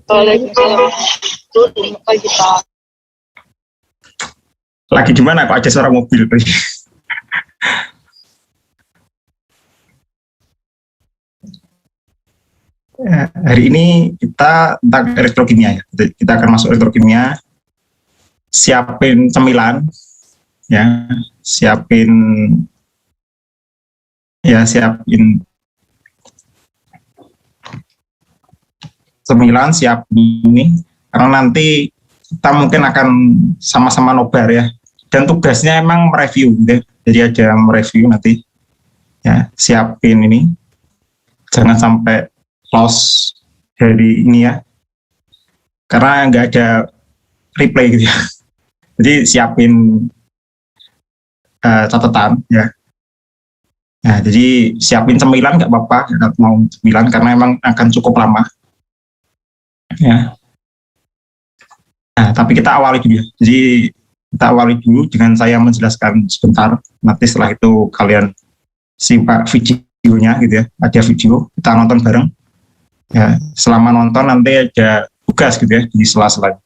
Waalaikumsalam. Lagi Pak. Lagi di mana kok ada suara mobil? Hari ini kita tentang elektrokimia ya. Kita akan masuk elektrokimia. Siapin cemilan, ya. Siapin cemilan, siap ini. Karena nanti kita mungkin akan sama-sama nobar ya. Dan tugasnya emang mereview, gitu. Jadi ada mereview nanti. Ya, siapin ini. Jangan sampai loss dari ini ya. Karena nggak ada replay gitu ya. Jadi siapin catatan ya. Nah, jadi siapin cemilan nggak apa-apa, mau cemilan karena emang akan cukup lama. Ya. Nah, tapi kita awali dulu ya. Jadi kita awali dulu dengan saya menjelaskan sebentar. Nanti setelah itu kalian simak videonya gitu ya. Ada video, kita nonton bareng. Ya, selama nonton nanti ada tugas gitu ya di sela-sela.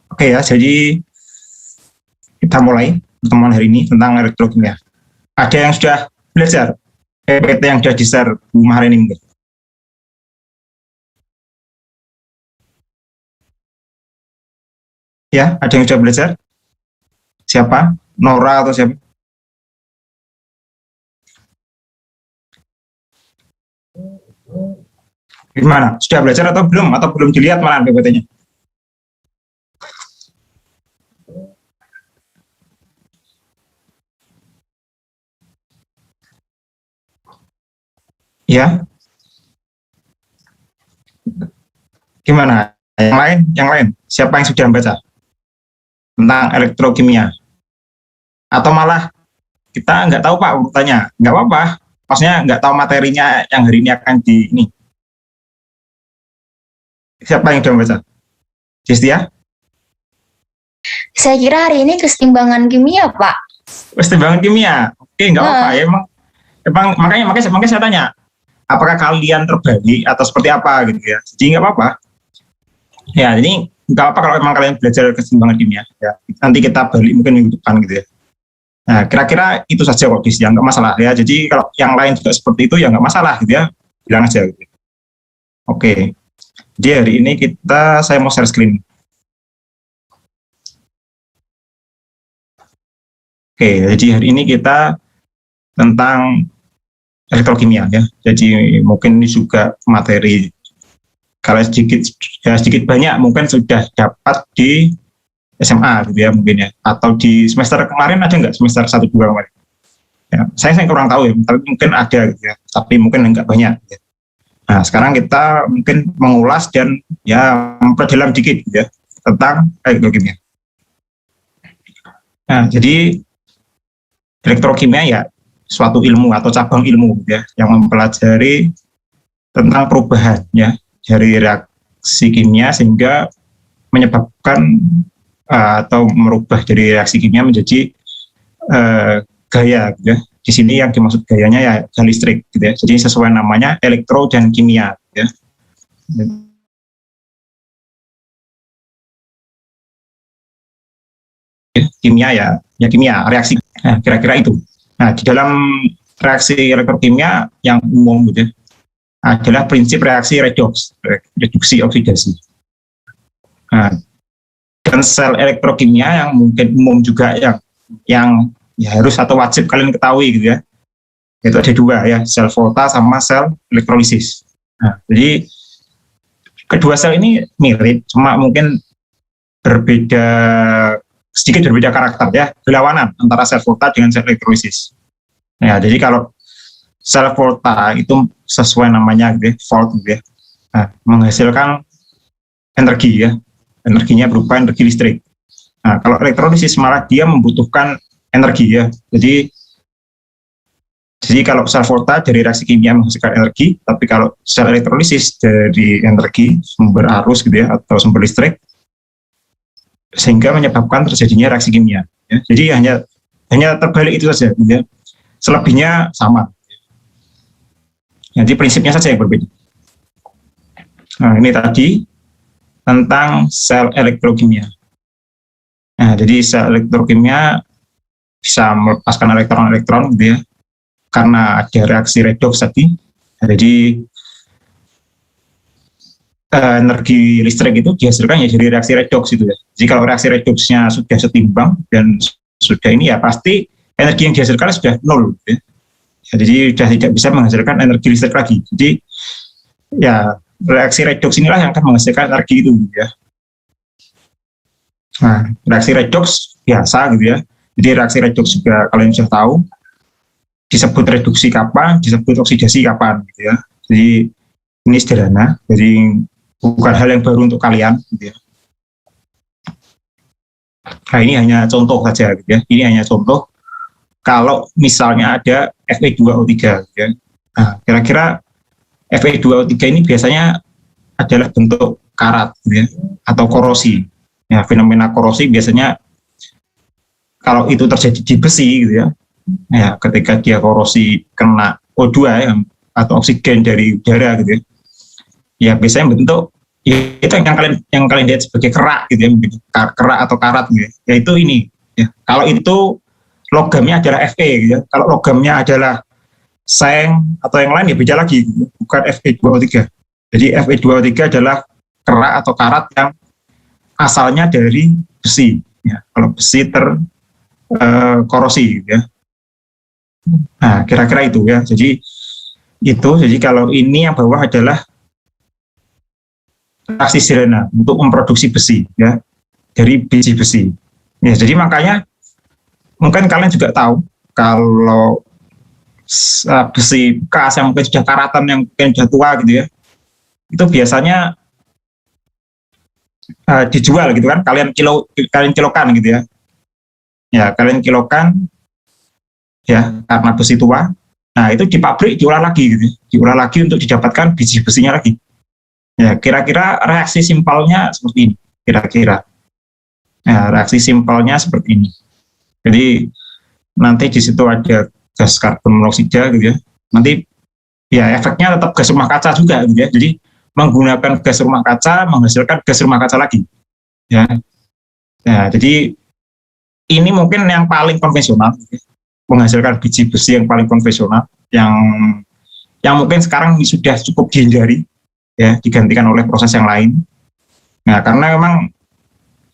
Oke ya, jadi kita mulai pertemuan hari ini tentang elektrokimia. Ada yang sudah belajar PPT yang sudah di-share Bu hari ini mungkin? Ya, ada yang sudah belajar? Siapa? Nora atau siapa? Gimana? Sudah belajar atau belum? Atau belum dilihat malah PPT-nya? Ya. Gimana? Yang lain? Siapa yang sudah membaca tentang elektrokimia? Atau malah kita nggak tahu Pak urutannya? Nggak apa-apa. Maksudnya nggak tahu materinya yang hari ini akan di ini. Siapa yang sudah membaca? Justia? Saya kira hari ini kesetimbangan kimia, Pak. Kesetimbangan kimia? Oke, nggak apa-apa. Ya, emang makanya saya tanya, apakah kalian terbagi atau seperti apa gitu ya? Jadi nggak apa-apa. Ya, jadi nggak apa-apa kalau emang kalian belajar kesetimbangan kimia. Ya, nanti kita balik mungkin minggu depan gitu ya. Nah, kira-kira itu saja kok Justia, nggak masalah ya. Jadi kalau yang lain juga seperti itu ya nggak masalah gitu ya. Bilang aja gitu. Oke. Jadi hari ini saya mau share screen. Oke, jadi hari ini kita tentang elektrokimia ya. Jadi mungkin ini juga materi kalau sedikit banyak mungkin sudah dapat di SMA gitu ya mungkin ya. Atau di semester kemarin ada nggak semester 1-2 kemarin? Ya, saya kurang tahu ya, tapi mungkin ada gitu ya. Tapi mungkin nggak banyak. Ya. Nah, sekarang kita mungkin mengulas dan ya memperdalam dikit gitu ya tentang elektrokimia. Nah, jadi elektrokimia ya suatu ilmu atau cabang ilmu ya yang mempelajari tentang perubahan ya dari reaksi kimia sehingga menyebabkan atau merubah dari reaksi kimia menjadi gaya gitu ya. Di sini yang dimaksud gayanya ya gaya listrik gitu ya. Jadi sesuai namanya elektro dan kimia ya. Kimia ya kimia reaksi. Nah, kira-kira itu. Nah, di dalam reaksi elektrokimia yang umum gitu adalah prinsip reaksi reduksi oksidasi. Nah, dan sel elektrokimia yang mungkin umum juga yang ya harus atau wajib kalian ketahui gitu ya. Itu ada dua ya, sel volta sama sel elektrolisis. Nah, jadi kedua sel ini mirip, cuma mungkin sedikit berbeda karakter ya, berlawanan antara sel volta dengan sel elektrolisis. Ya, jadi kalau sel volta itu sesuai namanya gitu ya, volt gitu ya. Nah, menghasilkan energi ya. Energinya berupa energi listrik. Nah, kalau elektrolisis malah dia membutuhkan energi ya. Jadi kalau sel volta dari reaksi kimia menghasilkan energi, tapi kalau sel elektrolisis dari energi sumber arus gitu ya atau sumber listrik sehingga menyebabkan terjadinya reaksi kimia. Ya. Jadi hanya terbalik itu saja. Gitu ya. selebihnya sama. Jadi prinsipnya saja yang berbeda. Nah, ini tadi tentang sel elektrokimia. Nah, jadi sel elektrokimia bisa melepaskan elektron-elektron gitu ya, karena ada reaksi redoks tadi. Nah, jadi energi listrik itu dihasilkan ya dari reaksi redoks itu ya. Jadi kalau reaksi redoksnya sudah setimbang dan sudah ini ya pasti energi yang dihasilkan sudah nol gitu ya. Jadi sudah tidak bisa menghasilkan energi listrik lagi. Jadi ya reaksi redoks inilah yang akan menghasilkan energi itu gitu ya. Nah, reaksi redoks biasa gitu ya. Jadi reaksi redoks juga kalian sudah tahu disebut reduksi kapan, disebut oksidasi kapan gitu ya. Jadi ini sederhana, jadi bukan hal yang baru untuk kalian gitu ya. Nah, ini hanya contoh saja gitu ya. Ini hanya contoh kalau misalnya ada Fe2O3 gitu ya. Nah, kira-kira Fe2O3 ini biasanya adalah bentuk karat gitu ya, atau korosi. Ya, fenomena korosi biasanya kalau itu terjadi di besi gitu ya. Ya, ketika dia korosi kena O2 ya, atau oksigen dari udara gitu ya. Ya biasanya bentuk ya, itu yang kalian lihat sebagai kerak gitu ya, kerak atau karat gitu ya. Yaitu ini ya. Kalau itu logamnya adalah Fe gitu ya. Kalau logamnya adalah seng atau yang lain ya beda lagi gitu. Bukan Fe2O3. Jadi Fe2O3 adalah kerak atau karat yang asalnya dari besi ya. Kalau besi terkorosi gitu ya. Nah, kira-kira itu ya. Jadi kalau ini yang bawah adalah reaksi sirena untuk memproduksi besi ya, dari biji besi. Ya, jadi makanya mungkin kalian juga tahu kalau besi bekas yang mungkin sudah karatan, yang mungkin sudah tua gitu ya, itu biasanya dijual gitu kan, kalian kilokan gitu ya. Ya, kalian kilokan ya karena besi tua. Nah, itu di pabrik diolah lagi gitu. Diolah lagi untuk didapatkan biji besinya lagi. Ya, kira-kira reaksi simpelnya seperti ini. Kira-kira. Ya, reaksi simpelnya seperti ini. Jadi nanti di situ ada gas karbon monoksida gitu ya. Nanti ya efeknya tetap gas rumah kaca juga gitu ya. Jadi menggunakan gas rumah kaca menghasilkan gas rumah kaca lagi. Ya. Ya, jadi ini mungkin yang paling konvensional, menghasilkan biji besi yang paling konvensional, yang mungkin sekarang sudah cukup dihindari, ya, digantikan oleh proses yang lain. Nah, karena memang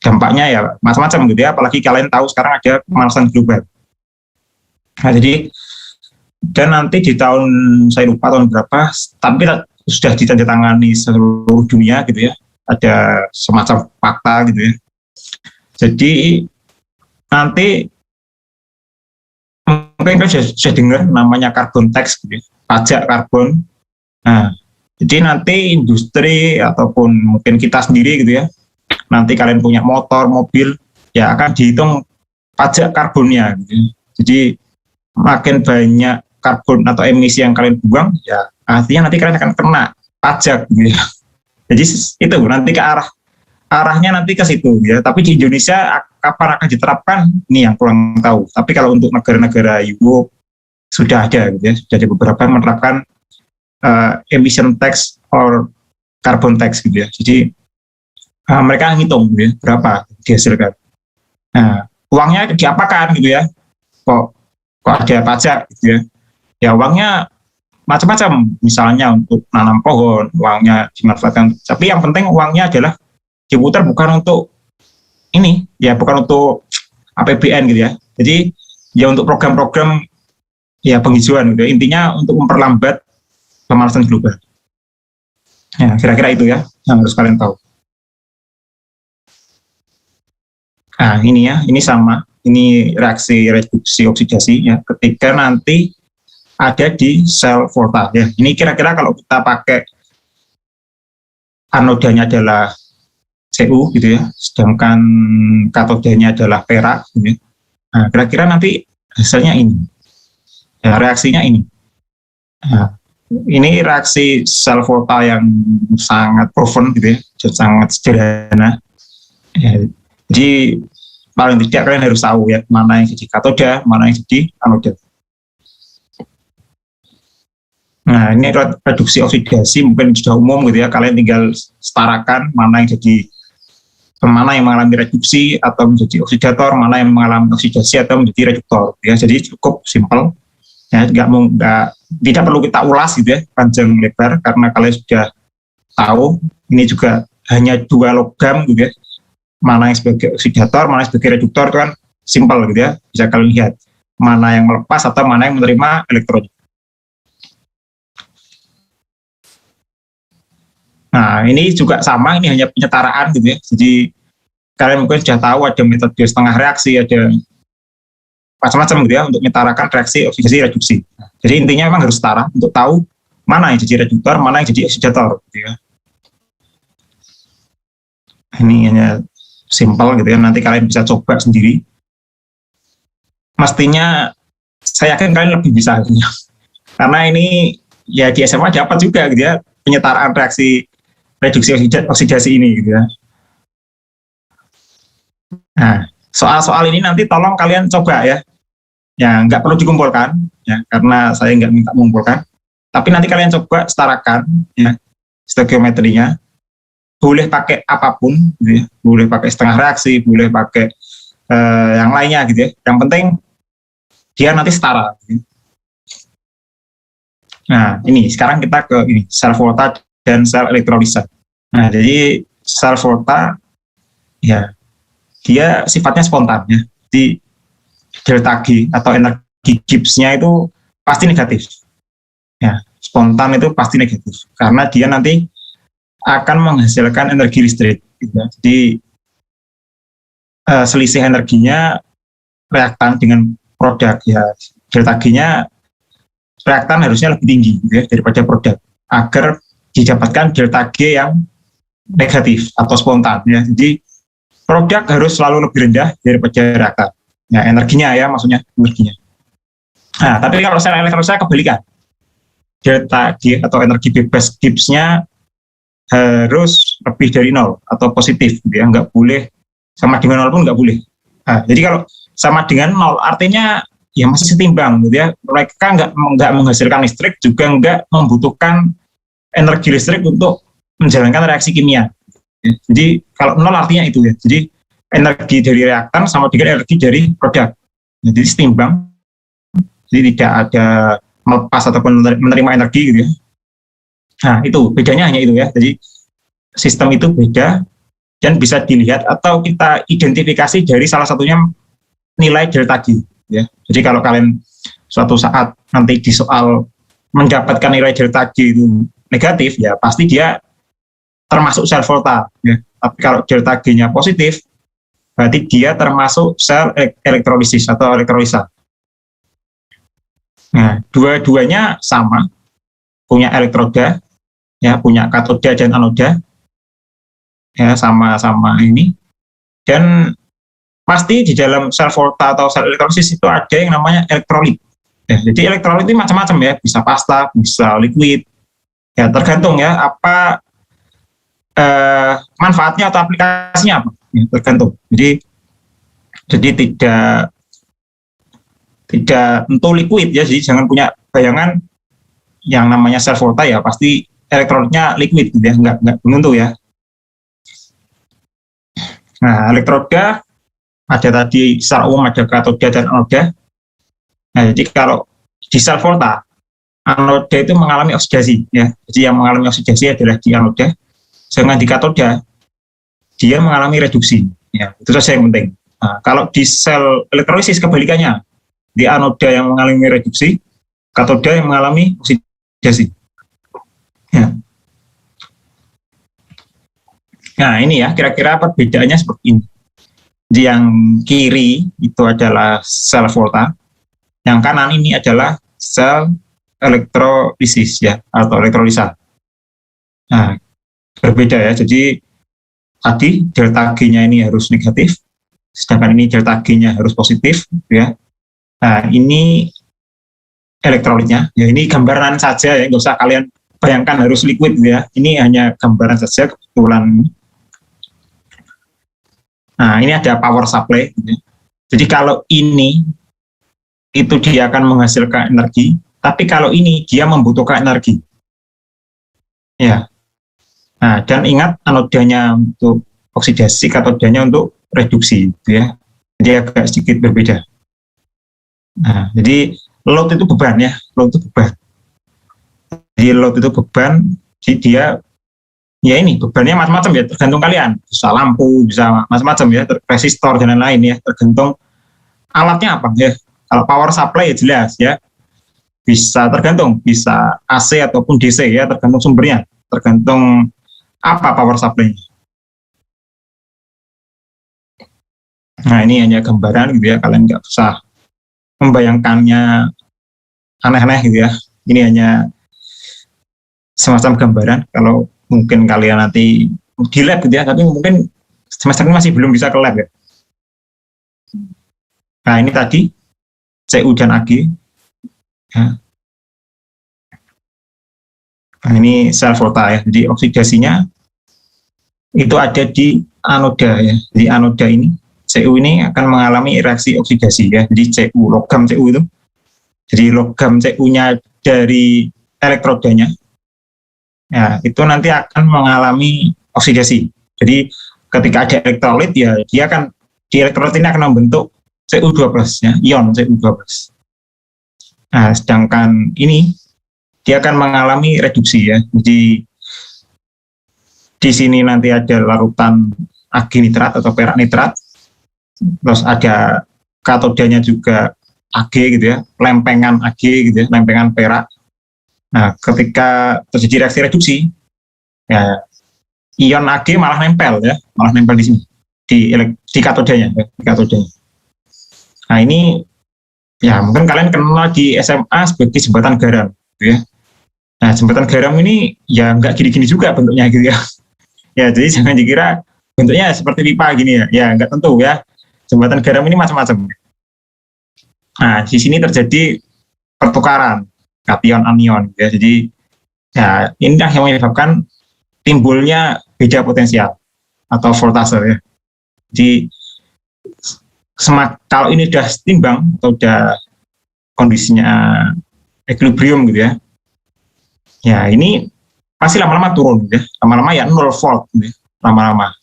dampaknya ya macam-macam gitu ya, apalagi kalian tahu sekarang ada pemanasan global. Nah, jadi dan nanti di tahun, saya lupa tahun berapa, tapi sudah ditandatangani seluruh dunia gitu ya, ada semacam fakta gitu ya. Jadi nanti mungkin kan sudah dengar namanya carbon tax gitu ya, pajak karbon. Nah, jadi nanti industri ataupun mungkin kita sendiri gitu ya, nanti kalian punya motor, mobil, ya akan dihitung pajak karbonnya gitu. Jadi makin banyak karbon atau emisi yang kalian buang, ya artinya nanti kalian akan kena pajak gitu ya. Jadi itu nanti ke arahnya nanti ke situ ya. Tapi di Indonesia kapan akan diterapkan ini yang kurang tahu. Tapi kalau untuk negara-negara Europe sudah ada gitu ya, sudah ada beberapa yang menerapkan emission tax or carbon tax gitu ya. Jadi mereka ngitung gitu ya, berapa dihasilkan. Nah, uangnya diapakan gitu ya? Kok ada pajak gitu ya? Ya uangnya macam-macam, misalnya untuk nanam pohon, uangnya dimanfaatkan. Tapi yang penting uangnya adalah diputar bukan untuk ini, ya bukan untuk APBN gitu ya. Jadi ya untuk program-program ya penghijauan gitu ya. Intinya untuk memperlambat pemanasan global. Ya, kira-kira itu ya yang harus kalian tahu. Nah, ini ya, ini sama. Ini reaksi reduksi oksidasi ya, ketika nanti ada di sel volta ya. Ini kira-kira kalau kita pakai anodanya adalah Cu gitu ya, sedangkan katodanya adalah perak gitu ya. Nah, kira-kira nanti hasilnya ini. Ya, reaksinya ini. Nah, ini reaksi sel volta yang sangat proven gitu ya, sangat sederhana. Ya, jadi paling tidak kalian harus tahu ya, mana yang jadi katoda, mana yang jadi anoda. Nah, ini reduksi oksidasi mungkin sudah umum gitu ya. Kalian tinggal setarakan mana yang mengalami reduksi atau menjadi oksidator, mana yang mengalami oksidasi atau menjadi reduktor. Ya, jadi cukup simpel. Ya, tidak perlu kita ulas gitu ya panjang lebar karena kalian sudah tahu. Ini juga hanya 2 logam gitu ya. Mana yang sebagai oksidator, mana yang sebagai reduktor itu kan simpel gitu ya. Bisa kalian lihat mana yang melepas atau mana yang menerima elektron. Nah, ini juga sama, ini hanya penyetaraan gitu ya. Jadi kalian mungkin sudah tahu ada metode setengah reaksi, ada macam-macam gitu ya untuk menyetarakan reaksi oksidasi reduksi. Jadi intinya memang harus setara untuk tahu mana yang jadi reduktor, mana yang jadi oksidator gitu ya. Ini hanya simpel gitu ya, nanti kalian bisa coba sendiri. Mestinya saya yakin kalian lebih bisa gitu ya. Karena ini ya di SMA dapat juga gitu ya, penyetaraan reaksi reduksi oksidasi ini gitu ya. Nah, soal-soal ini nanti tolong kalian coba ya. Ya, nggak perlu dikumpulkan ya, karena saya nggak minta mengumpulkan. Tapi nanti kalian coba setarakan ya stoikiometrinya. Boleh pakai apapun gitu ya. Boleh pakai setengah reaksi, boleh pakai yang lainnya gitu ya. Yang penting dia nanti setara gitu. Nah, ini sekarang kita ke ini sel volta dan sel elektrolisa. Nah, jadi sel volta ya dia sifatnya spontan ya. Jadi delta G atau energi Gibbs-nya itu pasti negatif. Ya, spontan itu pasti negatif karena dia nanti akan menghasilkan energi listrik. Gitu ya. Jadi selisih energinya reaktan dengan produk ya, delta G-nya reaktan harusnya lebih tinggi gitu ya, daripada produk agar didapatkan delta G yang negatif atau spontan ya. Jadi produk harus selalu lebih rendah daripada reaktan. Ya, energinya ya, maksudnya energinya. Nah, tapi kalau sel elektrolisa kebalikan. Delta G atau energi bebas Gibbs-nya harus lebih dari 0 atau positif gitu ya, nggak boleh sama dengan 0 pun nggak boleh. Nah, jadi kalau sama dengan 0 artinya ya masih setimbang gitu ya. Mereka nggak menghasilkan listrik, juga nggak membutuhkan energi listrik untuk menjalankan reaksi kimia. Ya, jadi kalau 0 artinya itu ya. Jadi energi dari reaktan sama dengan energi dari produk. Jadi setimbang. Jadi tidak ada melepas ataupun menerima energi gitu ya. Nah, itu bedanya hanya itu ya. Jadi sistem itu beda dan bisa dilihat atau kita identifikasi dari salah satunya nilai delta G ya. Jadi kalau kalian suatu saat nanti di soal mendapatkan nilai delta G itu negatif ya, pasti dia termasuk sel volta ya. Tapi kalau delta G-nya positif, berarti dia termasuk sel elektrolisis atau elektrolisa. Nah, dua-duanya sama, punya elektroda, ya, punya katoda dan anoda, ya, sama-sama ini. Dan pasti di dalam sel volta atau sel elektrolisis itu ada yang namanya elektrolit. Ya, jadi elektrolit itu macam-macam ya, bisa pasta, bisa liquid, ya tergantung ya apa manfaatnya atau aplikasinya apa. Ya, tergantung. Jadi tidak tentu liquid ya, jadi jangan punya bayangan yang namanya sel volta ya pasti elektrolitnya liquid gitu ya, enggak tentu ya. Nah, elektroda ada tadi secara umum ada katoda dan anoda. Nah, jadi kalau di sel volta anoda itu mengalami oksidasi ya, jadi yang mengalami oksidasi adalah di anoda, sedangkan di katoda dia mengalami reduksi ya, itu saja yang penting. Nah, kalau di sel elektrolisis kebalikannya, di anoda yang mengalami reduksi, katoda yang mengalami oksidasi. Ya. Nah, ini ya kira-kira perbedaannya seperti ini. Jadi yang kiri itu adalah sel volta, yang kanan ini adalah sel elektrolisis ya atau elektrolisa. Nah, berbeda ya. Jadi tadi delta G-nya ini harus negatif, sedangkan ini delta G-nya harus positif ya. Nah, ini elektrolitnya. Ya, ini gambaran saja ya, nggak usah kalian bayangkan harus liquid ya. Ini hanya gambaran saja kebetulan. Nah, ini ada power supply. Gitu. Jadi kalau ini itu dia akan menghasilkan energi, Tapi kalau ini dia membutuhkan energi. Ya. Nah, dan ingat anodanya untuk oksidasi, katodanya untuk reduksi, gitu ya. Jadi agak sedikit berbeda. Nah, jadi load itu beban ya, load itu beban. Jadi load itu beban, jadi dia ya ini bebannya macam-macam ya, tergantung kalian. Bisa lampu, bisa macam-macam ya, resistor dan lain-lain ya, tergantung alatnya apa ya. Kalau power supply ya jelas ya, bisa tergantung, bisa AC ataupun DC ya, tergantung sumbernya, tergantung apa power supply-nya. Nah, ini hanya gambaran gitu ya, kalian nggak usah membayangkannya aneh-aneh gitu ya. Ini hanya semacam gambaran. Kalau mungkin kalian nanti di lab gitu ya, tapi mungkin semester ini masih belum bisa ke lab ya. Nah, ini tadi CU dan AG. Ya. Nah, ini sel volta ya. Jadi oksidasinya itu ada di anoda ya. Jadi anoda ini, CU ini akan mengalami reaksi oksidasi ya. Jadi CU, logam CU itu. Jadi logam CU-nya dari elektrodanya, ya, itu nanti akan mengalami oksidasi. Jadi ketika ada elektrolit ya, dia akan di elektrolit ini akan membentuk Cu2+, ya, ion Cu2+. Nah, sedangkan ini dia akan mengalami reduksi ya. Jadi di sini nanti ada larutan Ag nitrat atau perak nitrat, terus ada katodanya juga Ag gitu ya, lempengan Ag gitu ya, lempengan perak. Nah, ketika terjadi reaksi reduksi, ya ion Ag malah nempel ya, malah nempel di sini di katodanya, ya, di katodanya. Nah, ini ya mungkin kalian kenal di SMA sebagai jembatan garam, gitu ya. Nah, jembatan garam ini ya nggak gini-gini juga bentuknya gitu ya. Ya, jadi jangan dikira bentuknya seperti pipa gini ya. Ya, nggak tentu ya. Jembatan garam ini macam-macam. Nah, di sini terjadi pertukaran kation anion ya. Jadi ya inilah yang menyebabkan timbulnya beda potensial atau voltase ya. Jadi kalau ini sudah setimbang atau sudah kondisinya equilibrium gitu ya. Ya, ini pasti lama-lama turun gitu ya. Lama-lama ya 0 volt gitu ya. Lama-lama.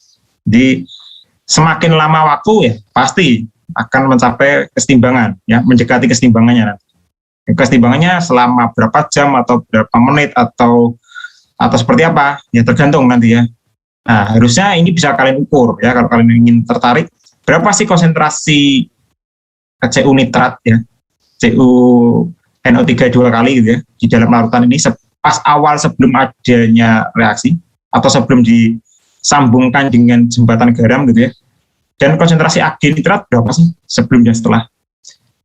Jadi semakin lama waktu ya pasti akan mencapai kesetimbangan ya, mendekati kesetimbangannya. Kesetimbangannya selama berapa jam atau berapa menit atau seperti apa ya, tergantung nanti ya. Nah, harusnya ini bisa kalian ukur ya, kalau kalian ingin tertarik berapa sih konsentrasi Cu nitrat ya, Cu NO3 2 kali gitu ya di dalam larutan ini pas awal sebelum adanya reaksi atau sebelum disambungkan dengan jembatan garam gitu ya. Dan konsentrasi Ag nitrat berapa sih sebelum dan setelah.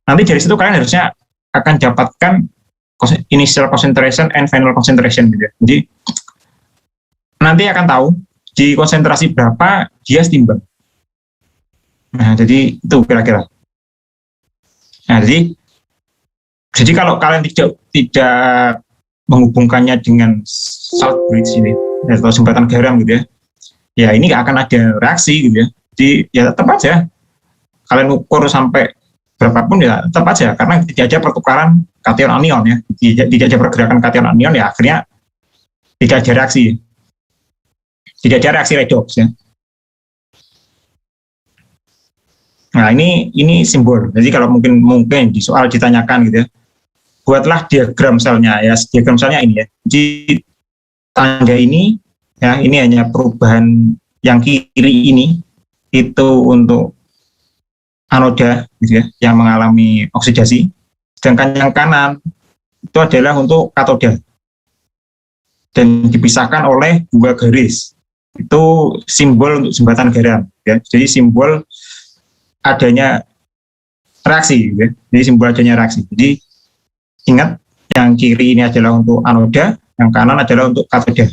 Nanti dari situ kalian harusnya akan dapatkan initial concentration and final concentration gitu ya. Jadi nanti akan tahu di konsentrasi berapa dia setimbang. Nah, jadi itu kira-kira. Nah, jadi kalau kalian tidak menghubungkannya dengan salt bridge ini atau jembatan garam gitu ya, ya ini nggak akan ada reaksi gitu ya. Jadi ya tetap aja kalian ukur sampai berapapun ya tetap aja, karena tidak ada pertukaran kation anion ya, tidak ada pergerakan kation anion ya, akhirnya tidak ada reaksi redox ya. Nah, ini simbol. Jadi kalau mungkin di soal ditanyakan gitu ya, buatlah diagram selnya ya. Diagram selnya ini ya. Jadi tanda ini ya, ini hanya perubahan yang kiri ini itu untuk anoda gitu ya, yang mengalami oksidasi. Sedangkan yang kanan itu adalah untuk katoda. Dan dipisahkan oleh 2 garis. Itu simbol untuk jembatan garam ya. Jadi simbol adanya reaksi gitu ya. Jadi simbol adanya reaksi. Jadi ingat, yang kiri ini adalah untuk anoda, yang kanan adalah untuk katoda.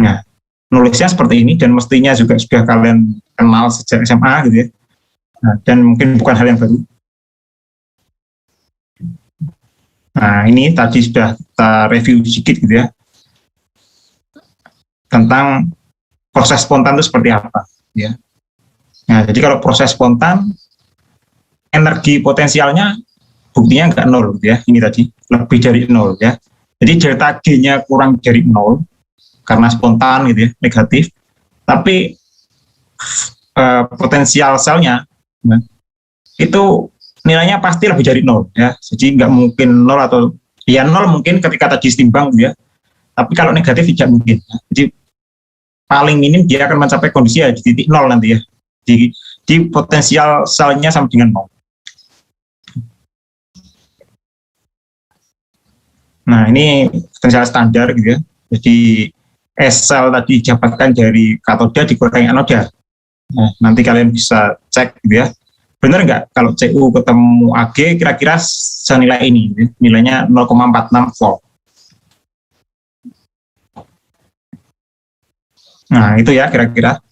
Nah, nulisnya seperti ini dan mestinya juga sudah kalian kenal sejak SMA gitu ya. Nah, dan mungkin bukan hal yang baru. Nah, ini tadi sudah kita review sedikit gitu ya, tentang proses spontan itu seperti apa ya. Nah, jadi kalau proses spontan, energi potensialnya buktinya nggak nol gitu ya. Ini tadi lebih dari 0 ya. Jadi delta G-nya kurang dari 0 karena spontan gitu ya, negatif. Tapi potensial selnya ya, itu nilainya pasti lebih dari 0 ya. Jadi nggak mungkin 0 atau ya 0 mungkin ketika tadi setimbang gitu ya. Tapi kalau negatif tidak mungkin. Ya. Jadi paling minim dia akan mencapai kondisi ya di titik 0 nanti ya. Di potensial selnya sama dengan 0. Nah, ini potensial standar gitu ya. Jadi S-sel tadi didapatkan dari katoda dikurangi anoda. Nah, nanti kalian bisa cek gitu ya. Benar nggak kalau CU ketemu AG kira-kira senilai ini, gitu. Nilainya 0,46 volt. Nah, itu ya kira-kira.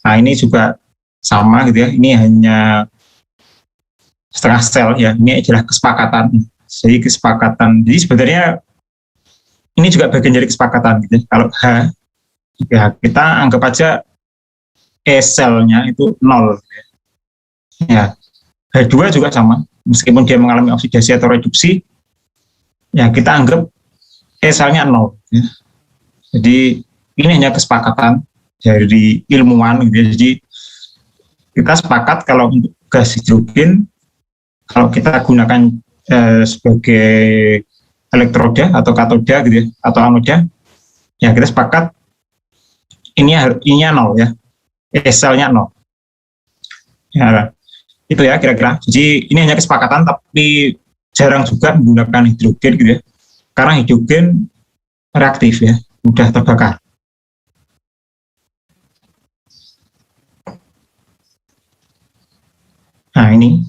Nah, ini juga sama gitu ya. Ini hanya setengah sel ya. Ini adalah kesepakatan. Jadi kesepakatan. Jadi sebenarnya ini juga bagian dari kesepakatan gitu. Kalau H, ya kita anggap aja E-selnya itu 0. Gitu ya. H2 juga sama. Meskipun dia mengalami oksidasi atau reduksi, ya kita anggap E-selnya 0. Ya. Jadi ini hanya kesepakatan dari ilmuwan gitu ya. Jadi kita sepakat kalau untuk gas hidrogen, kalau kita gunakan sebagai elektroda atau katoda gitu ya, atau anoda, ya kita sepakat ininya 0 ya, E-selnya 0. Ya, itu ya kira-kira. Jadi ini hanya kesepakatan, tapi jarang juga menggunakan hidrogen gitu ya, karena hidrogen reaktif ya, mudah terbakar. Nah, ini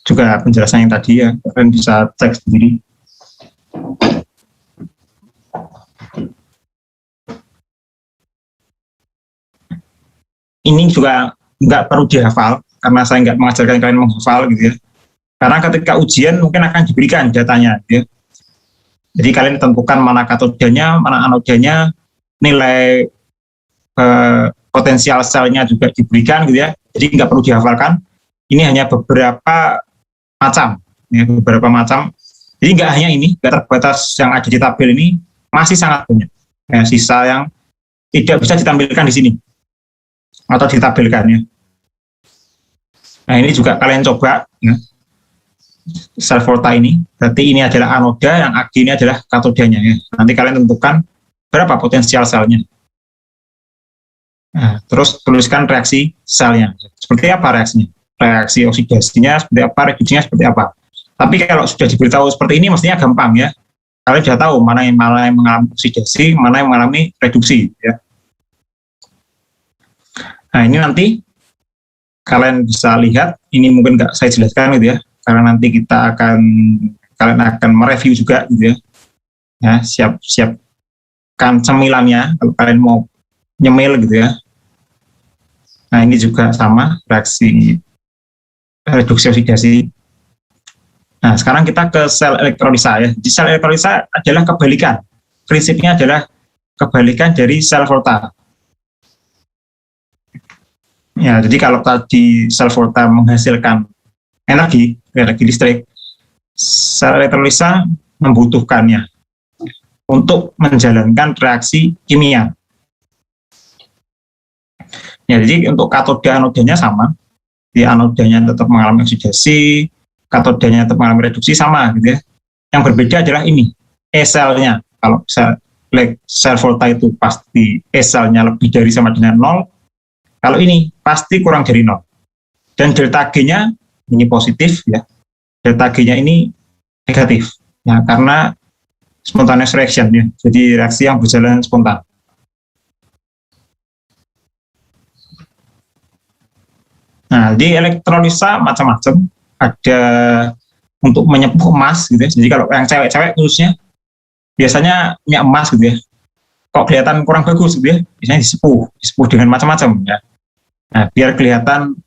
juga penjelasan yang tadi ya, kalian bisa cek sendiri. Ini juga nggak perlu dihafal, karena saya nggak mengajarkan kalian menghafal gitu ya. Karena ketika ujian mungkin akan diberikan datanya gitu ya. Jadi kalian tentukan mana katodanya, mana anodanya, nilai potensial selnya juga diberikan gitu ya. Jadi nggak perlu dihafalkan. Ini hanya beberapa macam, ya, beberapa macam. Jadi nggak hanya ini, nggak terbatas yang ada di tabel ini, masih sangat banyak. Ya, sisa yang tidak bisa ditampilkan di sini atau ditabelkan ya. Nah, ini juga kalian coba ya. Sel volta ini, berarti ini adalah anoda, yang AG ini adalah katodanya ya. Nanti kalian tentukan berapa potensial selnya. Nah, terus tuliskan reaksi selnya. Seperti apa reaksinya? Reaksi oksidasinya seperti apa, reduksinya seperti apa. Tapi kalau sudah diberitahu seperti ini, mestinya gampang ya. Kalian sudah tahu mana yang mengalami oksidasi, mana yang mengalami reduksi ya. Nah, ini nanti kalian bisa lihat, ini mungkin nggak saya jelaskan gitu ya, karena nanti kalian akan mereview juga gitu ya. Ya, siapkan cemilannya kalau kalian mau nyemil gitu ya. Nah, ini juga sama reaksi reduksi oksidasi. Nah, sekarang kita ke sel elektrolisa ya. Di sel elektrolisa adalah kebalikan. Prinsipnya adalah kebalikan dari sel volta. Ya, jadi kalau tadi sel volta menghasilkan energi listrik, sel elektrolisa membutuhkannya untuk menjalankan reaksi kimia. Ya, jadi untuk katoda anodanya sama. Di anodanya tetap mengalami oksidasi, katodanya tetap mengalami reduksi sama gitu ya. Yang berbeda adalah ini, E-selnya. Kalau sel volta itu pasti E-selnya lebih dari sama dengan 0. Kalau ini pasti kurang dari 0. Dan delta G-nya ini positif ya. Delta G-nya ini negatif. Ya, karena spontaneous reaction ya. Jadi reaksi yang berjalan spontan. Nah, di elektrolisa macam-macam. Ada untuk menyepuh emas gitu ya. Jadi kalau yang cewek-cewek khususnya biasanya minyak emas gitu ya. Kok kelihatan kurang bagus gitu ya. Biasanya disepuh dengan macam-macam ya. Nah, biar kelihatan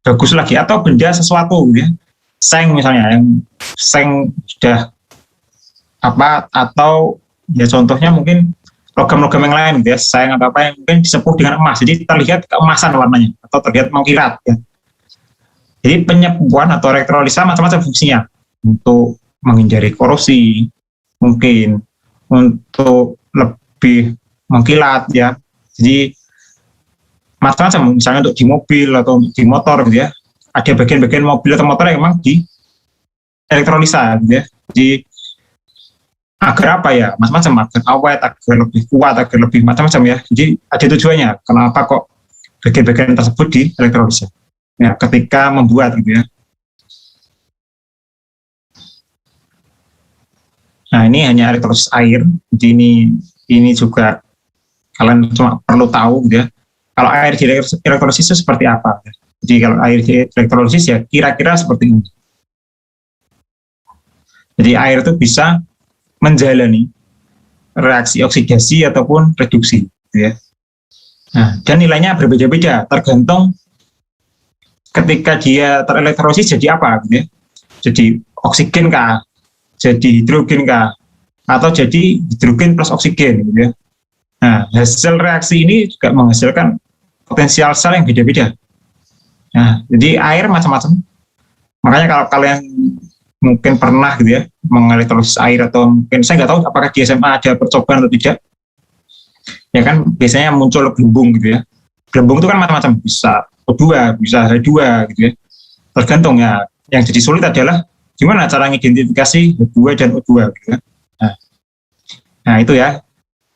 bagus lagi, atau benda sesuatu gitu ya. Seng misalnya, yang seng sudah apa, atau ya contohnya mungkin logam-logam yang lain gitu ya, seng atau apa yang mungkin disepuh dengan emas, jadi terlihat keemasan warnanya atau terlihat mengkilat ya. Jadi penyepuhan atau elektrolisa macam-macam fungsinya, untuk menghindari korosi, mungkin untuk lebih mengkilat ya. Jadi macam-macam, misalnya untuk di mobil atau di motor gitu ya, ada bagian-bagian mobil atau motor yang memang di elektrolisa gitu ya. Jadi agar apa ya, macam-macam, agar awet, agar lebih kuat, agar lebih macam-macam ya. Jadi ada tujuannya, kenapa kok bagian-bagian tersebut di elektrolisa ya ketika membuat gitu ya. Nah ini hanya elektrolisis air, jadi ini juga kalian cuma perlu tahu gitu ya. Kalau air di elektrolisis itu seperti apa? Jadi kalau air di elektrolisis ya kira-kira seperti ini. Jadi air itu bisa menjalani reaksi oksidasi ataupun reduksi, gitu ya. Nah, dan nilainya berbeda-beda tergantung ketika dia terelektrolisis jadi apa, gitu ya. Jadi oksigen kah, jadi hidrogen kah, atau jadi hidrogen plus oksigen, gitu ya. Nah, hasil reaksi ini juga menghasilkan potensial sel yang beda-beda. Nah, jadi air macam-macam. Makanya kalau kalian mungkin pernah gitu ya mengelektrolisis air, atau mungkin saya nggak tahu apakah di SMA ada percobaan atau tidak. Ya kan biasanya muncul gelembung gitu ya. Gelembung itu kan macam-macam, bisa O2, bisa H2 gitu ya. Tergantung ya. Yang jadi sulit adalah gimana cara mengidentifikasi H2 dan O2 gitu ya. Nah itu ya.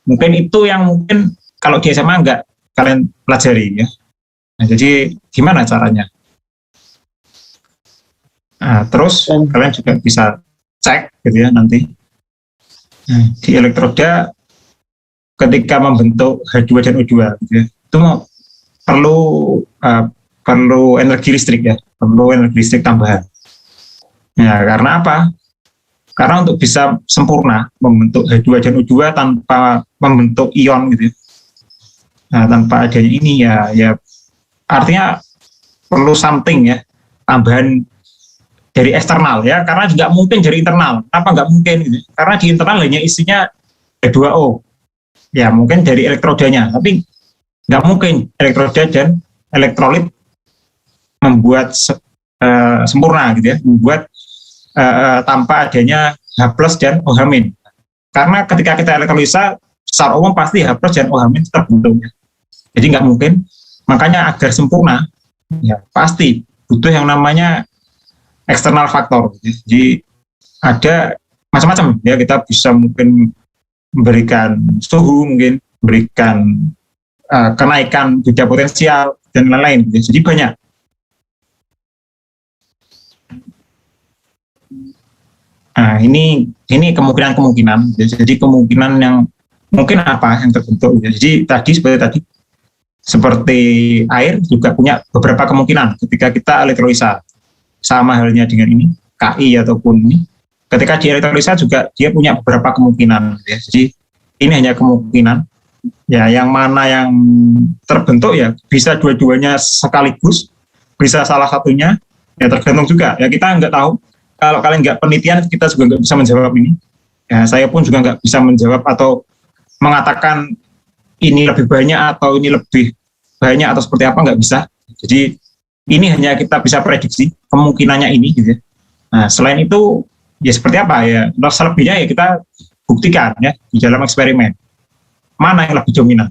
Mungkin itu yang mungkin kalau di SMA nggak kalian pelajari ya. Nah, jadi gimana caranya? Nah, terus kalian juga bisa cek gitu ya nanti. Nah, di elektroda ketika membentuk H2 dan O2 gitu ya, itu perlu energi listrik ya, perlu energi listrik tambahan. Ya, karena apa? Karena untuk bisa sempurna membentuk H2 dan O2 tanpa membentuk ion gitu ya. Nah, tanpa adanya ini ya artinya perlu something ya, tambahan dari eksternal ya, karena nggak mungkin dari internal. Kenapa nggak mungkin gitu? Karena di internal hanya isinya H2O. Ya mungkin dari elektrodanya, tapi nggak mungkin elektroda dan elektrolit membuat sempurna gitu ya, membuat tanpa adanya H+ dan OH-. Karena ketika kita elektrolisa secara umum pasti H+ dan OH- terbentuk. Jadi nggak mungkin. Makanya agar sempurna ya pasti butuh yang namanya eksternal faktor. Jadi ada macam-macam ya, kita bisa mungkin memberikan suhu, mungkin memberikan kenaikan beda potensial dan lain-lain. Jadi banyak. Nah ini kemungkinan. Jadi kemungkinan yang mungkin apa yang terbentuk. Jadi seperti air juga punya beberapa kemungkinan ketika kita elektrolisa. Sama halnya dengan ini, KI ataupun ini. Ketika di elektrolisa juga dia punya beberapa kemungkinan. Ya. Jadi ini hanya kemungkinan. Ya, yang mana yang terbentuk ya bisa dua-duanya sekaligus, bisa salah satunya. Ya tergantung juga. Ya kita nggak tahu. Kalau kalian nggak penelitian, kita juga nggak bisa menjawab ini. Ya, saya pun juga nggak bisa menjawab atau mengatakan ini lebih banyak atau ini lebih banyak atau seperti apa, nggak bisa. Jadi ini hanya kita bisa prediksi kemungkinannya ini gitu ya. Nah, selain itu ya seperti apa ya, selebihnya ya kita buktikan ya di dalam eksperimen. Mana yang lebih dominan?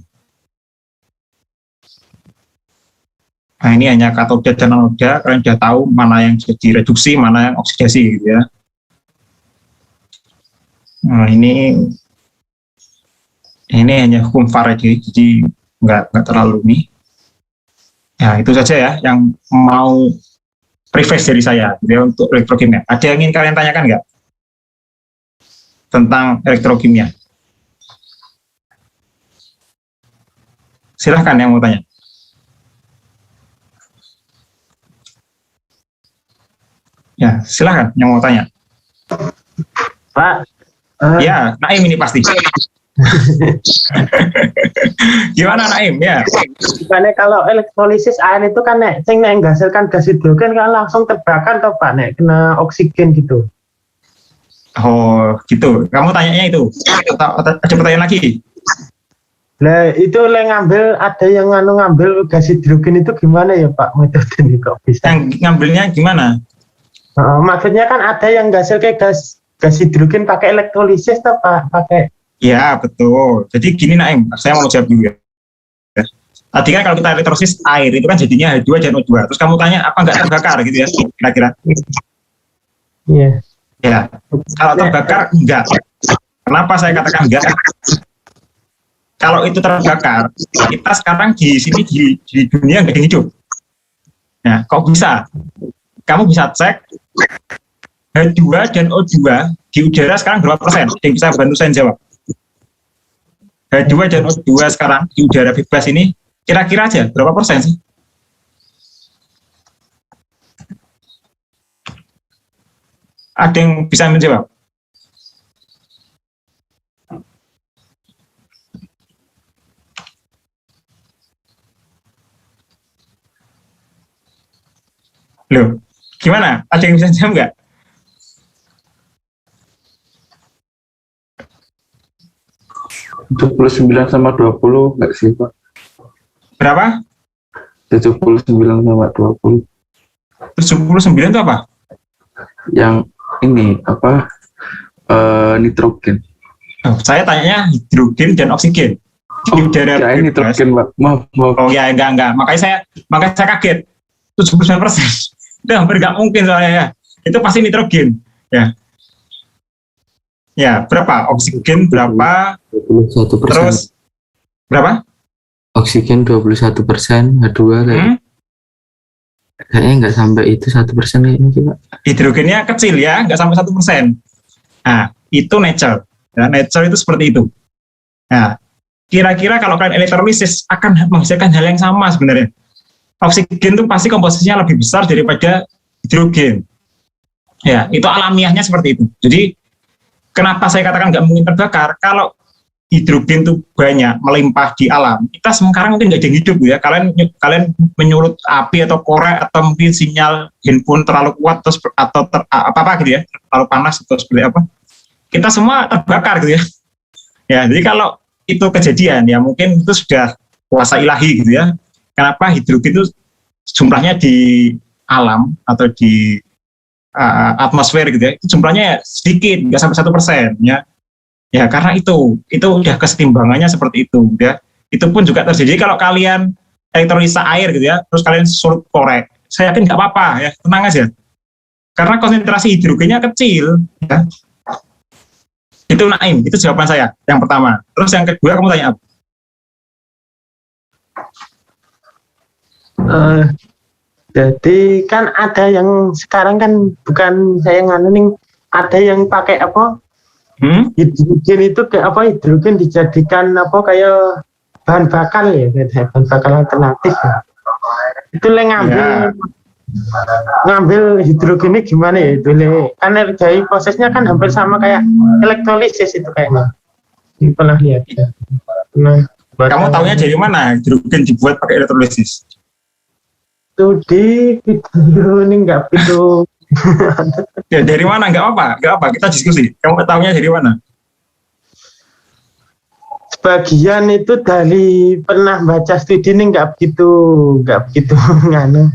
Nah, ini hanya katoda dan anoda, kalian sudah tahu mana yang jadi reduksi, mana yang oksidasi gitu ya. Nah, ini hanya hukum Faraday, jadi nggak terlalu nih. Ya, itu saja ya yang mau preface dari saya gitu ya, untuk elektrokimia. Ada yang ingin kalian tanyakan nggak tentang elektrokimia? Silahkan yang mau tanya. Ya, silahkan yang mau tanya. Pak. Ya, Naim ini pasti. Gimana Naim ya? Nek kalau elektrolisis air itu kan sing menghasilkan gas hidrogen kan langsung terbakar toh Pak, kena oksigen gitu. Oh gitu. Kamu tanyanya itu? Ada pertanyaan lagi? Nah itu ada yang ngambil gas hidrogen itu gimana ya Pak metodenya kok bisa? Yang ngambilnya gimana? Maksudnya kan ada yang hasil kayak gas gas hidrogen pakai elektrolisis atau pakai? Ya, betul. Jadi gini Naim, saya mau jawab dulu ya. Tadi kan kalau kita elektrolisis air itu kan jadinya H2 dan O2. Terus kamu tanya apa nggak terbakar gitu ya, kira-kira? Iya. Ya, kalau terbakar enggak. Kenapa saya katakan enggak? Kalau itu terbakar, kita sekarang di sini di dunia nggak ada yang hidup. Nah, kok bisa? Kamu bisa cek H2 dan O2 di udara sekarang berapa persen? Yang bisa bantu saya jawab. H2 dan O2 sekarang di udara bebas ini kira-kira aja berapa persen sih? Ada yang bisa menjawab? Loh, gimana? Ada yang bisa jawab nggak? Itu 79 sama 20 nggak sih Pak? Berapa? 79 sama 20. 79 itu apa? Yang ini apa? Nitrogen. Oh, saya tanyanya hidrogen dan oksigen di udara Kirain bebas. nitrogen Pak. Maaf. Oh ya, enggak. Makanya saya kaget. 79%. Itu hampir nggak mungkin soalnya ya. Itu pasti nitrogen. Ya. Ya, berapa? Oksigen berapa? 21%. Terus berapa? Oksigen 21%, H2 kayaknya nggak sampai itu 1% kayaknya sih, Pak. Hidrogennya kecil ya, nggak sampai 1%. Nah, itu nature. Ya, nature itu seperti itu. Nah, kira-kira kalau kalian elektrolisis akan menghasilkan hal yang sama sebenarnya. Oksigen itu pasti komposisinya lebih besar daripada hidrogen. Ya, itu alamiahnya seperti itu. Jadi, kenapa saya katakan nggak mungkin terbakar? Kalau hidrogen itu banyak melimpah di alam, kita sekarang mungkin nggak ada yang hidup ya. Kalian menyulut api atau korek atau mungkin sinyal handphone terlalu kuat atau apa gitu ya, terlalu panas atau seperti apa, kita semua terbakar gitu ya. Ya, jadi kalau itu kejadian ya mungkin itu sudah kuasa ilahi gitu ya. Kenapa hidrogen itu jumlahnya di alam atau di atmosfer gitu ya, itu jumlahnya sedikit, nggak sampai 1% ya. Ya karena itu udah kesetimbangannya seperti itu ya. Itu pun juga terjadi kalau kalian elektrolisa air gitu ya, terus kalian sulut korek, saya yakin nggak apa-apa ya, tenang aja. Karena konsentrasi hidrogennya kecil ya. Itu Naim, itu jawaban saya yang pertama. Terus yang kedua kamu tanya apa? Jadi kan ada yang sekarang kan bukan saya nganuning, ada yang pakai apa? Hidrogen itu kayak apa? Hidrogen dijadikan apa kayak bahan bakar ya, bahan bakar alternatif. Ya. Itu ngambil hidrogennya gimana ya? Itu kan dari prosesnya kan hampir sama kayak elektrolisis itu kayaknya. Pernah lihat ya. Kamu tahunya dari mana hidrogen dibuat pakai elektrolisis? Itu di video ini nggak video. Ya dari mana? Nggak apa, kita diskusi. Kamu tahunya dari mana? Sebagian itu dari pernah baca studi ini nggak begitu nganu.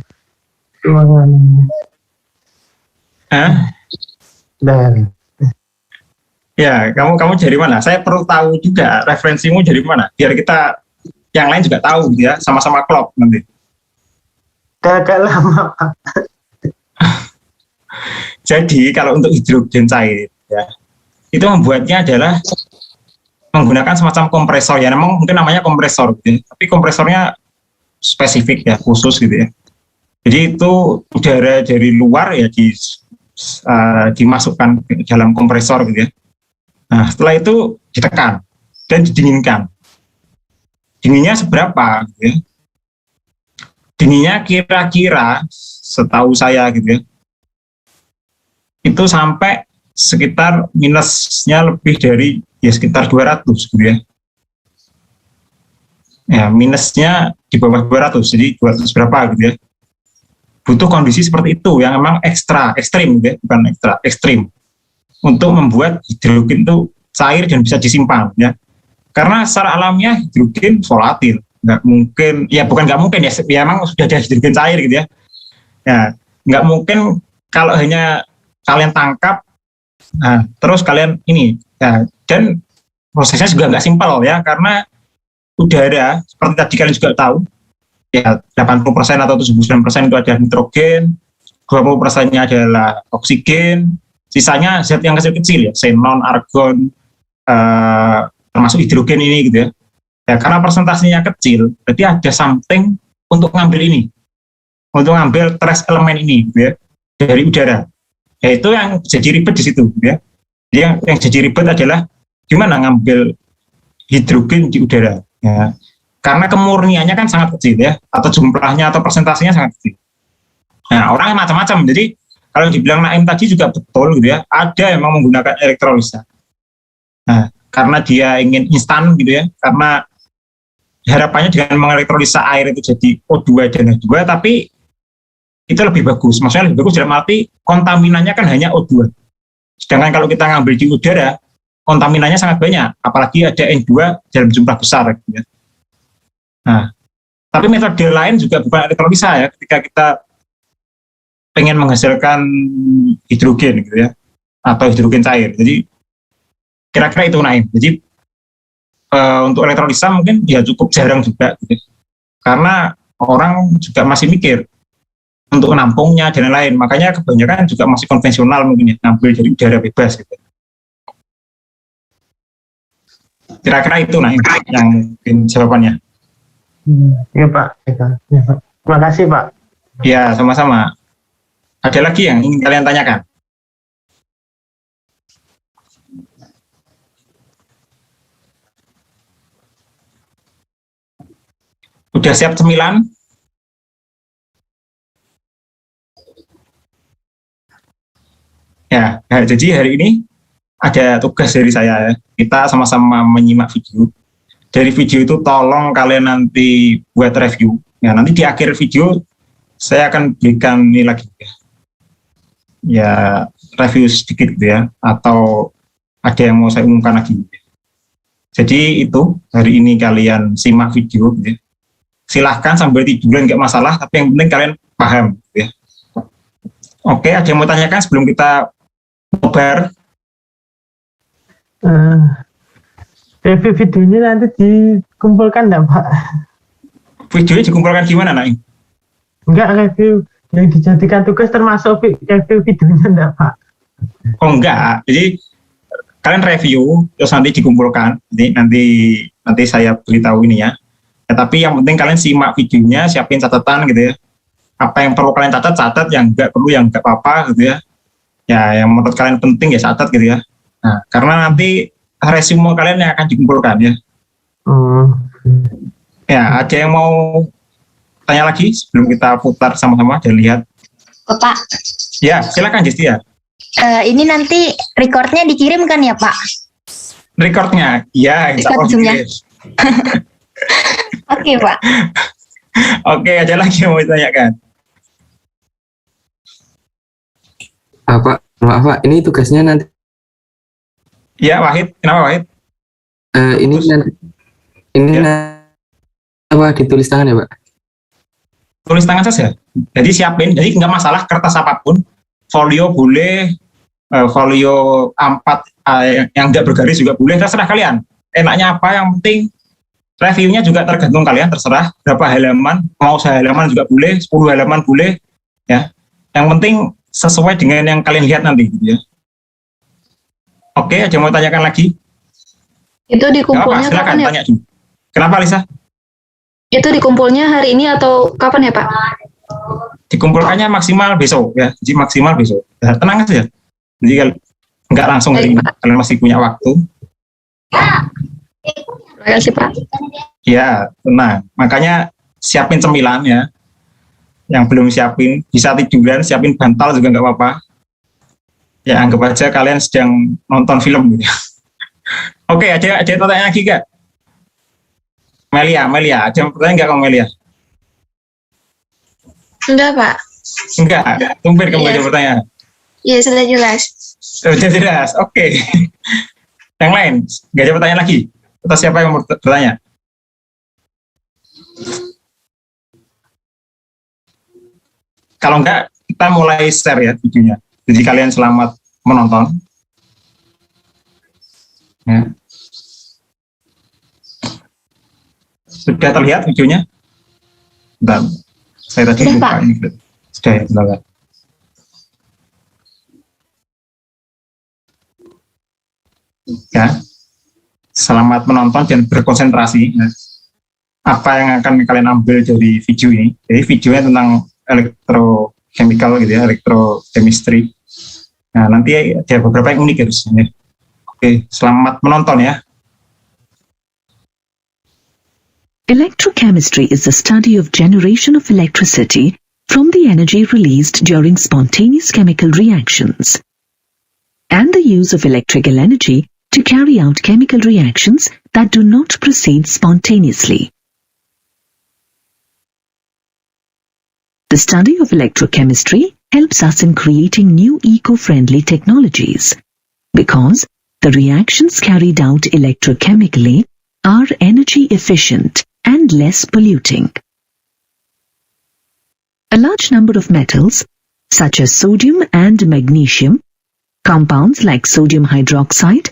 Dan ya kamu dari mana? Saya perlu tahu juga referensimu dari mana, biar kita yang lain juga tahu gitu ya, sama-sama klop nanti. Agak lama. Jadi kalau untuk hidrogen cair ya, itu membuatnya adalah menggunakan semacam kompresor ya, mungkin namanya kompresor gitu ya, tapi kompresornya spesifik ya, khusus gitu ya. Jadi itu udara dari luar ya dimasukkan ke dalam kompresor gitu ya. Nah setelah itu ditekan dan didinginkan. Dinginnya seberapa gitu ya? Dinginnya kira-kira setahu saya gitu ya, itu sampai sekitar minusnya lebih dari ya sekitar 200 gitu ya. Ya minusnya di bawah 200, jadi 200 berapa gitu ya. Butuh kondisi seperti itu yang memang ekstrim gitu ya, bukan ekstrim untuk membuat hidrogen itu cair dan bisa disimpan ya. Karena secara alamiah hidrogen volatil, nggak mungkin ya, bukan nggak mungkin ya memang sudah ada hidrogen cair gitu ya. Ya nggak mungkin kalau hanya kalian tangkap Nah, terus kalian ini, ya, dan prosesnya juga nggak simpel ya, karena udara, seperti tadi kalian juga tahu, ya 80% atau 79% itu ada nitrogen, 20%-nya adalah oksigen, sisanya zat yang kecil-kecil ya, xenon, argon, termasuk hidrogen ini gitu ya. Ya karena persentasenya kecil, berarti ada something untuk ngambil ini, untuk ngambil trace elemen ini gitu ya, dari udara. Ya itu yang jadi ribet di situ gitu ya. Jadi yang jadi ribet adalah gimana ngambil hidrogen di udara ya. Karena kemurniannya kan sangat kecil ya, atau jumlahnya atau persentasenya sangat kecil. Nah, orang macam-macam. Jadi kalau dibilang Naim tadi juga betul gitu ya, ada yang memang menggunakan elektrolisa. Nah, karena dia ingin instan gitu ya, karena harapannya dengan mengelektrolisa air itu jadi O2 dan H2, tapi itu lebih bagus. Maksudnya lebih bagus dalam arti kontaminannya kan hanya O2. Sedangkan kalau kita ngambil di udara, kontaminannya sangat banyak, apalagi ada N2 dalam jumlah besar gitu ya. Nah, tapi metode lain juga bukan elektrolisa ya, ketika kita pengen menghasilkan hidrogen gitu ya, atau hidrogen cair. Jadi kira-kira itu Naim. Jadi untuk elektrolisa mungkin ya cukup jarang juga gitu. Karena orang juga masih mikir untuk menampungnya dan lain-lain. Makanya kebanyakan juga masih konvensional mungkin ya, ngambil dari udara bebas gitu. Kira-kira itu Naim yang mungkin jawabannya. Iya Pak. Ya, Pak. Terima kasih Pak. Ya, sama-sama. Ada lagi yang ingin kalian tanyakan? Udah siap cemilan? Ya, jadi hari ini ada tugas dari saya ya. Kita sama-sama menyimak video. Dari video itu tolong kalian nanti buat review. Ya, nanti di akhir video saya akan berikan ini lagi ya review sedikit gitu ya, atau ada yang mau saya umumkan lagi. Jadi itu hari ini kalian simak video gitu ya. Silahkan sambil tiduran nggak masalah, tapi yang penting kalian paham gitu ya. Oke, ada yang mau tanyakan sebelum kita nobar? Review videonya nanti dikumpulkan enggak Pak? Videonya dikumpulkan gimana Naim? Enggak, review yang dijadikan tugas termasuk review videonya enggak Pak? Oh enggak, jadi kalian review terus nanti dikumpulkan. Nanti saya beritahu ini ya. Ya, tapi yang penting kalian simak videonya, siapin catatan gitu ya. Apa yang perlu kalian catat, yang enggak perlu, yang enggak apa-apa gitu ya. Ya, yang menurut kalian penting ya catat gitu ya. Nah, karena nanti resume kalian yang akan dikumpulkan ya. Ya, ada yang mau tanya lagi sebelum kita putar sama-sama dan lihat? Pak, Ya, silakan Justia. ini nanti recordnya dikirimkan ya Pak? Recordnya, ya, insya Allah dikirim. Oke Pak. Oke, ada lagi yang mau ditanyakan? Pak, maaf Pak, ini tugasnya nanti Ya, Wahid, kenapa Wahid? ini Terus? nanti apa ditulis tangan ya Pak? Tulis tangan saja. Jadi siapin, jadi nggak masalah kertas apapun, folio boleh, folio A4 yang nggak bergaris juga boleh, terserah kalian. Enaknya apa, yang penting reviewnya juga tergantung kalian, terserah berapa halaman, mau sehalaman juga boleh, 10 halaman boleh, ya. Yang penting sesuai dengan yang kalian lihat nanti, gitu ya. Oke, ada yang mau tanyakan lagi? Itu dikumpulnya Silakan kapan ya? tanya dulu. Kenapa Lisa? Itu dikumpulnya hari ini atau kapan ya Pak? Dikumpulkannya maksimal besok ya, jadi maksimal besok. Ya, tenang aja. Jadi nggak langsung hari ini, kalian masih punya waktu. Terima kasih Pak. Ya, tenang. Makanya siapin cemilan ya. Yang belum siapin, bisa tiduran, siapin bantal juga nggak apa-apa. Ya, anggap aja kalian sedang nonton film gitu. Oke, ada pertanyaan lagi nggak? Melia, ada yang pertanyaan nggak kamu Melia? Enggak Pak. Enggak, tumben kamu ada pertanyaan. Iya sudah jelas. Sudah jelas, oke. Yang lain, nggak ada pertanyaan lagi? Atau siapa yang mau bertanya? Kalau enggak, kita mulai share ya videonya. Jadi kalian selamat menonton. Ya. Sudah terlihat videonya? Bentar, saya tadi Sudah, lupa Pak. ini. Sudah ya, bentar. Ya, selamat menonton dan berkonsentrasi. Nah, apa yang akan kalian ambil dari video ini? Jadi videonya tentang electrochemical gitu ya, electrochemistry. Nah, nanti ada beberapa yang unik ya. Oke, selamat menonton ya. Electrochemistry is the study of generation of electricity from the energy released during spontaneous chemical reactions, and the use of electrical energy to carry out chemical reactions that do not proceed spontaneously. The study of electrochemistry helps us in creating new eco-friendly technologies because the reactions carried out electrochemically are energy efficient and less polluting. A large number of metals, such as sodium and magnesium, compounds like sodium hydroxide,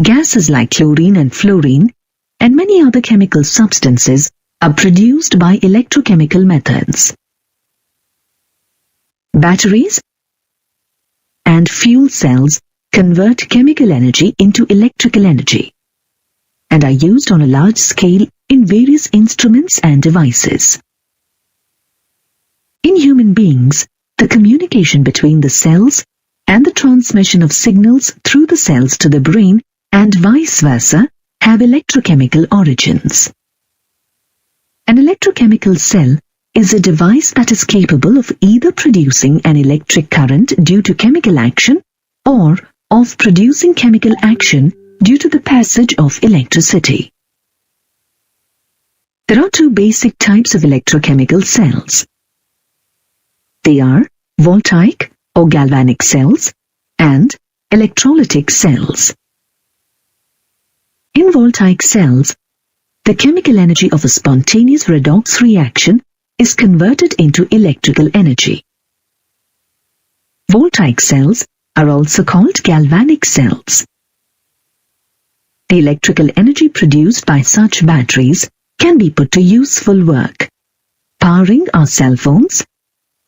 gases like chlorine and fluorine, and many other chemical substances are produced by electrochemical methods. Batteries and fuel cells convert chemical energy into electrical energy and are used on a large scale in various instruments and devices. In human beings, the communication between the cells and the transmission of signals through the cells to the brain and vice versa have electrochemical origins. An electrochemical cell is a device that is capable of either producing an electric current due to chemical action or of producing chemical action due to the passage of electricity. There are two basic types of electrochemical cells. They are voltaic or galvanic cells and electrolytic cells. In voltaic cells, the chemical energy of a spontaneous redox reaction is converted into electrical energy. Voltaic cells are also called galvanic cells. The electrical energy produced by such batteries can be put to useful work, powering our cell phones,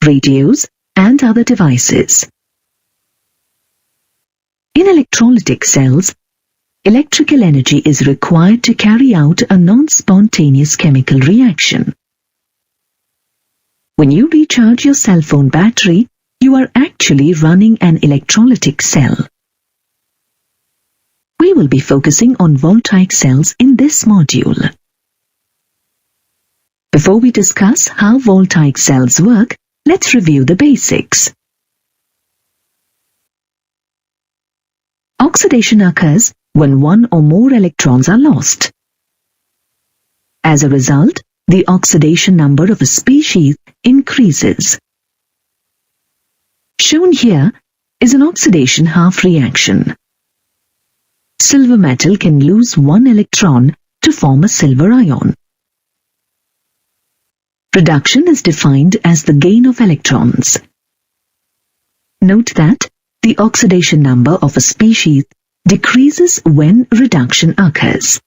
radios, and other devices. In electrolytic cells, electrical energy is required to carry out a non-spontaneous chemical reaction. When you recharge your cell phone battery, you are actually running an electrolytic cell. We will be focusing on voltaic cells in this module. Before we discuss how voltaic cells work, let's review the basics. Oxidation occurs when one or more electrons are lost. As a result, the oxidation number of a species increases. Shown here is an oxidation half reaction. Silver metal can lose one electron to form a silver ion. Reduction is defined as the gain of electrons. Note that the oxidation number of a species decreases when reduction occurs.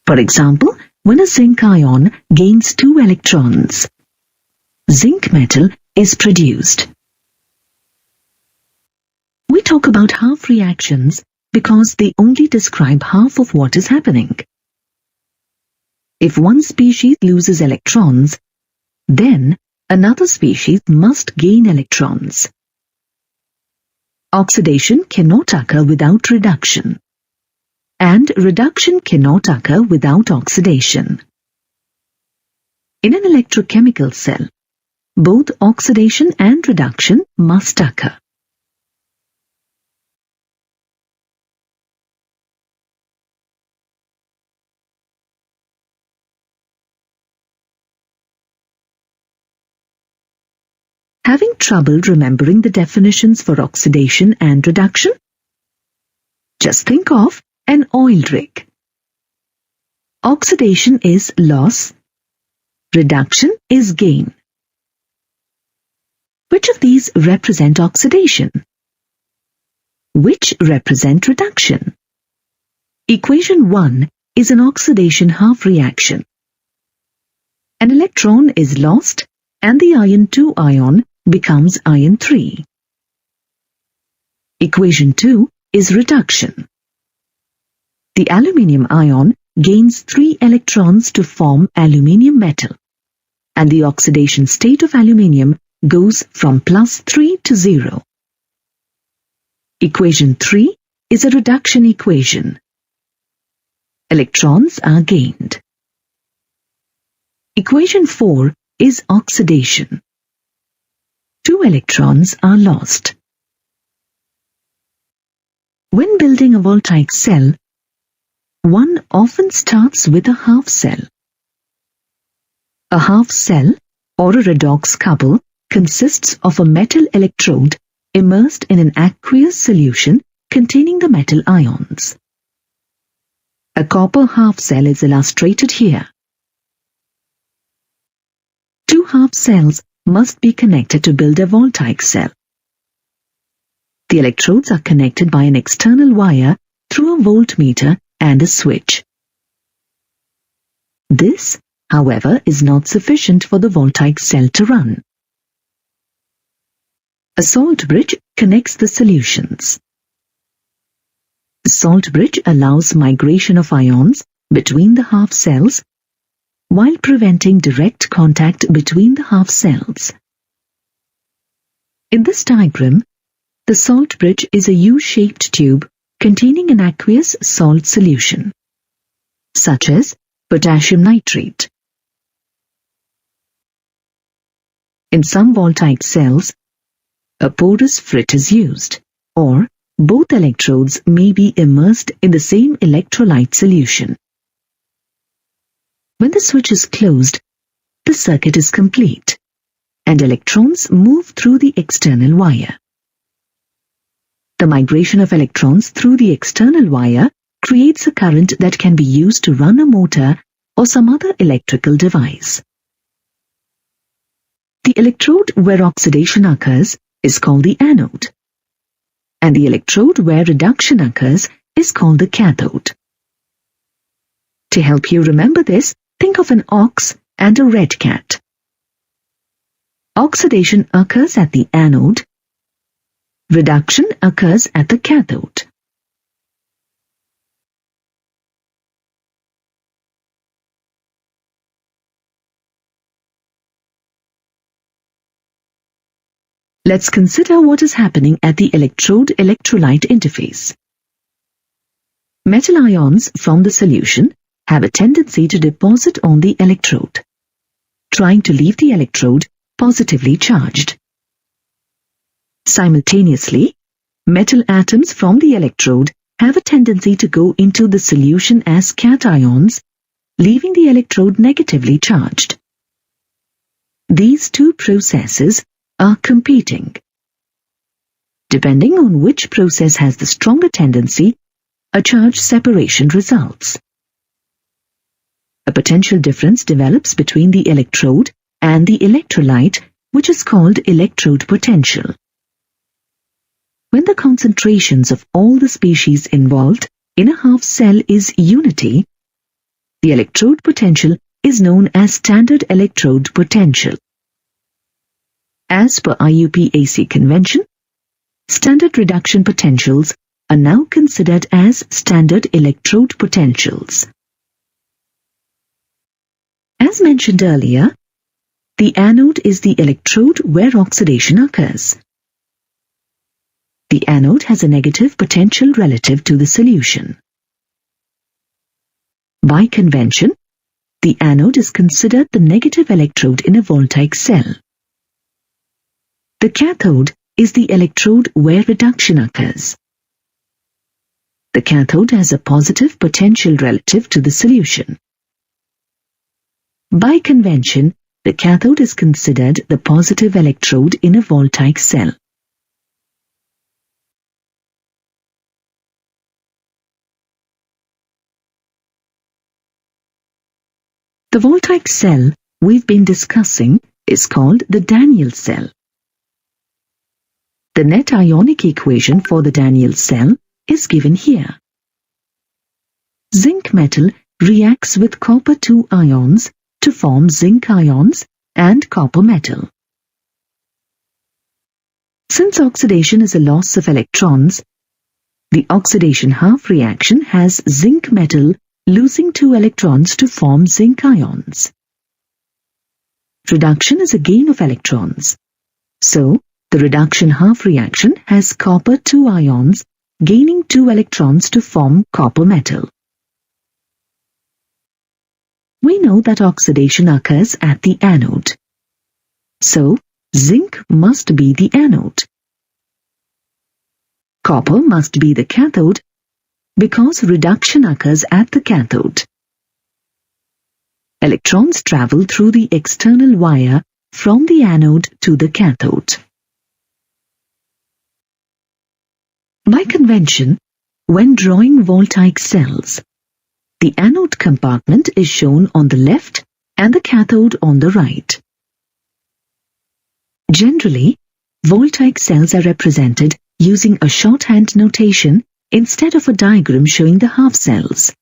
For example, when a zinc ion gains 2 electrons, zinc metal is produced. We talk about half reactions because they only describe half of what is happening. If one species loses electrons, then another species must gain electrons. Oxidation cannot occur without reduction, and reduction cannot occur without oxidation. In an electrochemical cell, both oxidation and reduction must occur. Having trouble remembering the definitions for oxidation and reduction? Just think of an oil rig. Oxidation is loss, reduction is gain. Which of these represent oxidation? which represent reduction. Equation 1 is an oxidation half reaction. An electron is lost and the iron 2 ion becomes iron 3. Equation 2 is reduction. The aluminium ion gains 3 electrons to form aluminium metal, and the oxidation state of aluminium goes from +3 to 0. Equation 3 is a reduction equation. Electrons are gained. Equation 4 is oxidation. 2 electrons are lost. When building a voltaic cell, one often starts with a half cell. A half cell, or a redox couple, consists of a metal electrode immersed in an aqueous solution containing the metal ions. A copper half cell is illustrated here. 2 half cells must be connected to build a voltaic cell. The electrodes are connected by an external wire through a voltmeter and a switch. This, however, is not sufficient for the voltaic cell to run. A salt bridge connects the solutions. The salt bridge allows migration of ions between the half cells while preventing direct contact between the half cells. In this diagram, the salt bridge is a U-shaped tube containing an aqueous salt solution, such as potassium nitrate. In some voltaic cells, a porous frit is used, or both electrodes may be immersed in the same electrolyte solution. When the switch is closed, the circuit is complete, and electrons move through the external wire. The migration of electrons through the external wire creates a current that can be used to run a motor or some other electrical device. The electrode where oxidation occurs is called the anode, and the electrode where reduction occurs is called the cathode. To help you remember this, think of an ox and a red cat. Oxidation occurs at the anode. Reduction occurs at the cathode. Let's consider what is happening at the electrode-electrolyte interface. Metal ions from the solution have a tendency to deposit on the electrode, trying to leave the electrode positively charged. Simultaneously, metal atoms from the electrode have a tendency to go into the solution as cations, leaving the electrode negatively charged. These two processes are competing. Depending on which process has the stronger tendency, a charge separation results. A potential difference develops between the electrode and the electrolyte, which is called electrode potential. When the concentrations of all the species involved in a half cell is unity, the electrode potential is known as standard electrode potential. As per IUPAC convention, standard reduction potentials are now considered as standard electrode potentials. As mentioned earlier, the anode is the electrode where oxidation occurs. The anode has a negative potential relative to the solution. By convention, the anode is considered the negative electrode in a voltaic cell. The cathode is the electrode where reduction occurs. The cathode has a positive potential relative to the solution. By convention, the cathode is considered the positive electrode in a voltaic cell. The voltaic cell we've been discussing is called the Daniell cell. The net ionic equation for the Daniell cell is given here. Zinc metal reacts with copper 2 ions to form zinc ions and copper metal. Since oxidation is a loss of electrons, the oxidation half reaction has zinc metal losing 2 electrons to form zinc ions. Reduction is a gain of electrons. So, the reduction half reaction has copper 2 ions gaining 2 electrons to form copper metal. We know that oxidation occurs at the anode. So, zinc must be the anode. Copper must be the cathode because reduction occurs at the cathode. Electrons travel through the external wire from the anode to the cathode. By convention, when drawing voltaic cells, the anode compartment is shown on the left and the cathode on the right. Generally, voltaic cells are represented using a shorthand notation instead of a diagram showing the half cells.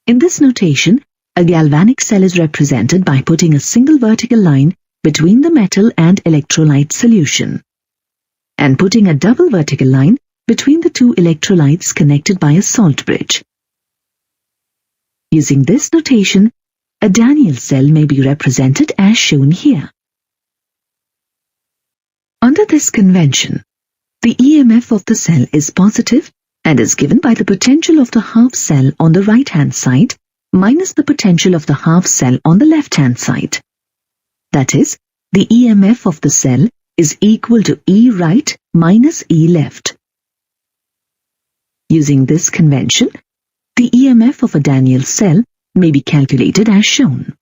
In this notation, a galvanic cell is represented by putting a single vertical line between the metal and electrolyte solution, and putting a double vertical line between the two electrolytes connected by a salt bridge. Using this notation, a Daniell cell may be represented as shown here. Under this convention, the EMF of the cell is positive and is given by the potential of the half cell on the right-hand side minus the potential of the half cell on the left-hand side. That is, the EMF of the cell is equal to E right minus E left. Using this convention, the EMF of a Daniell cell may be calculated as shown.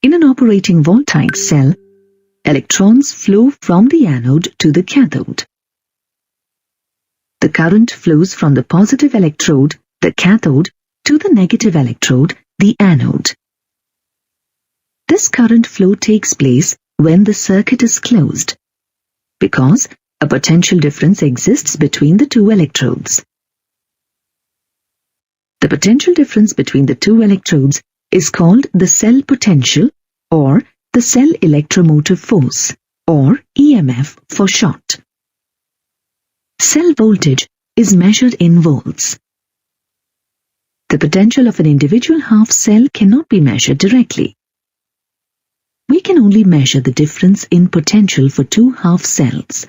In an operating voltaic cell, electrons flow from the anode to the cathode. The current flows from the positive electrode, the cathode, to the negative electrode, the anode. This current flow takes place when the circuit is closed, because a potential difference exists between the two electrodes. The potential difference between the two electrodes is called the cell potential or the cell electromotive force, or EMF for short. Cell voltage is measured in volts. The potential of an individual half cell cannot be measured directly. We can only measure the difference in potential for two half cells.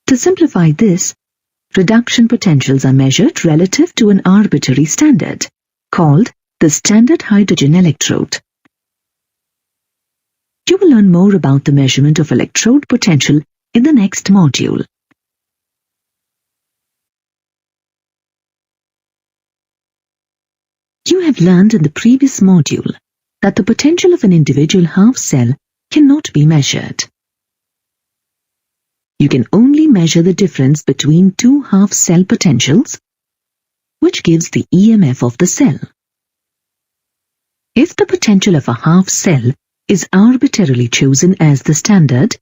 To simplify this, reduction potentials are measured relative to an arbitrary standard, called the standard hydrogen electrode. You will learn more about the measurement of electrode potential in the next module. You have learned in the previous module that the potential of an individual half cell cannot be measured. You can only measure the difference between two half cell potentials, which gives the EMF of the cell. If the potential of a half cell is arbitrarily chosen as the standard,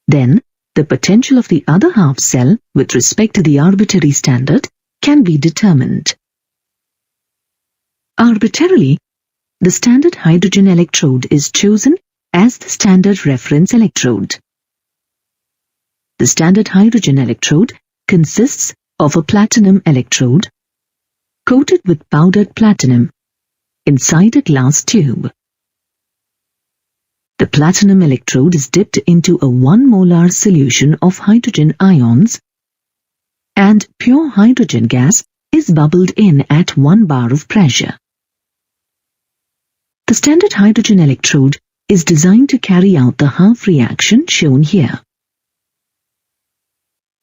then the potential of the other half cell with respect to the arbitrary standard can be determined. Arbitrarily, the standard hydrogen electrode is chosen as the standard reference electrode. The standard hydrogen electrode consists of a platinum electrode coated with powdered platinum inside a glass tube. The platinum electrode is dipped into a 1 molar solution of hydrogen ions, and pure hydrogen gas is bubbled in at 1 bar of pressure. The standard hydrogen electrode is designed to carry out the half reaction shown here.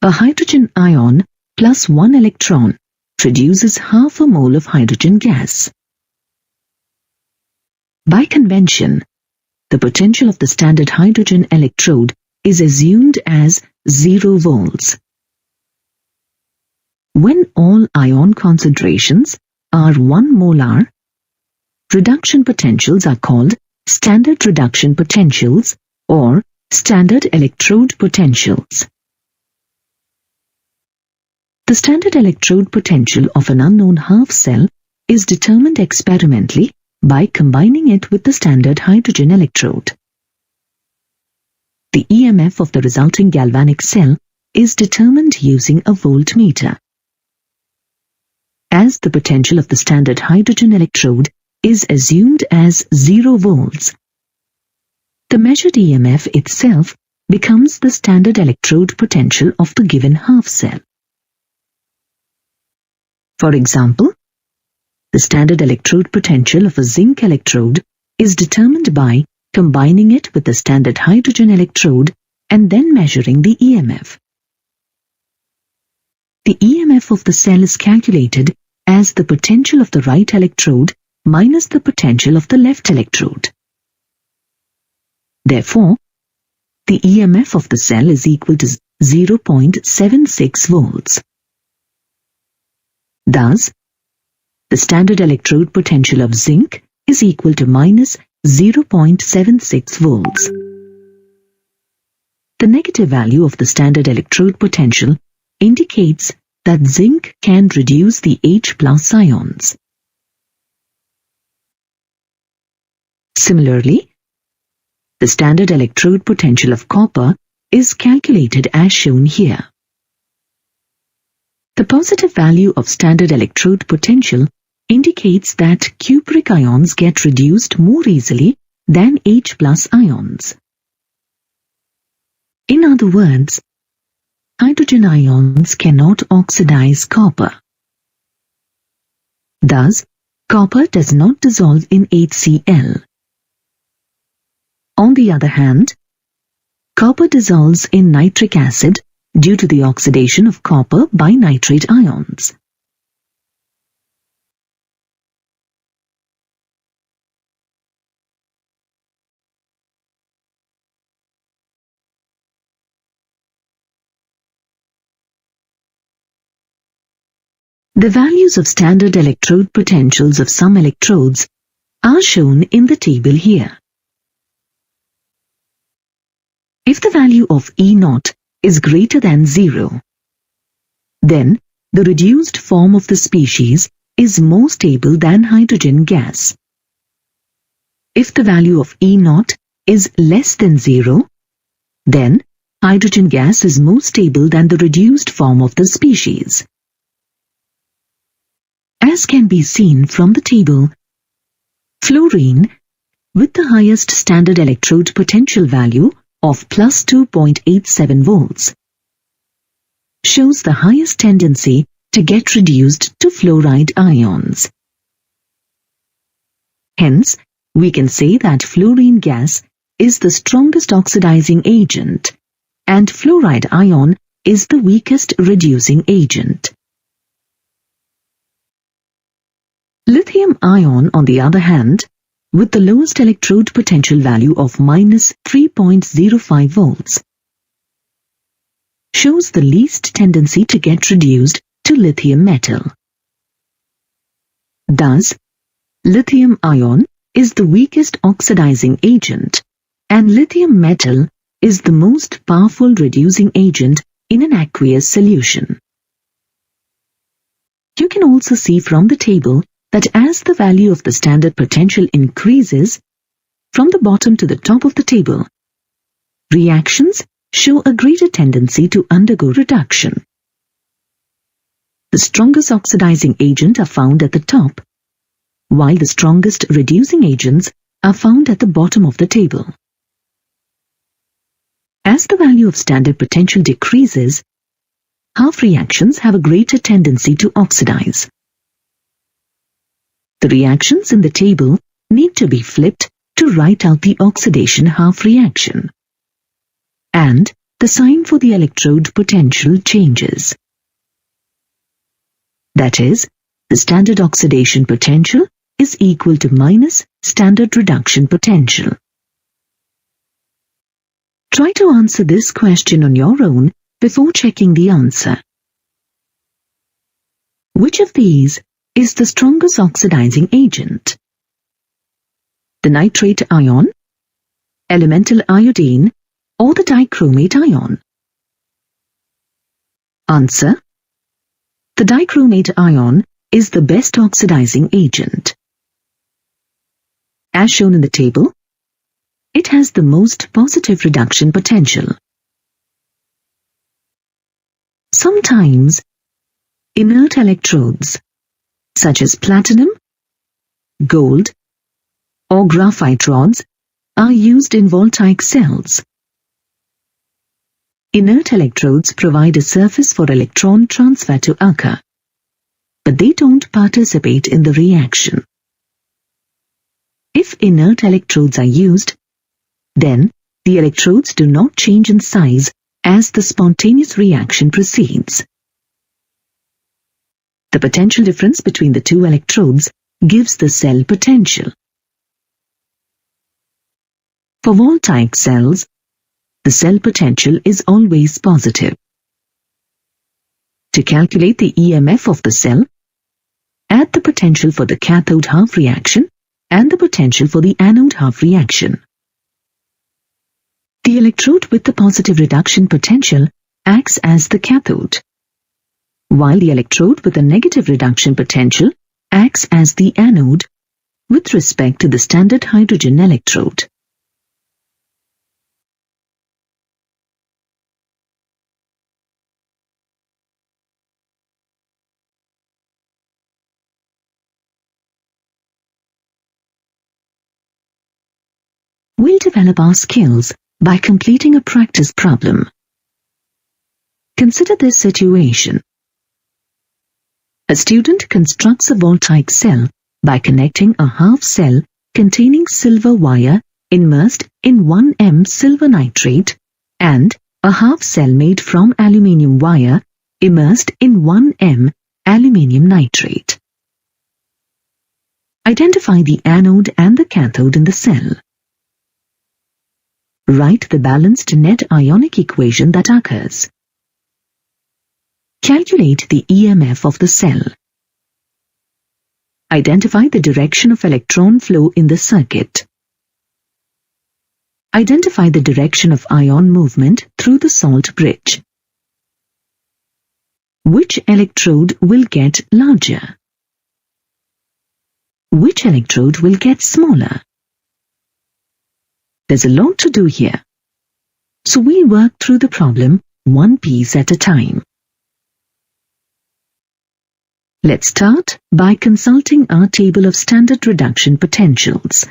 A hydrogen ion plus 1 electron produces half a mole of hydrogen gas. By convention, the potential of the standard hydrogen electrode is assumed as 0 volts. When all ion concentrations are 1 molar, reduction potentials are called standard reduction potentials or standard electrode potentials. The standard electrode potential of an unknown half cell is determined experimentally by combining it with the standard hydrogen electrode. The EMF of the resulting galvanic cell is determined using a voltmeter. As the potential of the standard hydrogen electrode is assumed as 0 volts, the measured EMF itself becomes the standard electrode potential of the given half cell. For example, the standard electrode potential of a zinc electrode is determined by combining it with the standard hydrogen electrode and then measuring the EMF. The EMF of the cell is calculated as the potential of the right electrode minus the potential of the left electrode. Therefore, the EMF of the cell is equal to 0.76 volts. Thus, the standard electrode potential of zinc is equal to minus 0.76 volts. The negative value of the standard electrode potential indicates that zinc can reduce the H+ ions. Similarly, the standard electrode potential of copper is calculated as shown here. The positive value of standard electrode potential indicates that cupric ions get reduced more easily than H+ ions. In other words, hydrogen ions cannot oxidize copper. Thus, copper does not dissolve in HCl. On the other hand, copper dissolves in nitric acid due to the oxidation of copper by nitrate ions. The values of standard electrode potentials of some electrodes are shown in the table here. If the value of E0 is greater than 0, then the reduced form of the species is more stable than hydrogen gas. If the value of E0 is less than 0, then hydrogen gas is more stable than the reduced form of the species. As can be seen from the table, fluorine, with the highest standard electrode potential value of plus 2.87 volts, shows the highest tendency to get reduced to fluoride ions. Hence, we can say that fluorine gas is the strongest oxidizing agent, and fluoride ion is the weakest reducing agent. Lithium ion, on the other hand, with the lowest electrode potential value of minus 3.05 volts, shows the least tendency to get reduced to lithium metal. Thus, lithium ion is the weakest oxidizing agent, and lithium metal is the most powerful reducing agent in an aqueous solution. You can also see from the table that as the value of the standard potential increases, from the bottom to the top of the table, reactions show a greater tendency to undergo reduction. The strongest oxidizing agent are found at the top, while the strongest reducing agents are found at the bottom of the table. As the value of standard potential decreases, half reactions have a greater tendency to oxidize. The reactions in the table need to be flipped to write out the oxidation half reaction, and the sign for the electrode potential changes. That is, the standard oxidation potential is equal to minus standard reduction potential. Try to answer this question on your own before checking the answer. Which of these is the strongest oxidizing agent? The nitrate ion, elemental iodine, or the dichromate ion? Answer: the dichromate ion is the best oxidizing agent. As shown in the table, it has the most positive reduction potential. Sometimes, inert electrodes, such as platinum, gold, or graphite rods, are used in voltaic cells. Inert electrodes provide a surface for electron transfer to occur, but they don't participate in the reaction. If inert electrodes are used, then the electrodes do not change in size as the spontaneous reaction proceeds. The potential difference between the two electrodes gives the cell potential. For voltaic cells, the cell potential is always positive. To calculate the EMF of the cell, add the potential for the cathode half reaction and the potential for the anode half reaction. The electrode with the positive reduction potential acts as the cathode, while the electrode with a negative reduction potential acts as the anode with respect to the standard hydrogen electrode. We'll develop our skills by completing a practice problem. Consider this situation. A student constructs a voltaic cell by connecting a half cell containing silver wire immersed in 1 silver nitrate and a half cell made from aluminium wire immersed in 1 aluminium nitrate. Identify the anode and the cathode in the cell. Write the balanced net ionic equation that occurs. Calculate the EMF of the cell. Identify the direction of electron flow in the circuit. Identify the direction of ion movement through the salt bridge. Which electrode will get larger? Which electrode will get smaller? There's a lot to do here, so we'll work through the problem one piece at a time. Let's start by consulting our table of standard reduction potentials.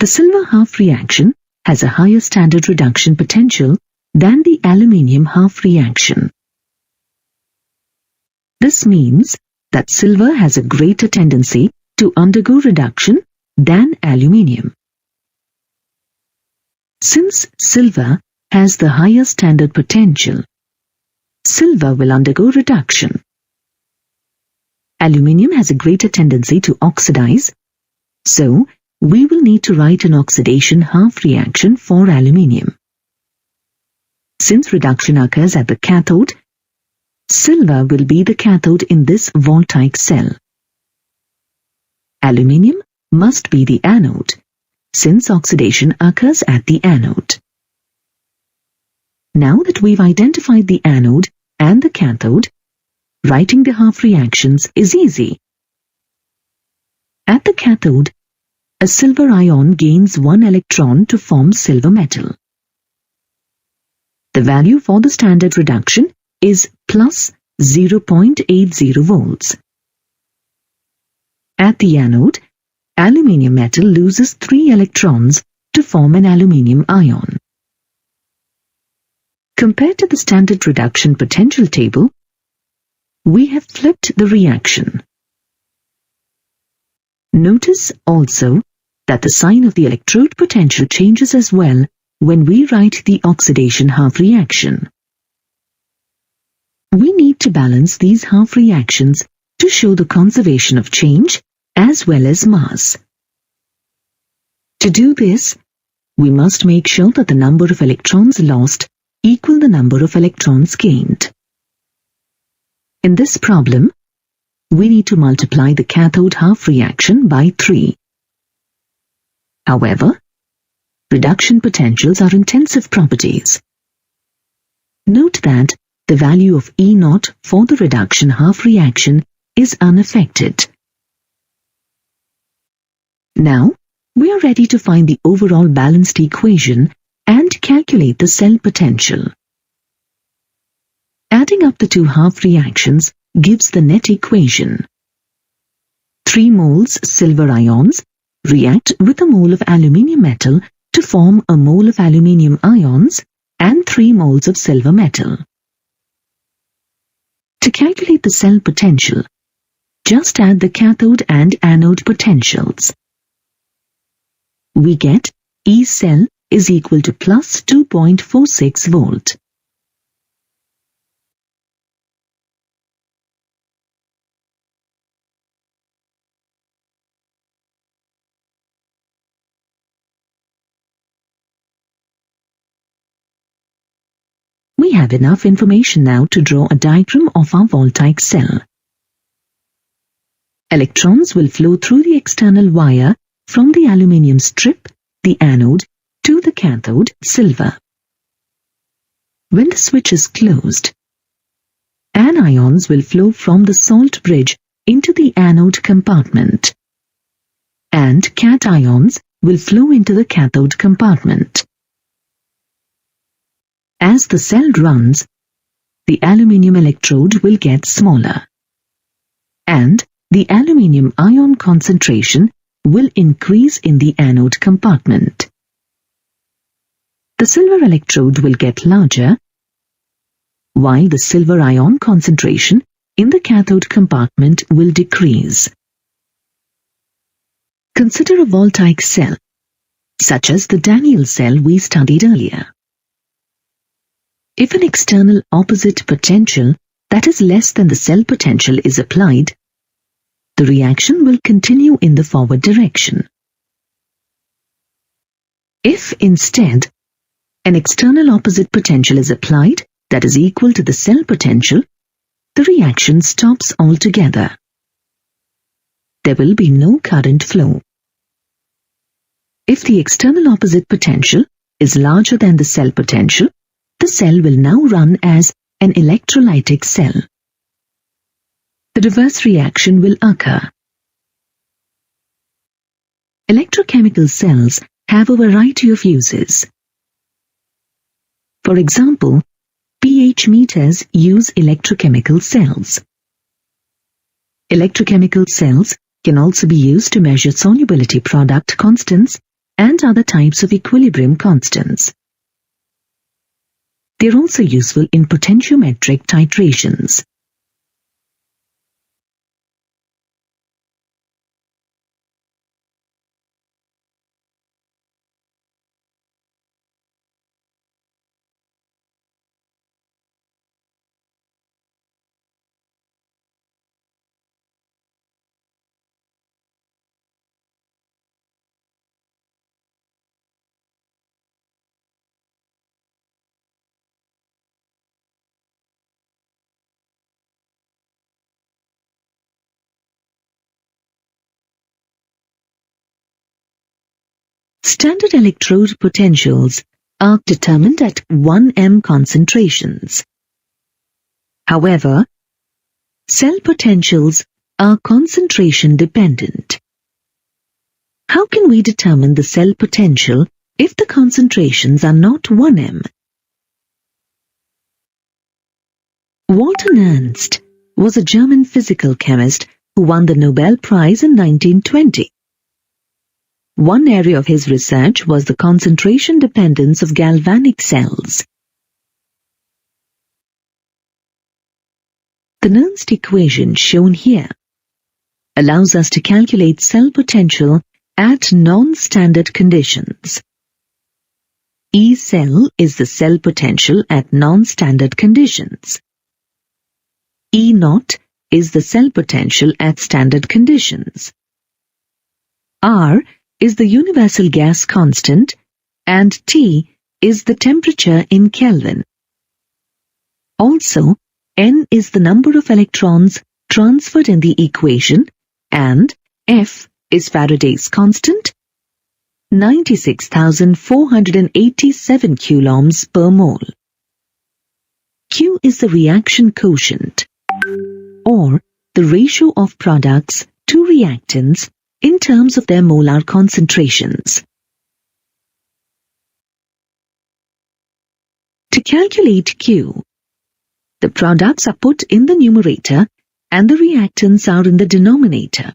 The silver half reaction has a higher standard reduction potential than the aluminium half reaction. This means that silver has a greater tendency to undergo reduction than aluminium. Since silver has the higher standard potential, silver will undergo reduction. Aluminium has a greater tendency to oxidize, so we will need to write an oxidation half reaction for aluminium. Since reduction occurs at the cathode, silver will be the cathode in this voltaic cell. Aluminium must be the anode, since oxidation occurs at the anode. Now that we've identified the anode and the cathode, writing the half reactions is easy. At the cathode, a silver ion gains 1 electron to form silver metal. The value for the standard reduction is plus 0.80 volts. At the anode, aluminium metal loses 3 electrons to form an aluminium ion. Compared to the standard reduction potential table, we have flipped the reaction. Notice also that the sign of the electrode potential changes as well when we write the oxidation half reaction. We need to balance these half reactions to show the conservation of change as well as mass. To do this, we must make sure that the number of electrons lost equal the number of electrons gained. In this problem, we need to multiply the cathode half reaction by 3. However, Reduction potentials are intensive properties. Note that the value of E0 for the reduction half reaction is unaffected. Now, we are ready to find the overall balanced equation and calculate the cell potential. Adding up the two half reactions gives the net equation. 3 moles silver ions react with a mole of aluminium metal to form a mole of aluminium ions and 3 moles of silver metal. To calculate the cell potential, just add the cathode and anode potentials. We get E cell is equal to plus 2.46 volt. We have enough information now to draw a diagram of our voltaic cell. Electrons will flow through the external wire from the aluminium strip, the anode, to the cathode, silver. When the switch is closed, anions will flow from the salt bridge into the anode compartment, and cations will flow into the cathode compartment. As the cell runs, the aluminium electrode will get smaller, and the aluminium ion concentration will increase in the anode compartment. The silver electrode will get larger, while the silver ion concentration in the cathode compartment will decrease. Consider a voltaic cell, such as the Daniell cell we studied earlier. If an external opposite potential that is less than the cell potential is applied, the reaction will continue in the forward direction. If instead an external opposite potential is applied that is equal to the cell potential, the reaction stops altogether. There will be no current flow. If the external opposite potential is larger than the cell potential, the cell will now run as an electrolytic cell. The reverse reaction will occur. Electrochemical cells have a variety of uses. For example, pH meters use electrochemical cells. Electrochemical cells can also be used to measure solubility product constants and other types of equilibrium constants. They are also useful in potentiometric titrations. Standard electrode potentials are determined at 1 m concentrations. However, cell potentials are concentration dependent. How can we determine the cell potential if the concentrations are not 1 m? Walter Nernst was a German physical chemist who won the Nobel Prize in 1920. One area of his research was the concentration dependence of galvanic cells. The Nernst equation shown here allows us to calculate cell potential at non-standard conditions. E cell is the cell potential at non-standard conditions. E naught is the cell potential at standard conditions. R is the universal gas constant, and T is the temperature in Kelvin. Also, N is the number of electrons transferred in the equation, and F is Faraday's constant, 96,487 coulombs per mole. Q is the reaction quotient, or the ratio of products to reactants in terms of their molar concentrations. To calculate Q, the products are put in the numerator and the reactants are in the denominator.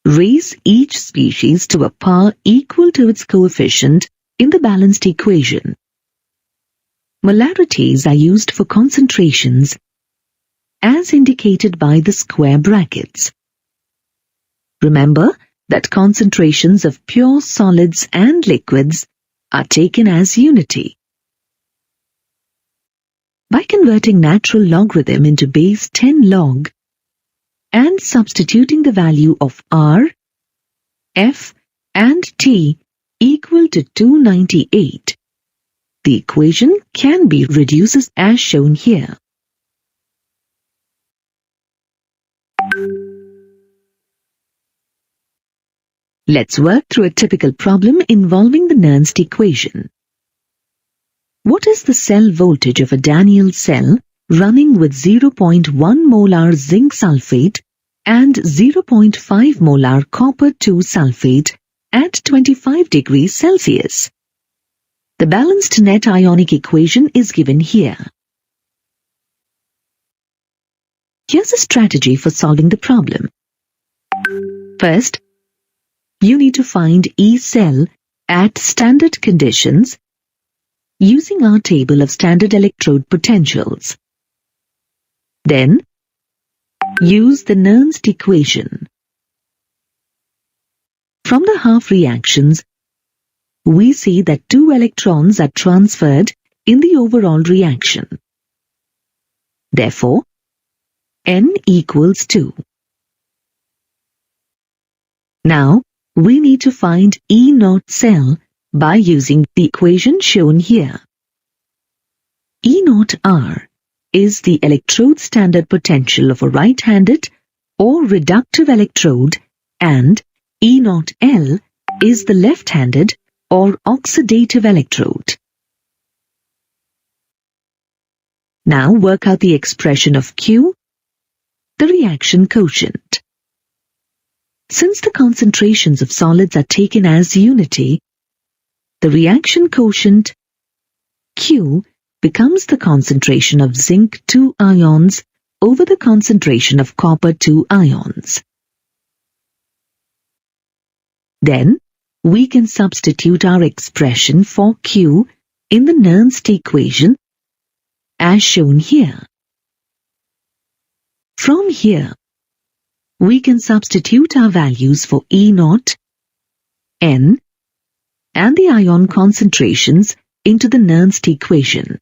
Raise each species to a power equal to its coefficient in the balanced equation. Molarities are used for concentrations as indicated by the square brackets. Remember that concentrations of pure solids and liquids are taken as unity. By converting natural logarithm into base 10 log and substituting the value of R, F and T equal to 298, the equation can be reduced as shown here. Let's work through a typical problem involving the Nernst equation. What is the cell voltage of a Daniell cell running with 0.1 molar zinc sulfate and 0.5 molar copper 2 sulfate at 25 degrees Celsius? The balanced net ionic equation is given here. Here's a strategy for solving the problem. First, you need to find E cell at standard conditions using our table of standard electrode potentials. Then, use the Nernst equation. From the half reactions, we see that 2 electrons are transferred in the overall reaction. Therefore, N equals 2. Now, we need to find E naught cell by using the equation shown here. E naught R is the electrode standard potential of a right-handed or reductive electrode, and E naught L is the left-handed or oxidative electrode. Now work out the expression of Q, the reaction quotient. Since the concentrations of solids are taken as unity, the reaction quotient Q becomes the concentration of zinc 2 ions over the concentration of copper 2 ions. Then, we can substitute our expression for Q in the Nernst equation as shown here. From here, we can substitute our values for E naught, N, and the ion concentrations into the Nernst equation.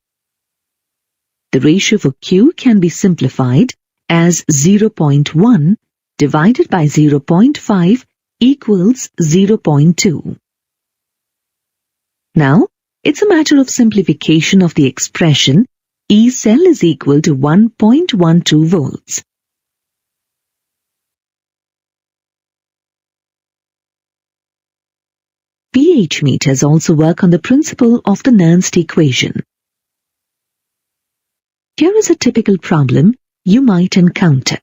The ratio for Q can be simplified as 0.1 divided by 0.5 equals 0.2. Now, it's a matter of simplification of the expression E cell is equal to 1.12 volts. pH meters also work on the principle of the Nernst equation. Here is a typical problem you might encounter.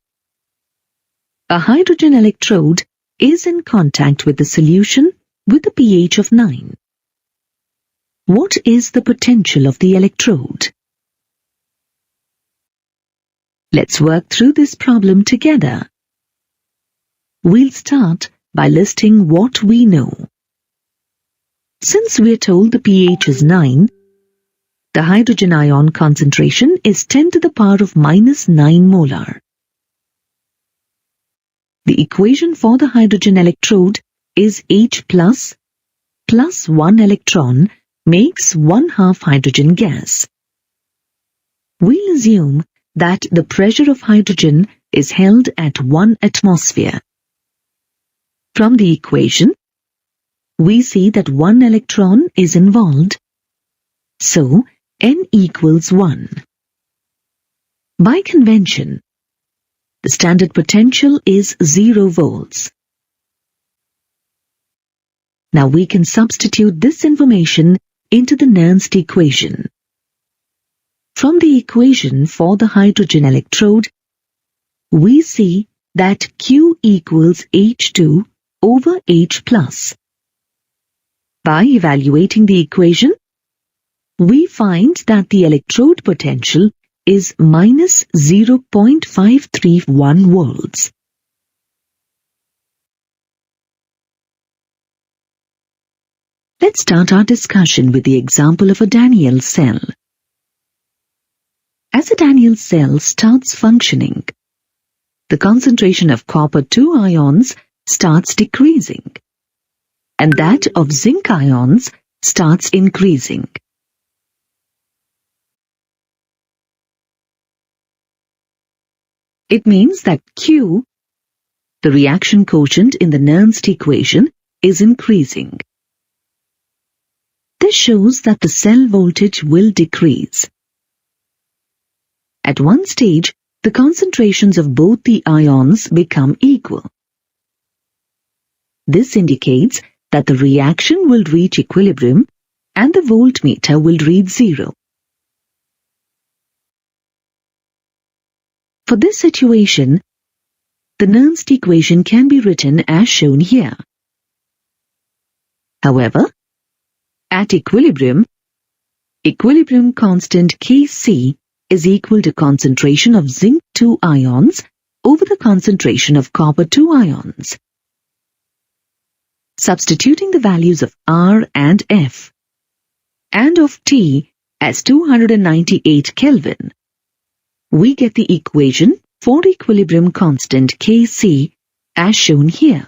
A hydrogen electrode is in contact with the solution with a pH of 9. What is the potential of the electrode? Let's work through this problem together. We'll start by listing what we know. Since we're told the pH is 9, the hydrogen ion concentration is 10 to the power of minus 9 molar. The equation for the hydrogen electrode is H plus 1 electron makes 1/2 hydrogen gas. We'll assume that the pressure of hydrogen is held at 1 atmosphere. From the equation, we see that 1 electron is involved, so N equals 1. By convention, the standard potential is 0 volts. Now we can substitute this information into the Nernst equation. From the equation for the hydrogen electrode, we see that Q equals H2 over H plus. By evaluating the equation, we find that the electrode potential is minus 0.531 volts. Let's start our discussion with the example of a Daniell cell. As a Daniell cell starts functioning, the concentration of copper-2 ions starts decreasing, and that of zinc ions starts increasing. It means that Q, the reaction quotient in the Nernst equation, is increasing. This shows that the cell voltage will decrease. At one stage, the concentrations of both the ions become equal. This indicates that the reaction will reach equilibrium and the voltmeter will read 0. For this situation, the Nernst equation can be written as shown here. However, at equilibrium constant Kc is equal to concentration of zinc 2 ions over the concentration of copper 2 ions. Substituting the values of R and F and of T as 298 Kelvin, we get the equation for equilibrium constant Kc as shown here.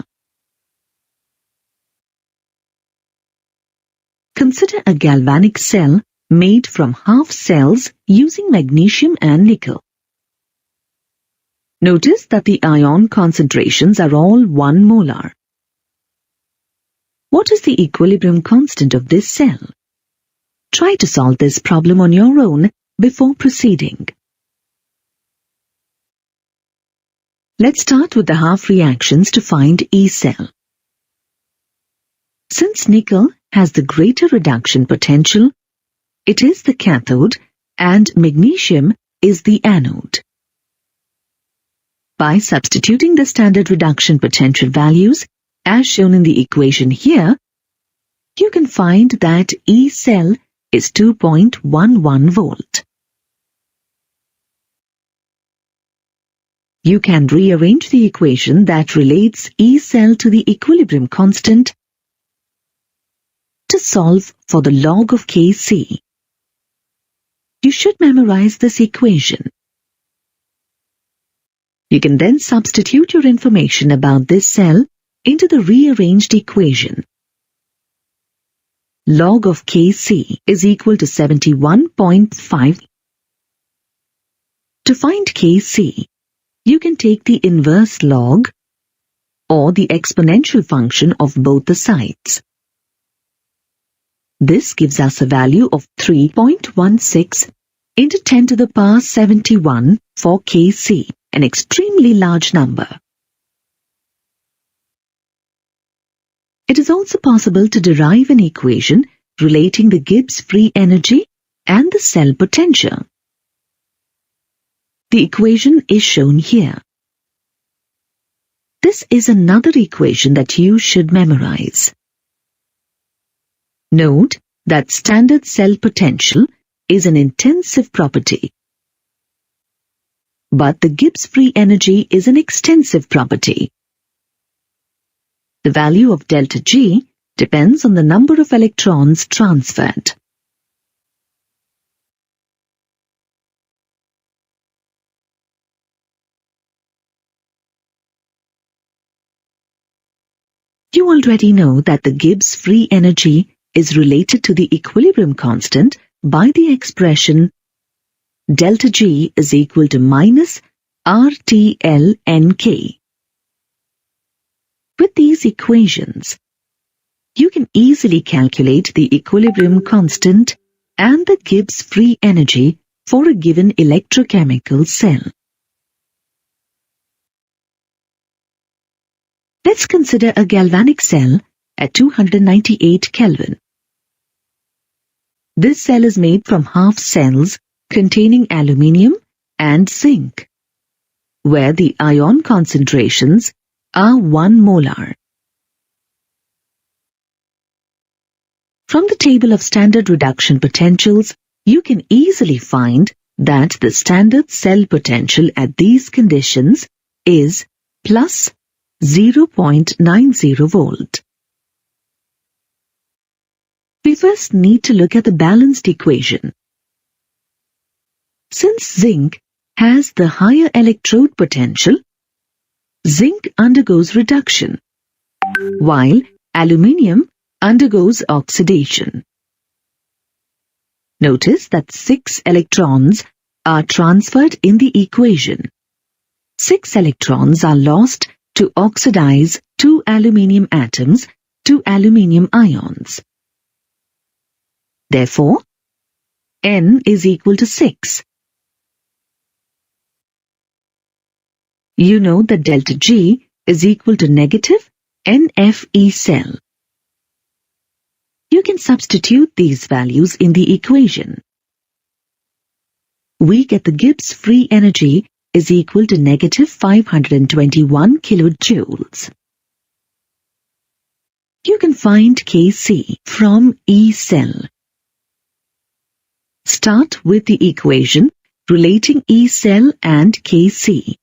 Consider a galvanic cell made from half cells using magnesium and nickel. Notice that the ion concentrations are all 1 molar. What is the equilibrium constant of this cell? Try to solve this problem on your own before proceeding. Let's start with the half reactions to find E cell. Since nickel has the greater reduction potential, it is the cathode and magnesium is the anode. By substituting the standard reduction potential values as shown in the equation here, you can find that E cell is 2.11 volt. You can rearrange the equation that relates E cell to the equilibrium constant to solve for the log of Kc. You should memorize this equation. You can then substitute your information about this cell into the rearranged equation. Log of Kc is equal to 71.5. To find Kc, you can take the inverse log or the exponential function of both the sides. This gives us a value of 3.16 into 10 to the power 71 for Kc, an extremely large number. It is also possible to derive an equation relating the Gibbs free energy and the cell potential. The equation is shown here. This is another equation that you should memorize. Note that standard cell potential is an intensive property, but the Gibbs free energy is an extensive property. The value of delta G depends on the number of electrons transferred. You already know that the Gibbs free energy is related to the equilibrium constant by the expression delta G is equal to minus RTLNK. With these equations, you can easily calculate the equilibrium constant and the Gibbs free energy for a given electrochemical cell. Let's consider a galvanic cell at 298 Kelvin. This cell is made from half cells containing aluminium and zinc, where the ion concentrations are 1 molar. From the table of standard reduction potentials, you can easily find that the standard cell potential at these conditions is plus 0.90 volt. We first need to look at the balanced equation. Since zinc has the higher electrode potential, zinc undergoes reduction, while aluminium undergoes oxidation. Notice that 6 electrons are transferred in the equation. 6 electrons are lost to oxidize 2 aluminium atoms to aluminium ions. Therefore, N is equal to 6. You know that delta G is equal to negative NFE cell. You can substitute these values in the equation. We get the Gibbs free energy is equal to negative 521 kilojoules. You can find Kc from E cell. Start with the equation relating E cell and Kc.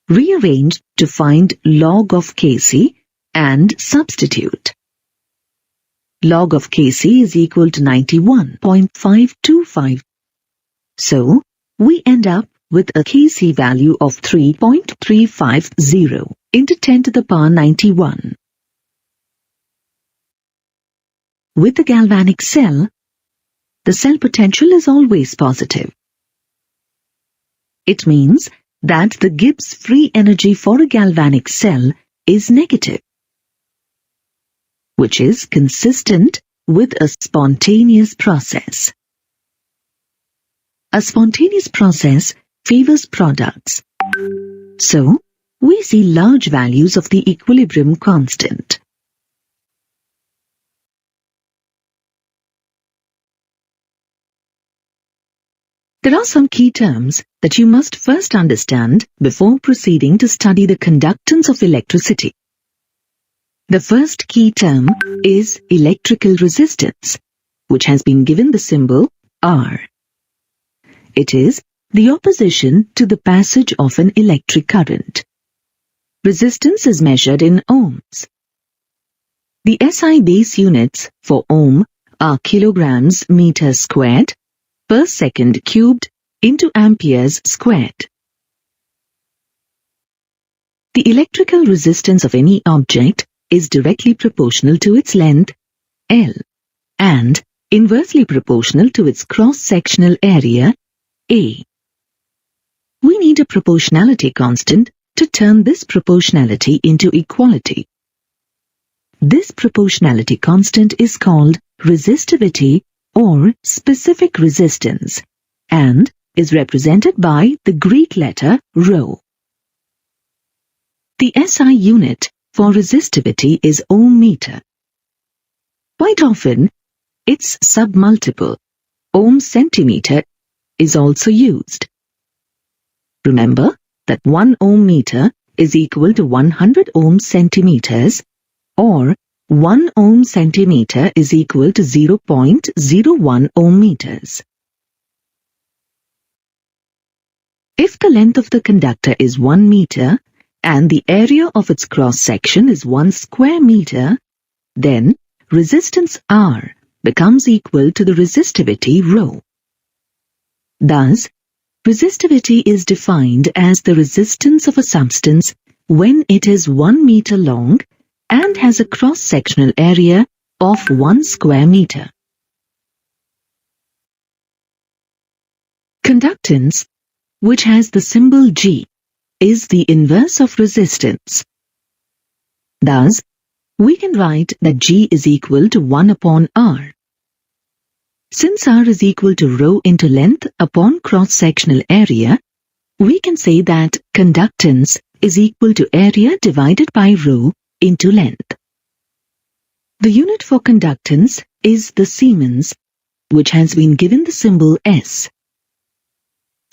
Rearrange to find log of Kc and substitute. Log of Kc is equal to 91.525. So, we end up with a Kc value of 3.350 into 10 to the power 91. With the galvanic cell, the cell potential is always positive. It means that the Gibbs free energy for a galvanic cell is negative, which is consistent with a spontaneous process. A spontaneous process favors products. So, we see large values of the equilibrium constant. There are some key terms that you must first understand before proceeding to study the conductance of electricity. The first key term is electrical resistance, which has been given the symbol R. It is the opposition to the passage of an electric current. Resistance is measured in ohms. The SI base units for ohm are kilograms meter squared per second cubed into amperes squared. The electrical resistance of any object is directly proportional to its length, L, and inversely proportional to its cross-sectional area, A. We need a proportionality constant to turn this proportionality into equality. This proportionality constant is called resistivity or specific resistance and is represented by the Greek letter ρ. The SI unit for resistivity is ohm meter. Quite often, its submultiple, ohm centimeter, is also used. Remember that 1 ohm meter is equal to 100 ohm centimeters, or 1 ohm centimeter is equal to 0.01 ohm meters. If the length of the conductor is 1 meter and the area of its cross-section is 1 square meter, then resistance R becomes equal to the resistivity ρ. Thus, resistivity is defined as the resistance of a substance when it is 1 meter long and has a cross-sectional area of 1 square meter. Conductance, which has the symbol G, is the inverse of resistance. Thus, we can write that G is equal to 1 upon R. Since R is equal to ρ into length upon cross-sectional area, we can say that conductance is equal to area divided by ρ into length. The unit for conductance is the Siemens, which has been given the symbol S.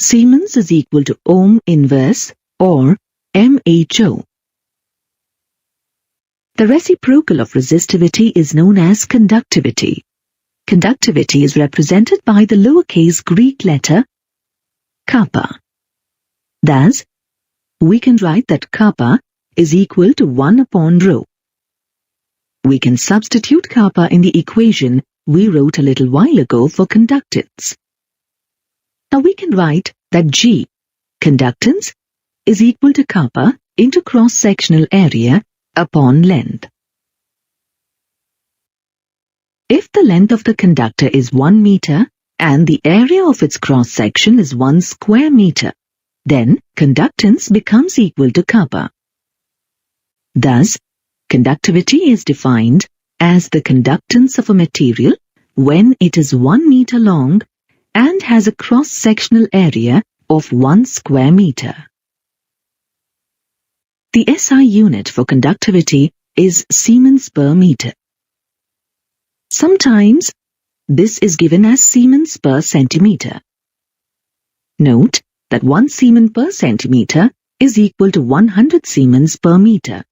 Siemens is equal to ohm inverse or mho. The reciprocal of resistivity is known as conductivity. Conductivity is represented by the lowercase Greek letter kappa. Thus, we can write that kappa is equal to 1 upon rho. We can substitute kappa in the equation we wrote a little while ago for conductance. Now we can write that G, conductance, is equal to kappa into cross-sectional area upon length. If the length of the conductor is 1 meter and the area of its cross-section is 1 square meter, then conductance becomes equal to kappa. Thus, conductivity is defined as the conductance of a material when it is 1 meter long and has a cross-sectional area of 1 square meter. The SI unit for conductivity is Siemens per meter. Sometimes, this is given as Siemens per centimeter. Note that 1 Siemens per centimeter is equal to 100 Siemens per meter.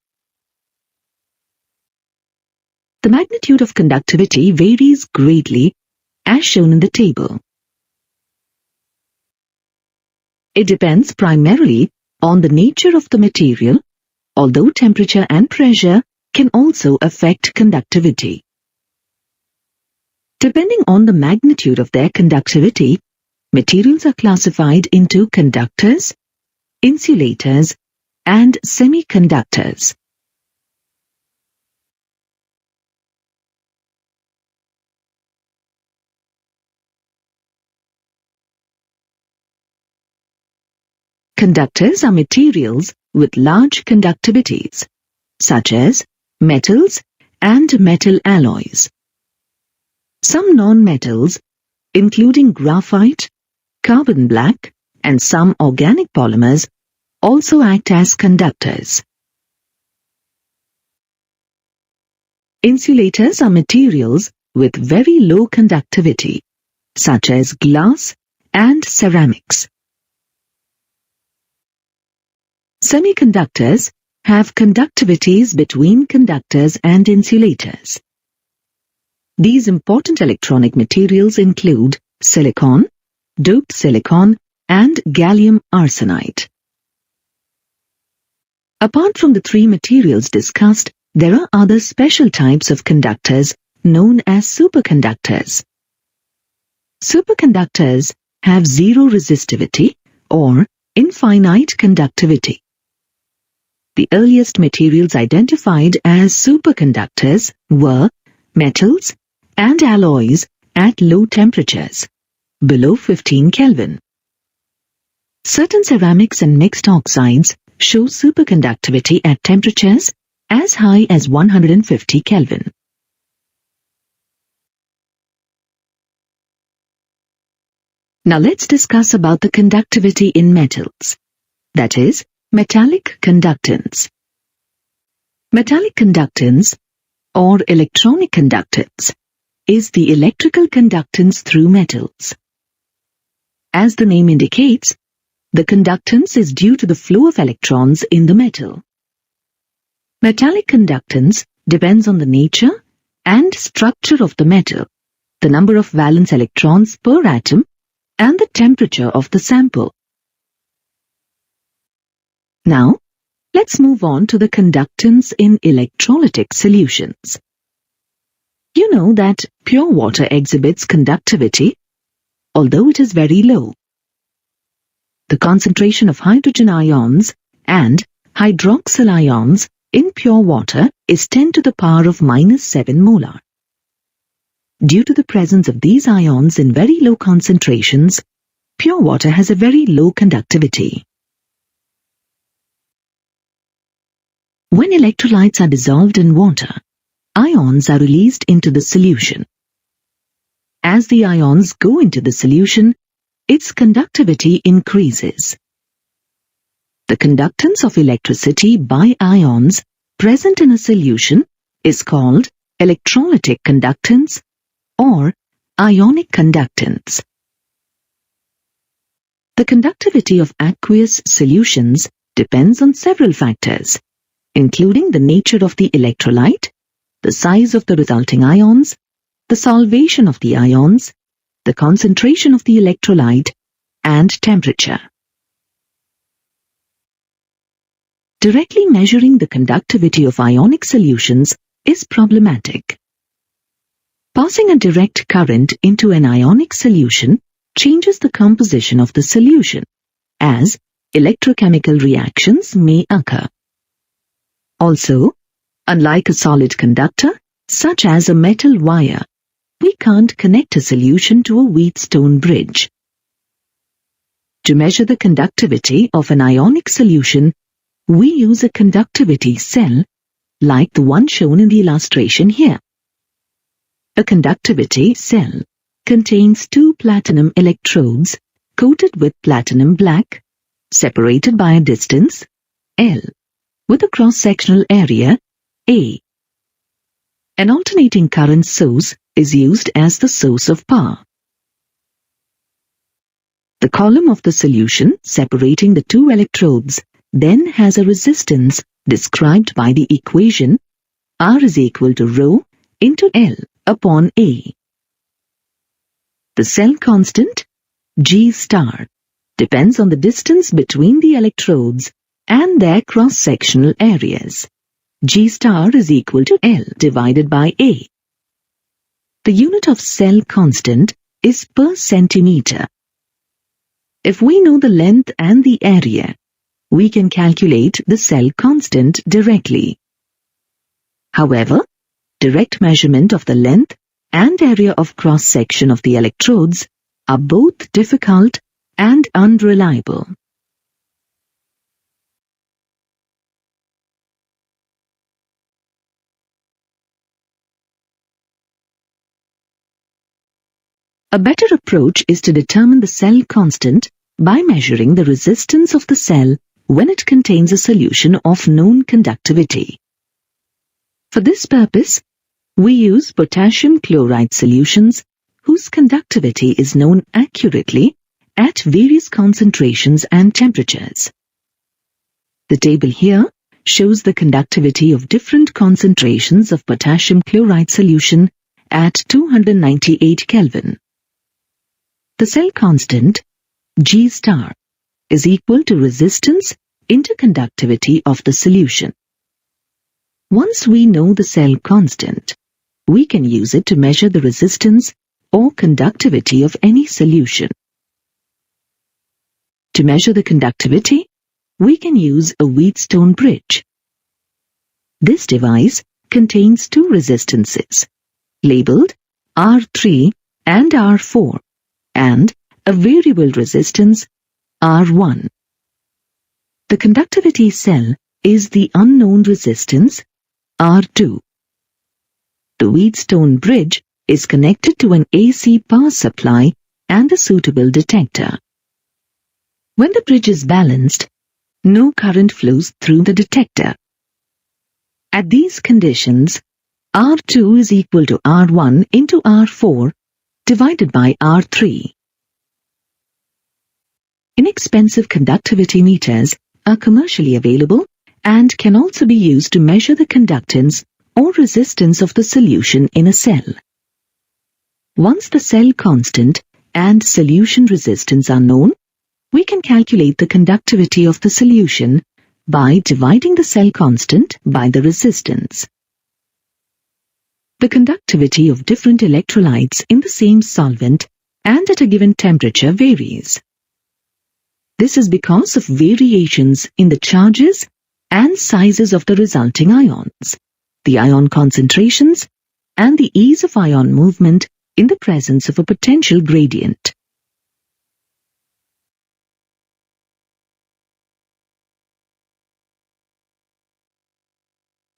The magnitude of conductivity varies greatly, as shown in the table. It depends primarily on the nature of the material, although temperature and pressure can also affect conductivity. Depending on the magnitude of their conductivity, materials are classified into conductors, insulators, and semiconductors. Conductors are materials with large conductivities, such as metals and metal alloys. Some non-metals, including graphite, carbon black, and some organic polymers, also act as conductors. Insulators are materials with very low conductivity, such as glass and ceramics. Semiconductors have conductivities between conductors and insulators. These important electronic materials include silicon, doped silicon, and gallium arsenide. Apart from the 3 materials discussed, there are other special types of conductors known as superconductors. Superconductors have zero resistivity or infinite conductivity. The earliest materials identified as superconductors were metals and alloys at low temperatures, below 15 Kelvin. Certain ceramics and mixed oxides show superconductivity at temperatures as high as 150 Kelvin. Now let's discuss about the conductivity in metals, that is, metallic conductance. Metallic conductance, or electronic conductance, is the electrical conductance through metals. As the name indicates, the conductance is due to the flow of electrons in the metal. Metallic conductance depends on the nature and structure of the metal, the number of valence electrons per atom, and the temperature of the sample. Now, let's move on to the conductance in electrolytic solutions. You know that pure water exhibits conductivity, although it is very low. The concentration of hydrogen ions and hydroxyl ions in pure water is 10 to the power of -7 molar. Due to the presence of these ions in very low concentrations, pure water has a very low conductivity. When electrolytes are dissolved in water, ions are released into the solution. As the ions go into the solution, its conductivity increases. The conductance of electricity by ions present in a solution is called electrolytic conductance, or ionic conductance. The conductivity of aqueous solutions depends on several factors, including the nature of the electrolyte, the size of the resulting ions, the solvation of the ions, the concentration of the electrolyte, and temperature. Directly measuring the conductivity of ionic solutions is problematic. Passing a direct current into an ionic solution changes the composition of the solution, as electrochemical reactions may occur. Also, unlike a solid conductor, such as a metal wire, we can't connect a solution to a Wheatstone bridge. To measure the conductivity of an ionic solution, we use a conductivity cell, like the one shown in the illustration here. A conductivity cell contains 2 platinum electrodes coated with platinum black, separated by a distance, L, with a cross-sectional area, A. An alternating current source is used as the source of power. The column of the solution separating the 2 electrodes then has a resistance described by the equation R is equal to rho into L upon A. The cell constant, G star, depends on the distance between the electrodes and their cross-sectional areas. G star is equal to L divided by A. The unit of cell constant is per centimeter. If we know the length and the area, we can calculate the cell constant directly. However, direct measurement of the length and area of cross-section of the electrodes are both difficult and unreliable. A better approach is to determine the cell constant by measuring the resistance of the cell when it contains a solution of known conductivity. For this purpose, we use potassium chloride solutions whose conductivity is known accurately at various concentrations and temperatures. The table here shows the conductivity of different concentrations of potassium chloride solution at 298 Kelvin. The cell constant, G star, is equal to resistance into conductivity of the solution. Once we know the cell constant, we can use it to measure the resistance or conductivity of any solution. To measure the conductivity, we can use a Wheatstone bridge. This device contains 2 resistances, labeled R3 and R4, and a variable resistance R1. The conductivity cell is the unknown resistance R2. The Wheatstone bridge is connected to an AC power supply and a suitable detector. When the bridge is balanced, no current flows through the detector. At these conditions, R2 is equal to R1 into R4 divided by R3. Inexpensive conductivity meters are commercially available and can also be used to measure the conductance or resistance of the solution in a cell. Once the cell constant and solution resistance are known, we can calculate the conductivity of the solution by dividing the cell constant by the resistance. The conductivity of different electrolytes in the same solvent and at a given temperature varies. This is because of variations in the charges and sizes of the resulting ions, the ion concentrations, and the ease of ion movement in the presence of a potential gradient.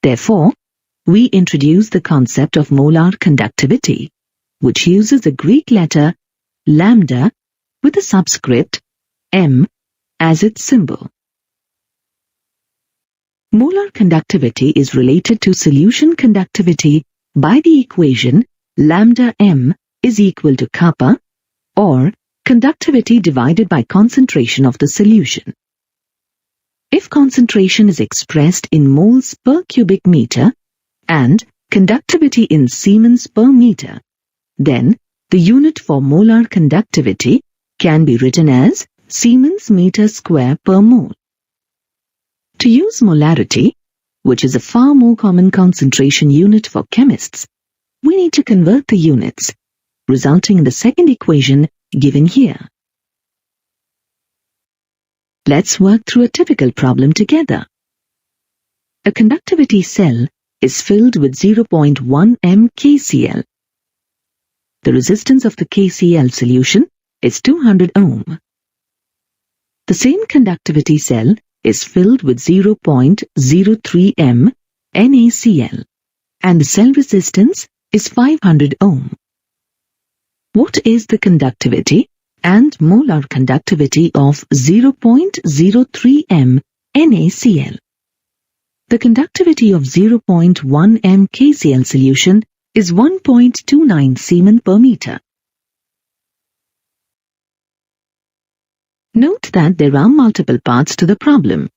Therefore, we introduce the concept of molar conductivity, which uses the Greek letter lambda with a subscript m as its symbol. Molar conductivity is related to solution conductivity by the equation lambda m is equal to kappa, or conductivity divided by concentration of the solution. If concentration is expressed in moles per cubic meter and conductivity in Siemens per meter, then the unit for molar conductivity can be written as Siemens meter square per mole. To use molarity, which is a far more common concentration unit for chemists, we need to convert the units, resulting in the second equation given here. Let's work through a typical problem together. A conductivity cell is filled with 0.1 m KCl. The resistance of the KCl solution is 200 ohm. The same conductivity cell is filled with 0.03 m NaCl, and the cell resistance is 500 ohm. What is the conductivity and molar conductivity of 0.03 m NaCl? The conductivity of 0.1 m KCl solution is 1.29 Siemens per meter. Note that there are multiple parts to the problem.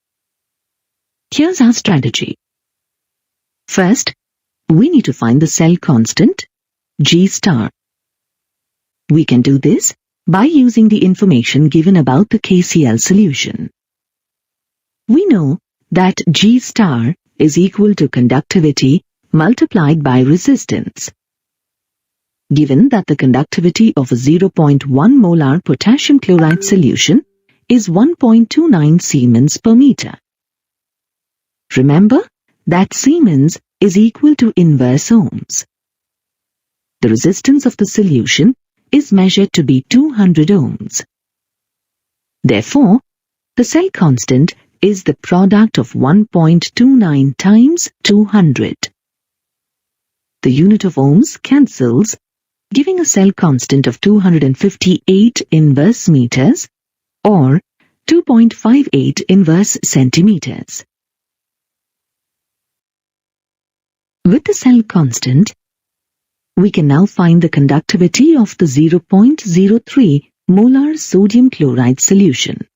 Here's our strategy. First, we need to find the cell constant, G star. We can do this by using the information given about the KCl solution. We know that G star is equal to conductivity multiplied by resistance. Given that the conductivity of a 0.1 molar potassium chloride solution is 1.29 Siemens per meter. Remember that Siemens is equal to inverse ohms. The resistance of the solution is measured to be 200 ohms. Therefore, the cell constant is the product of 1.29 times 200. The unit of ohms cancels, giving a cell constant of 258 inverse meters or 2.58 inverse centimeters. With the cell constant, we can now find the conductivity of the 0.03 molar sodium chloride solution.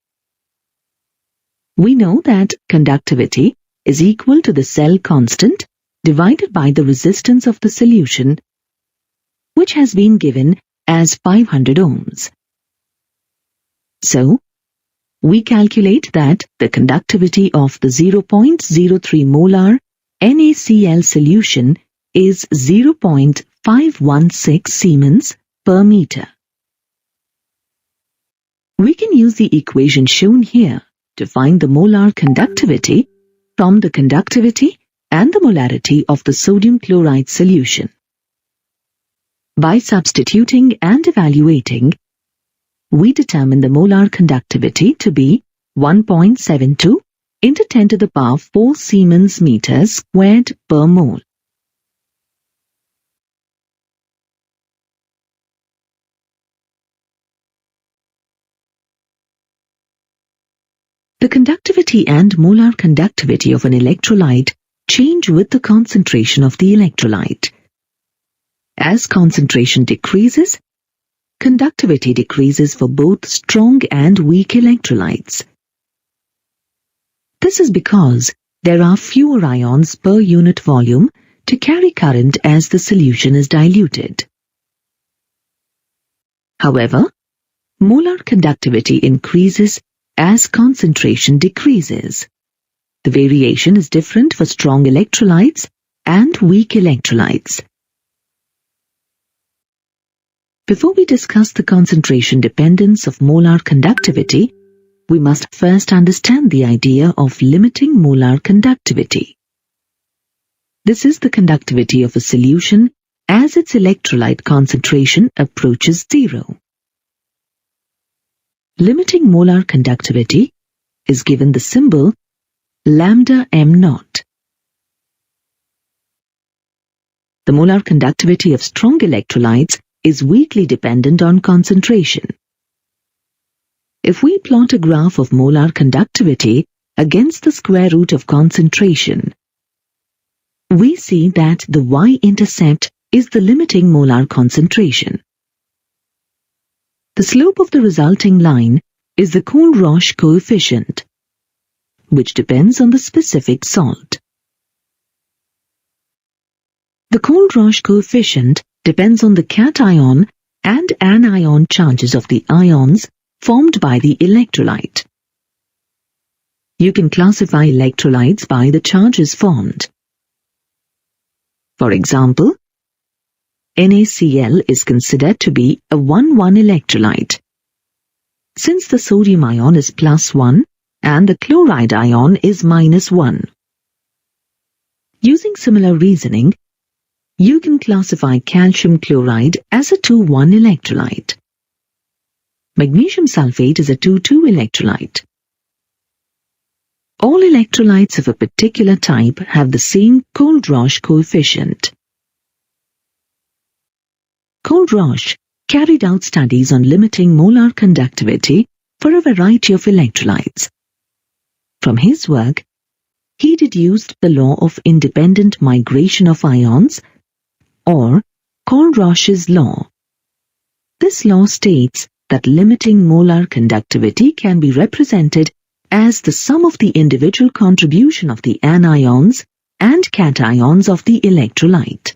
We know that conductivity is equal to the cell constant divided by the resistance of the solution, which has been given as 500 ohms. So, we calculate that the conductivity of the 0.03 molar NaCl solution is 0.516 Siemens per meter. We can use the equation shown here to find the molar conductivity from the conductivity and the molarity of the sodium chloride solution. By substituting and evaluating, we determine the molar conductivity to be 1.72 into 10 to the power 4 Siemens meters squared per mole. The conductivity and molar conductivity of an electrolyte change with the concentration of the electrolyte. As concentration decreases, conductivity decreases for both strong and weak electrolytes. This is because there are fewer ions per unit volume to carry current as the solution is diluted. However, molar conductivity increases as concentration decreases. The variation is different for strong electrolytes and weak electrolytes. Before we discuss the concentration dependence of molar conductivity, we must first understand the idea of limiting molar conductivity. This is the conductivity of a solution as its electrolyte concentration approaches zero. Limiting molar conductivity is given the symbol lambda m naught. The molar conductivity of strong electrolytes is weakly dependent on concentration. If we plot a graph of molar conductivity against the square root of concentration, we see that the y-intercept is the limiting molar concentration. The slope of the resulting line is the Kohlrausch coefficient, which depends on the specific salt. The Kohlrausch coefficient depends on the cation and anion charges of the ions formed by the electrolyte. You can classify electrolytes by the charges formed. For example, NaCl is considered to be a 1,1 electrolyte, since the sodium ion is +1 and the chloride ion is -1. Using similar reasoning, you can classify calcium chloride as a 2,1 electrolyte. Magnesium sulfate is a 2,2 electrolyte. All electrolytes of a particular type have the same Kohlrausch coefficient. Kohlrausch carried out studies on limiting molar conductivity for a variety of electrolytes. From his work, he deduced the law of independent migration of ions, or Kohlrausch's law. This law states that limiting molar conductivity can be represented as the sum of the individual contribution of the anions and cations of the electrolyte.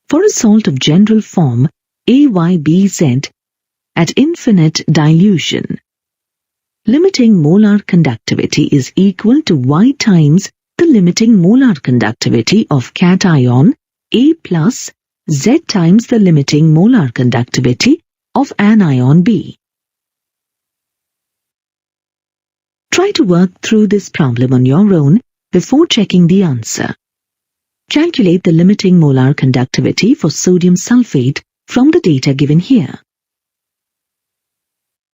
For a salt of general form AYBZ at infinite dilution, limiting molar conductivity is equal to Y times the limiting molar conductivity of cation A plus Z times the limiting molar conductivity of anion B. Try to work through this problem on your own before checking the answer. Calculate the limiting molar conductivity for sodium sulfate from the data given here.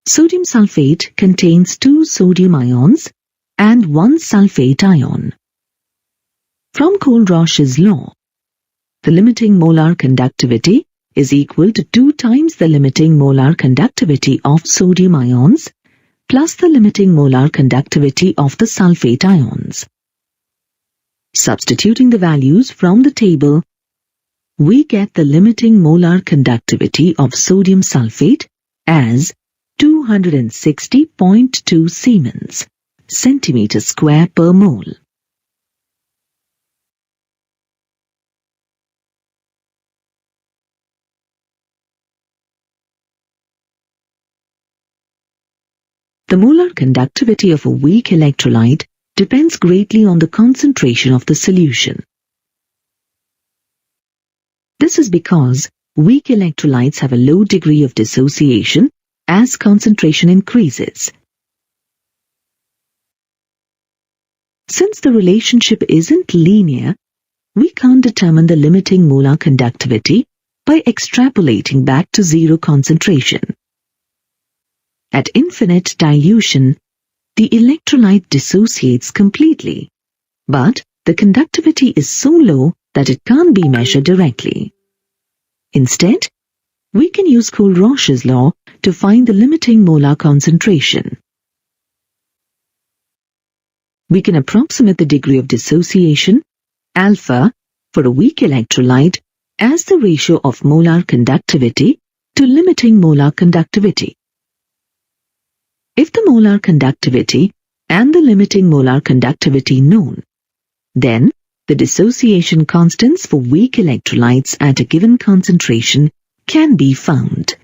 Sodium sulfate contains 2 sodium ions and 1 sulfate ion. From Kohlrausch's law, the limiting molar conductivity is equal to 2 times the limiting molar conductivity of sodium ions plus the limiting molar conductivity of the sulfate ions. Substituting the values from the table, we get the limiting molar conductivity of sodium sulfate as 260.2 Siemens centimeter square per mole. The molar conductivity of a weak electrolyte depends greatly on the concentration of the solution. This is because weak electrolytes have a low degree of dissociation as concentration increases. Since the relationship isn't linear, we can't determine the limiting molar conductivity by extrapolating back to zero concentration. At infinite dilution, the electrolyte dissociates completely, but the conductivity is so low that it can't be measured directly. Instead, we can use Kohlrausch's law to find the limiting molar concentration. We can approximate the degree of dissociation, alpha, for a weak electrolyte as the ratio of molar conductivity to limiting molar conductivity. If the molar conductivity and the limiting molar conductivity known, then the dissociation constants for weak electrolytes at a given concentration can be found.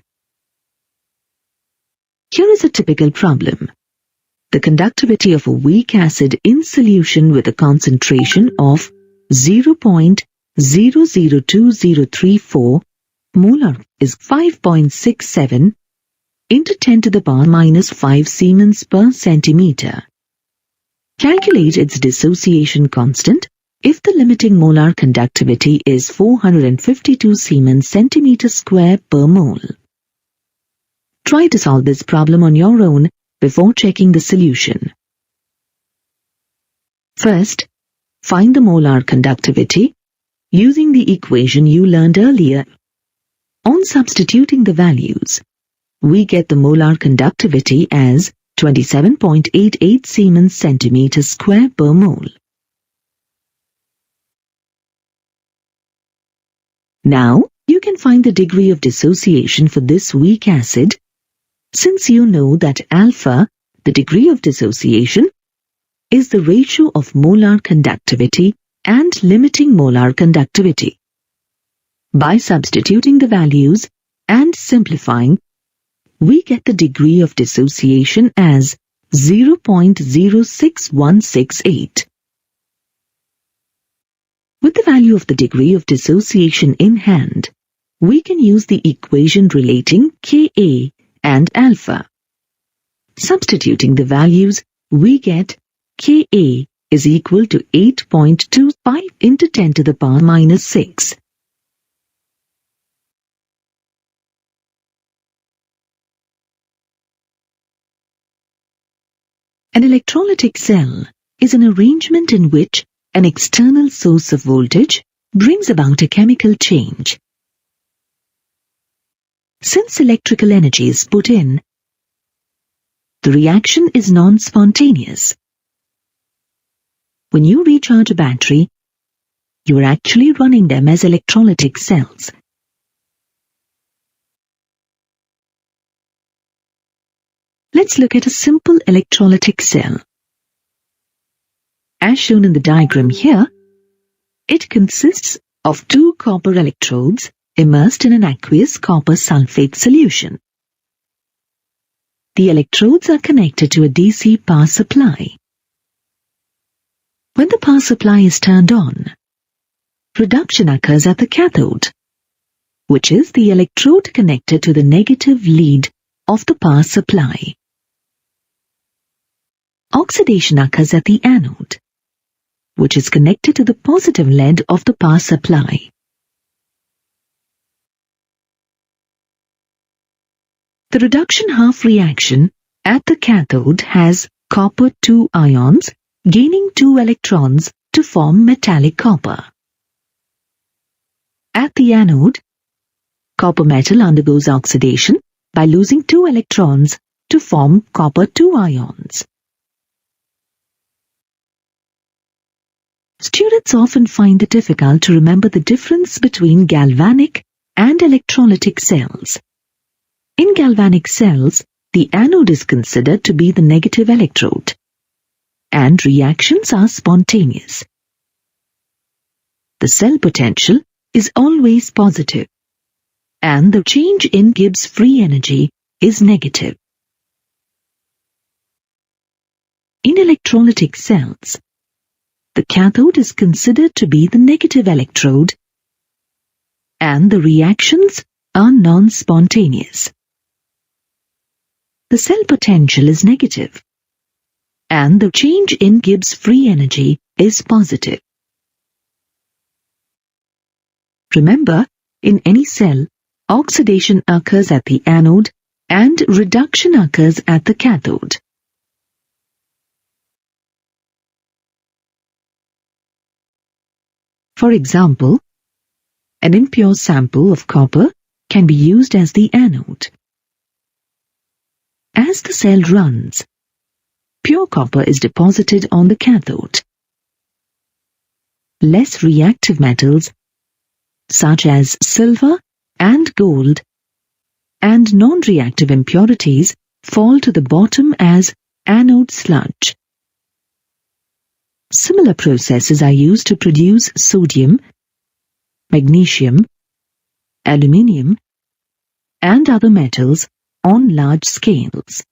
Here is a typical problem. The conductivity of a weak acid in solution with a concentration of 0.002034 molar is 5.67 into 10 to the power minus 5 Siemens per centimeter. Calculate its dissociation constant if the limiting molar conductivity is 452 Siemens centimeter square per mole. Try to solve this problem on your own before checking the solution. First, find the molar conductivity using the equation you learned earlier. On substituting the values, we get the molar conductivity as 27.88 Siemens centimeter square per mole. Now, you can find the degree of dissociation for this weak acid, since you know that alpha, the degree of dissociation, is the ratio of molar conductivity and limiting molar conductivity. By substituting the values and simplifying, we get the degree of dissociation as 0.06168. With the value of the degree of dissociation in hand, we can use the equation relating Ka and alpha. Substituting the values, we get Ka is equal to 8.25 into 10 to the power minus 6. An electrolytic cell is an arrangement in which an external source of voltage brings about a chemical change. Since electrical energy is put in, the reaction is non-spontaneous. When you recharge a battery, you are actually running them as electrolytic cells. Let's look at a simple electrolytic cell. As shown in the diagram here, it consists of 2 copper electrodes immersed in an aqueous copper sulfate solution. The electrodes are connected to a DC power supply. When the power supply is turned on, reduction occurs at the cathode, which is the electrode connected to the negative lead of the power supply. Oxidation occurs at the anode, which is connected to the positive lead of the power supply. The reduction half reaction at the cathode has copper 2 ions gaining 2 electrons to form metallic copper. At the anode, copper metal undergoes oxidation by losing 2 electrons to form copper 2 ions. Students often find it difficult to remember the difference between galvanic and electrolytic cells. In galvanic cells, the anode is considered to be the negative electrode, and reactions are spontaneous. The cell potential is always positive, and the change in Gibbs free energy is negative. In electrolytic cells, the cathode is considered to be the negative electrode, and the reactions are non-spontaneous. The cell potential is negative, and the change in Gibbs free energy is positive. Remember, in any cell, oxidation occurs at the anode and reduction occurs at the cathode. For example, an impure sample of copper can be used as the anode. As the cell runs, pure copper is deposited on the cathode. Less reactive metals, such as silver and gold, and non-reactive impurities fall to the bottom as anode sludge. Similar processes are used to produce sodium, magnesium, aluminium, and other metals on large scales.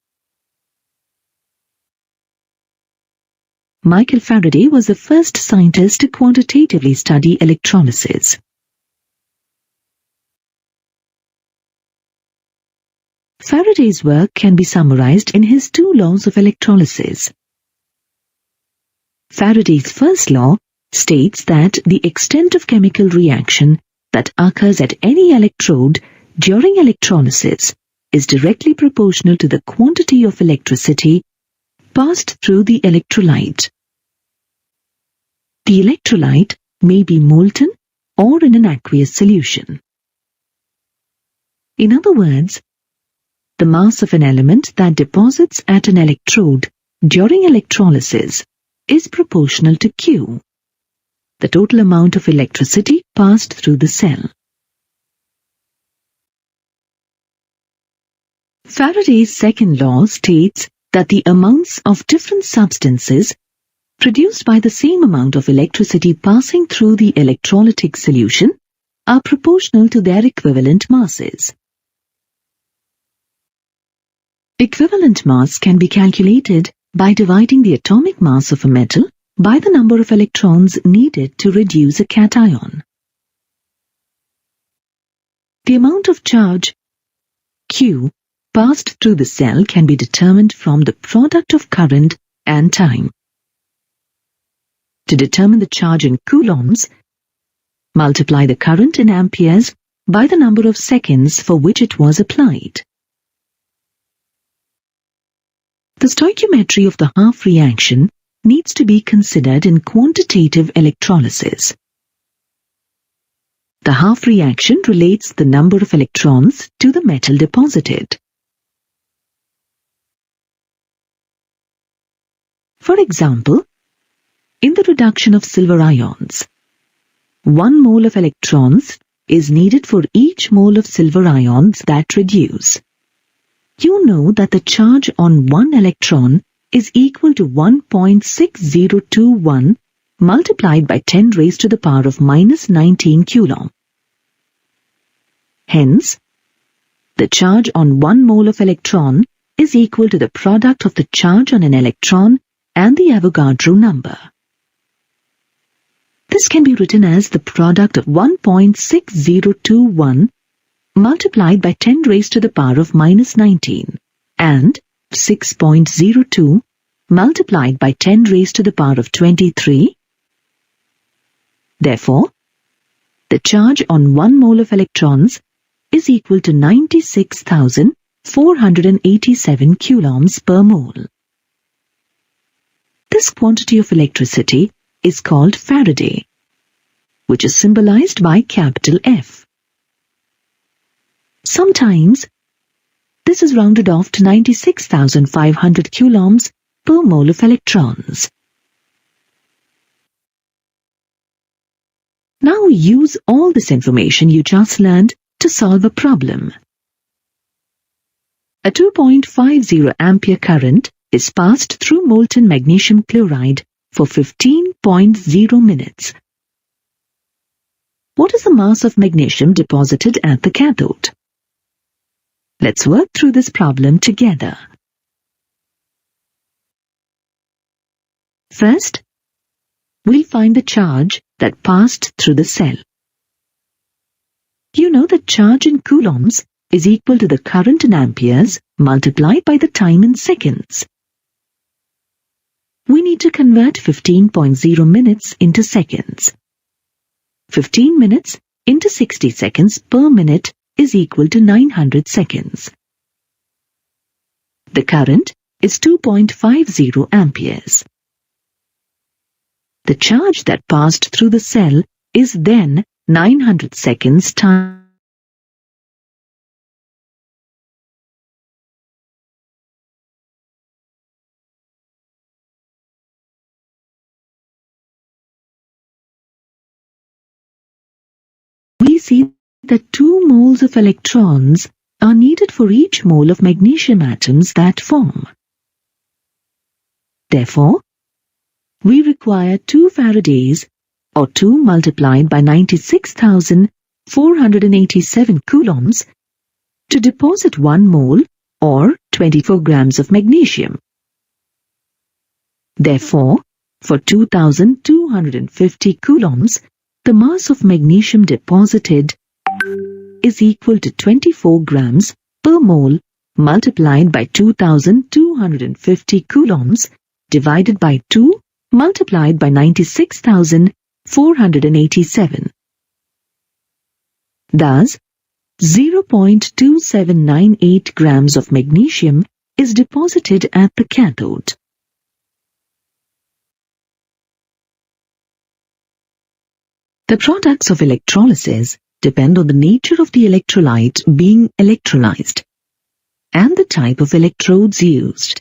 Michael Faraday was the first scientist to quantitatively study electrolysis. Faraday's work can be summarized in his 2 laws of electrolysis. Faraday's first law states that the extent of chemical reaction that occurs at any electrode during electrolysis is directly proportional to the quantity of electricity passed through the electrolyte. The electrolyte may be molten or in an aqueous solution. In other words, the mass of an element that deposits at an electrode during electrolysis is proportional to Q, the total amount of electricity passed through the cell. Faraday's second law states that the amounts of different substances produced by the same amount of electricity passing through the electrolytic solution are proportional to their equivalent masses. Equivalent mass can be calculated by dividing the atomic mass of a metal by the number of electrons needed to reduce a cation. The amount of charge Q passed through the cell can be determined from the product of current and time. To determine the charge in coulombs, multiply the current in amperes by the number of seconds for which it was applied. The stoichiometry of the half reaction needs to be considered in quantitative electrolysis. The half reaction relates the number of electrons to the metal deposited. For example, in the reduction of silver ions, 1 mole of electrons is needed for each mole of silver ions that reduce. You know that the charge on one electron is equal to 1.6021 multiplied by 10 raised to the power of minus 19 coulomb. Hence, the charge on 1 mole of electron is equal to the product of the charge on an electron and the Avogadro number. This can be written as the product of 1.6021 multiplied by 10 raised to the power of minus 19 and 6.02 multiplied by 10 raised to the power of 23. Therefore, the charge on 1 mole of electrons is equal to 96,487 coulombs per mole. This quantity of electricity is called Faraday, which is symbolized by capital F. Sometimes, this is rounded off to 96,500 coulombs per mole of electrons. Now use all this information you just learned to solve a problem. A 2.50 ampere current is passed through molten magnesium chloride for 15.0 minutes. What is the mass of magnesium deposited at the cathode? Let's work through this problem together. First, we'll find the charge that passed through the cell. You know that charge in coulombs is equal to the current in amperes multiplied by the time in seconds. We need to convert 15.0 minutes into seconds. 15 minutes into 60 seconds per minute is equal to 900 seconds. The current is 2.50 amperes. The charge that passed through the cell is then 900 seconds times. We see that 2 moles of electrons are needed for each mole of magnesium atoms that form. Therefore, we require 2 Faradays, or 2 multiplied by 96,487 coulombs, to deposit 1 mole, or 24 grams of magnesium. Therefore, for 2,250 coulombs, the mass of magnesium deposited is equal to 24 grams per mole multiplied by 2,250 coulombs divided by 2 multiplied by 96,487. Thus, 0.2798 grams of magnesium is deposited at the cathode. The products of electrolysis depend on the nature of the electrolyte being electrolyzed and the type of electrodes used.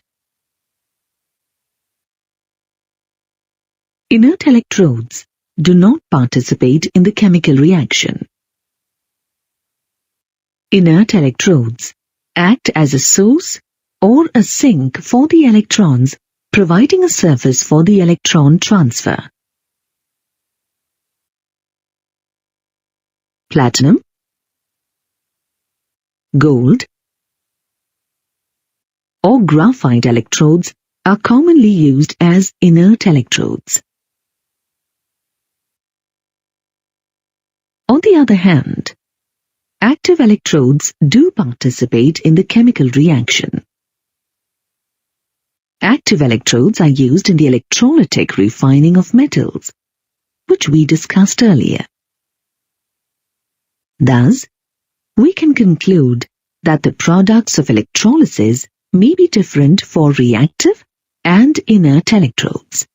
Inert electrodes do not participate in the chemical reaction. Inert electrodes act as a source or a sink for the electrons, providing a surface for the electron transfer. Platinum, gold, or graphite electrodes are commonly used as inert electrodes. On the other hand, active electrodes do participate in the chemical reaction. Active electrodes are used in the electrolytic refining of metals, which we discussed earlier. Thus, we can conclude that the products of electrolysis may be different for reactive and inert electrodes.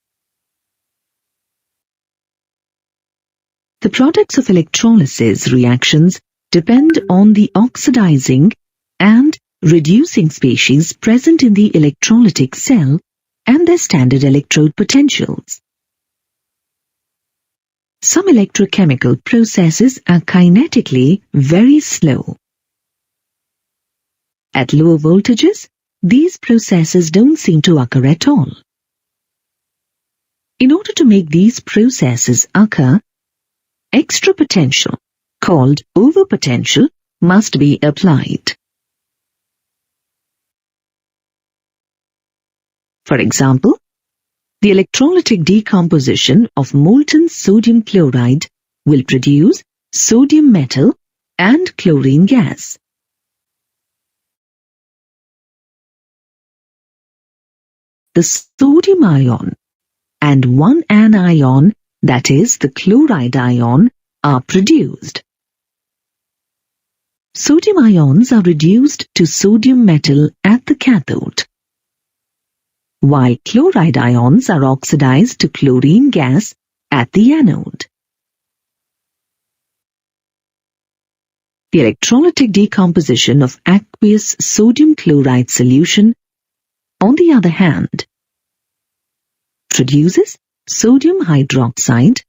The products of electrolysis reactions depend on the oxidizing and reducing species present in the electrolytic cell and their standard electrode potentials. Some electrochemical processes are kinetically very slow. At lower voltages, these processes don't seem to occur at all. In order to make these processes occur, extra potential, called overpotential, must be applied. For example, the electrolytic decomposition of molten sodium chloride will produce sodium metal and chlorine gas. The sodium ion and one anion, that is the chloride ion, are produced. Sodium ions are reduced to sodium metal at the cathode, while chloride ions are oxidized to chlorine gas at the anode. The electrolytic decomposition of aqueous sodium chloride solution, on the other hand, produces sodium hydroxide,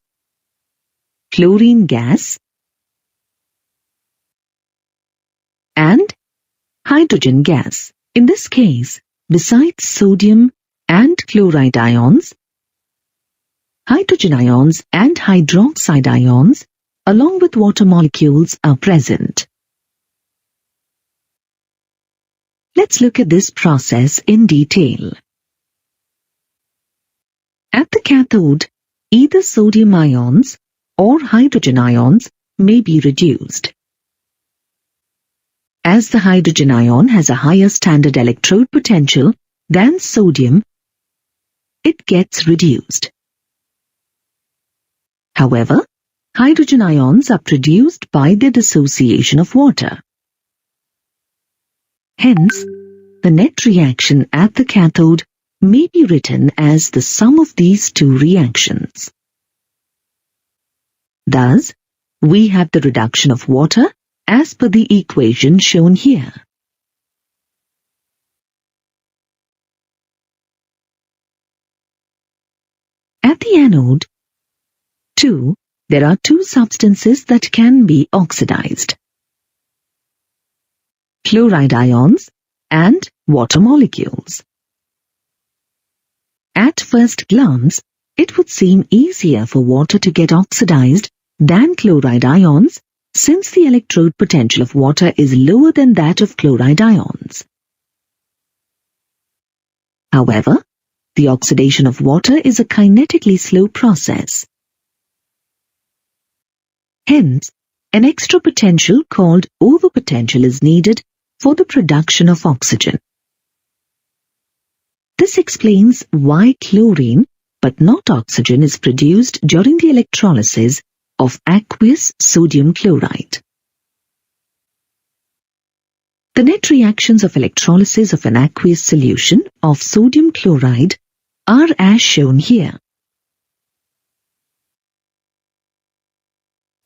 chlorine gas, and hydrogen gas. In this case, besides sodium and chloride ions, hydrogen ions and hydroxide ions, along with water molecules, are present. Let's look at this process in detail. At the cathode, either sodium ions or hydrogen ions may be reduced. As the hydrogen ion has a higher standard electrode potential than sodium, it gets reduced. However, hydrogen ions are produced by the dissociation of water. Hence, the net reaction at the cathode may be written as the sum of these two reactions. Thus, we have the reduction of water as per the equation shown here. At the anode, too, there are two substances that can be oxidized: chloride ions and water molecules. At first glance, it would seem easier for water to get oxidized than chloride ions, since the electrode potential of water is lower than that of chloride ions. However, the oxidation of water is a kinetically slow process. Hence, an extra potential called overpotential is needed for the production of oxygen. This explains why chlorine, but not oxygen, is produced during the electrolysis of aqueous sodium chloride. The net reactions of electrolysis of an aqueous solution of sodium chloride are as shown here.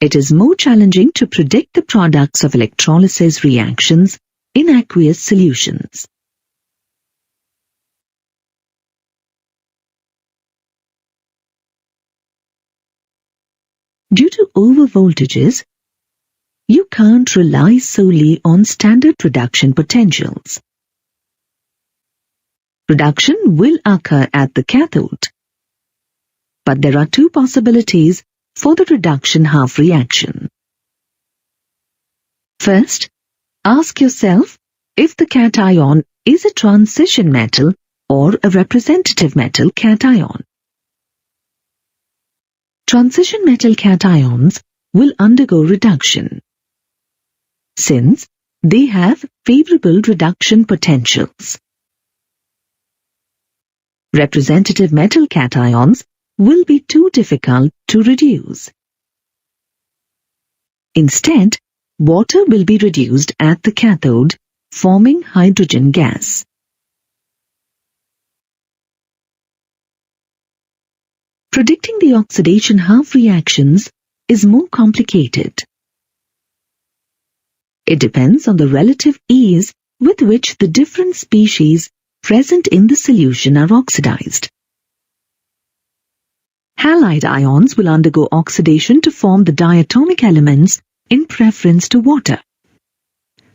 It is more challenging to predict the products of electrolysis reactions in aqueous solutions. Due to overvoltages, you can't rely solely on standard reduction potentials. Reduction will occur at the cathode, but there are two possibilities for the reduction half reaction. First, ask yourself if the cation is a transition metal or a representative metal cation. Transition metal cations will undergo reduction, since they have favorable reduction potentials. Representative metal cations will be too difficult to reduce. Instead, water will be reduced at the cathode, forming hydrogen gas. Predicting the oxidation half reactions is more complicated. It depends on the relative ease with which the different species present in the solution are oxidized. Halide ions will undergo oxidation to form the diatomic elements in preference to water.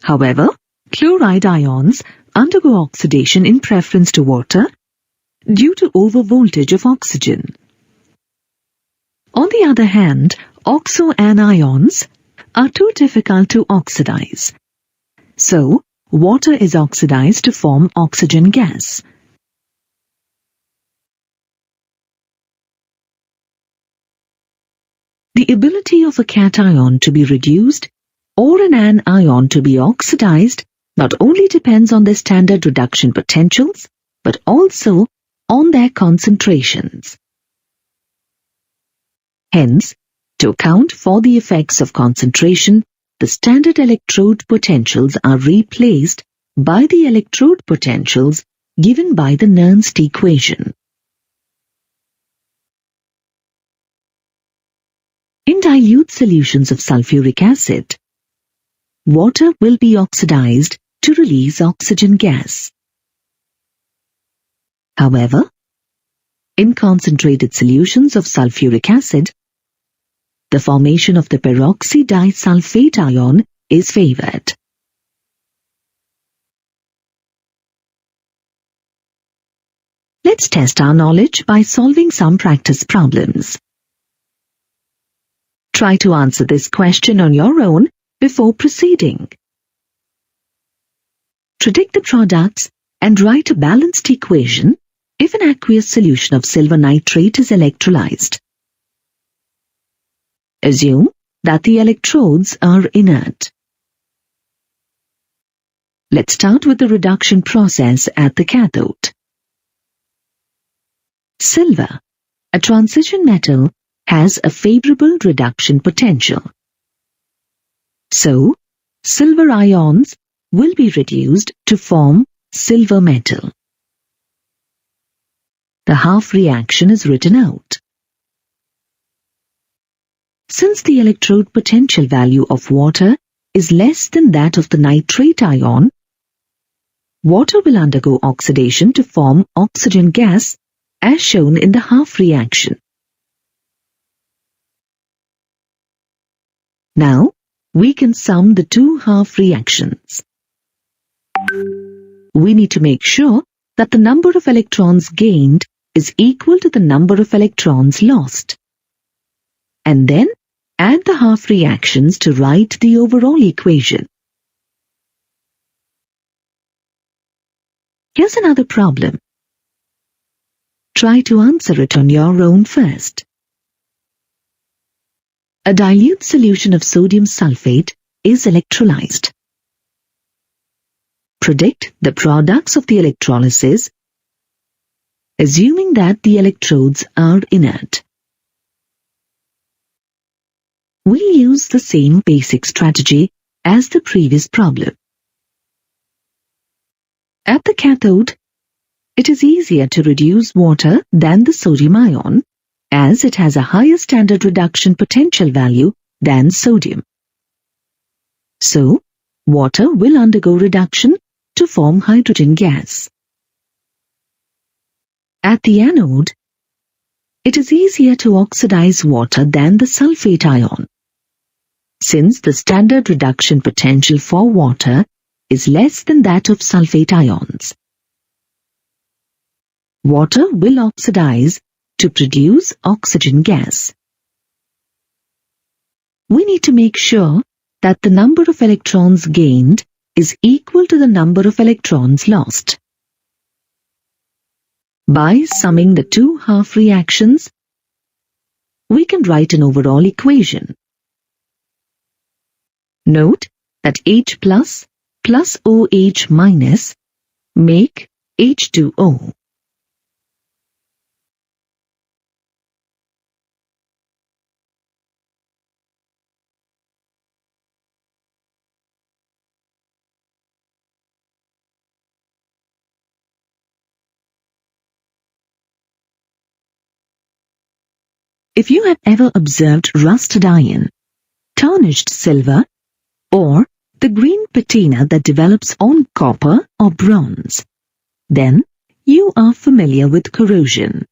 However, chloride ions undergo oxidation in preference to water due to overvoltage of oxygen. On the other hand, oxoanions are too difficult to oxidize. So, water is oxidized to form oxygen gas. The ability of a cation to be reduced or an anion to be oxidized not only depends on their standard reduction potentials, but also on their concentrations. Hence, to account for the effects of concentration, the standard electrode potentials are replaced by the electrode potentials given by the Nernst equation. In dilute solutions of sulfuric acid, water will be oxidized to release oxygen gas. However, in concentrated solutions of sulfuric acid, the formation of the peroxydisulfate ion is favored. Let's test our knowledge by solving some practice problems. Try to answer this question on your own before proceeding. Predict the products and write a balanced equation if an aqueous solution of silver nitrate is electrolyzed. Assume that the electrodes are inert. Let's start with the reduction process at the cathode. Silver, a transition metal, has a favorable reduction potential. So, silver ions will be reduced to form silver metal. The half reaction is written out. Since the electrode potential value of water is less than that of the nitrate ion, water will undergo oxidation to form oxygen gas as shown in the half reaction. Now, we can sum the two half reactions. We need to make sure that the number of electrons gained is equal to the number of electrons lost, and then add the half reactions to write the overall equation. Here's another problem. Try to answer it on your own first. A dilute solution of sodium sulfate is electrolyzed. Predict the products of the electrolysis, assuming that the electrodes are inert. We'll use the same basic strategy as the previous problem. At the cathode, it is easier to reduce water than the sodium ion, as it has a higher standard reduction potential value than sodium. So, water will undergo reduction to form hydrogen gas. At the anode, it is easier to oxidize water than the sulfate ion. since the standard reduction potential for water is less than that of sulfate ions. Water will oxidize to produce oxygen gas. We need to make sure that the number of electrons gained is equal to the number of electrons lost. By summing the two half reactions, we can write an overall equation. Note that H plus OH minus make H2O. If you have ever observed rusted iron, tarnished silver, or the green patina that develops on copper or bronze, then you are familiar with corrosion.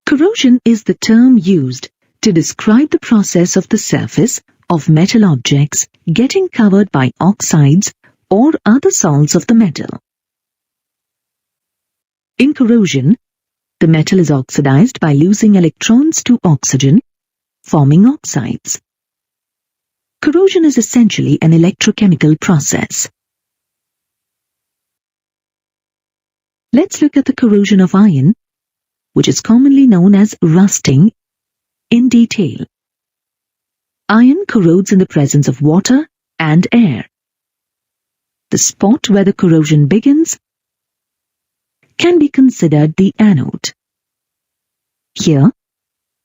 Corrosion is the term used to describe the process of the surface of metal objects getting covered by oxides or other salts of the metal. In corrosion, the metal is oxidized by losing electrons to oxygen, forming oxides. Corrosion is essentially an electrochemical process. Let's look at the corrosion of iron, which is commonly known as rusting, in detail. Iron corrodes in the presence of water and air. The spot where the corrosion begins can be considered the anode. Here,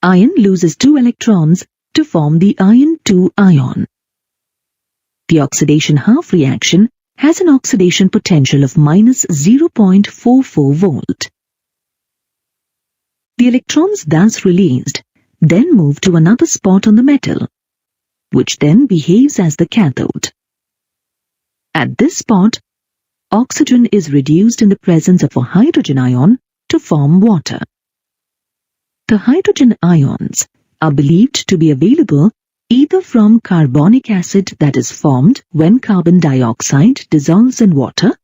iron loses 2 electrons to form the iron 2 ion. The oxidation half reaction has an oxidation potential of minus 0.44 volt. The electrons thus released then move to another spot on the metal, which then behaves as the cathode. At this spot, oxygen is reduced in the presence of a hydrogen ion to form water. The hydrogen ions are believed to be available either from carbonic acid that is formed when carbon dioxide dissolves in water,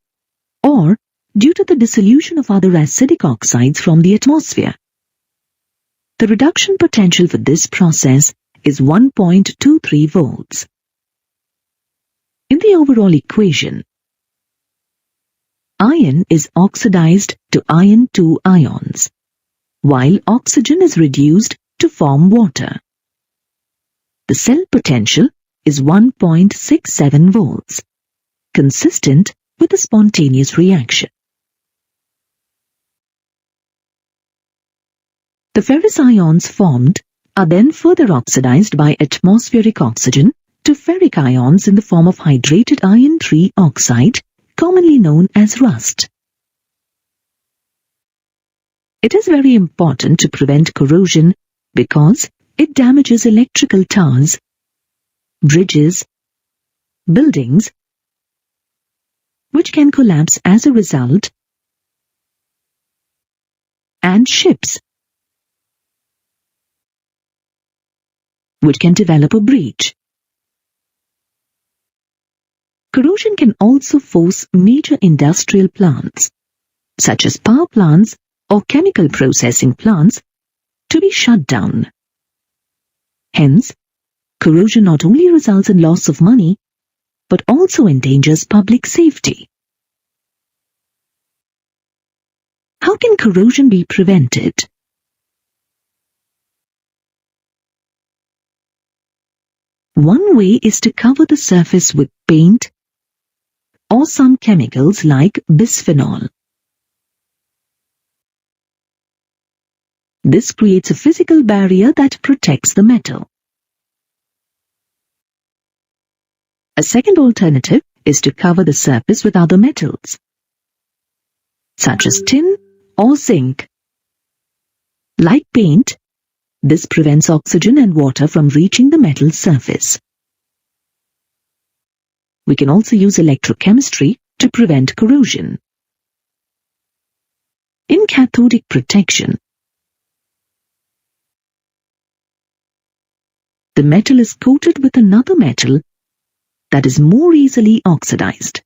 or due to the dissolution of other acidic oxides from the atmosphere. The reduction potential for this process is 1.23 volts. In the overall equation, iron is oxidized to iron 2 ions, while oxygen is reduced to form water. The cell potential is 1.67 volts, consistent with a spontaneous reaction. The ferrous ions formed are then further oxidized by atmospheric oxygen to ferric ions in the form of hydrated iron 3 oxide, commonly known as rust. It is very important to prevent corrosion because it damages electrical towers, bridges, buildings, which can collapse as a result, and ships, which can develop a breach. Corrosion can also force major industrial plants, such as power plants or chemical processing plants, to be shut down. Hence, corrosion not only results in loss of money, but also endangers public safety. How can corrosion be prevented? One way is to cover the surface with paint or some chemicals like bisphenol. This creates a physical barrier that protects the metal. A second alternative is to cover the surface with other metals, such as tin or zinc. Like paint, this prevents oxygen and water from reaching the metal surface. We can also use electrochemistry to prevent corrosion. In cathodic protection, the metal is coated with another metal that is more easily oxidized.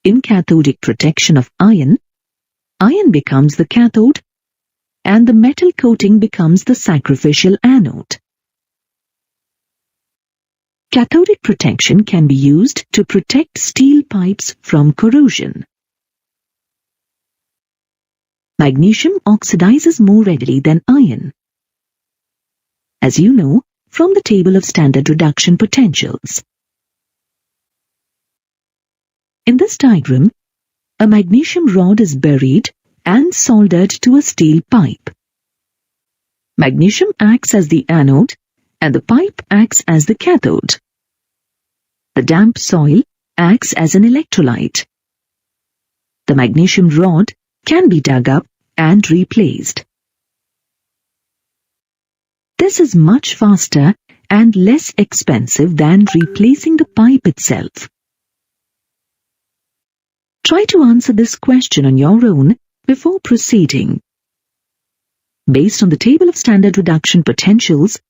In cathodic protection of iron, iron becomes the cathode and the metal coating becomes the sacrificial anode. Cathodic protection can be used to protect steel pipes from corrosion. Magnesium oxidizes more readily than iron, as you know from the table of standard reduction potentials. In this diagram, a magnesium rod is buried and soldered to a steel pipe. Magnesium acts as the anode and the pipe acts as the cathode. The damp soil acts as an electrolyte. The magnesium rod can be dug up and replaced. This is much faster and less expensive than replacing the pipe itself. Try to answer this question on your own before proceeding. Based on the table of standard reduction potentials,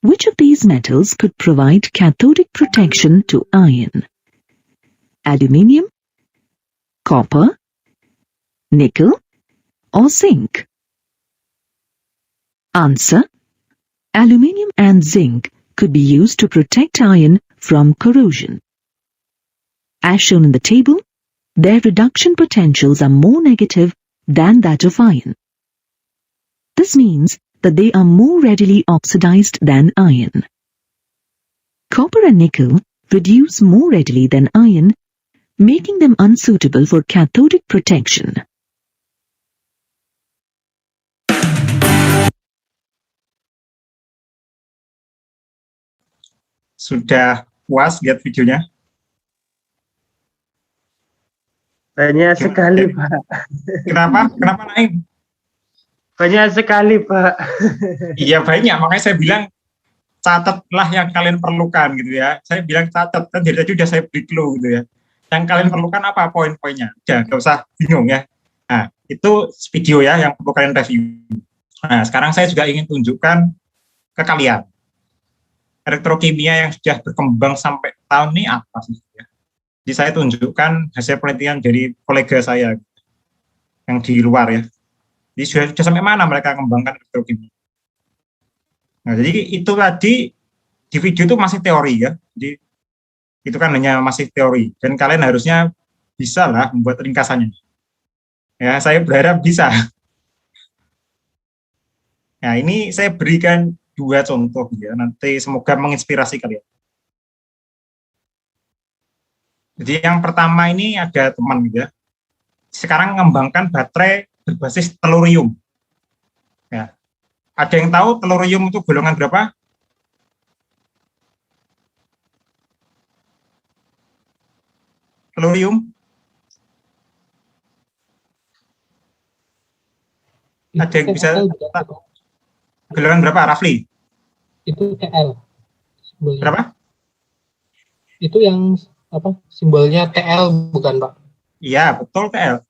which of these metals could provide cathodic protection to iron? Aluminium, copper, nickel, or zinc? Answer: aluminium and zinc could be used to protect iron from corrosion. As shown in the table, their reduction potentials are more negative than that of iron. This means that they are more readily oxidized than iron. Copper and nickel reduce more readily than iron, making them unsuitable for cathodic protection. Sudah puas lihat videonya? Banyak sekali, Pak. Kenapa? Kenapa Naim? Banyak sekali, Pak. Iya banyak, makanya saya bilang catatlah yang kalian perlukan gitu ya. Saya bilang catat, kan dari tadi udah saya beri clue gitu ya. Yang kalian perlukan apa poin-poinnya? Udah, gak usah bingung ya. Nah, itu video ya yang perlu kalian review. Nah, sekarang saya juga ingin tunjukkan ke kalian. Elektrokimia yang sudah berkembang sampai tahun ini apa sih ya? Jadi saya tunjukkan hasil penelitian dari kolega saya yang di luar ya. Jadi sudah sampai mana mereka kembangkan elektrokimia. Nah, jadi itu tadi di video itu masih teori ya. Jadi itu kan hanya masih teori dan kalian harusnya bisa lah membuat ringkasannya. Ya, saya berharap bisa. Nah, ini saya berikan 2 contoh ya. Nanti semoga menginspirasi kalian. Jadi yang pertama ini ada teman gitu ya. Sekarang mengembangkan baterai berbasis telurium. Ya. Ada yang tahu telurium itu golongan berapa? Telurium? Ada yang bisa tahu? Golongan berapa, Rafli? Itu TL. Simbolnya. Berapa? Itu yang apa? Simbolnya TL bukan, Pak? Iya, betul TL.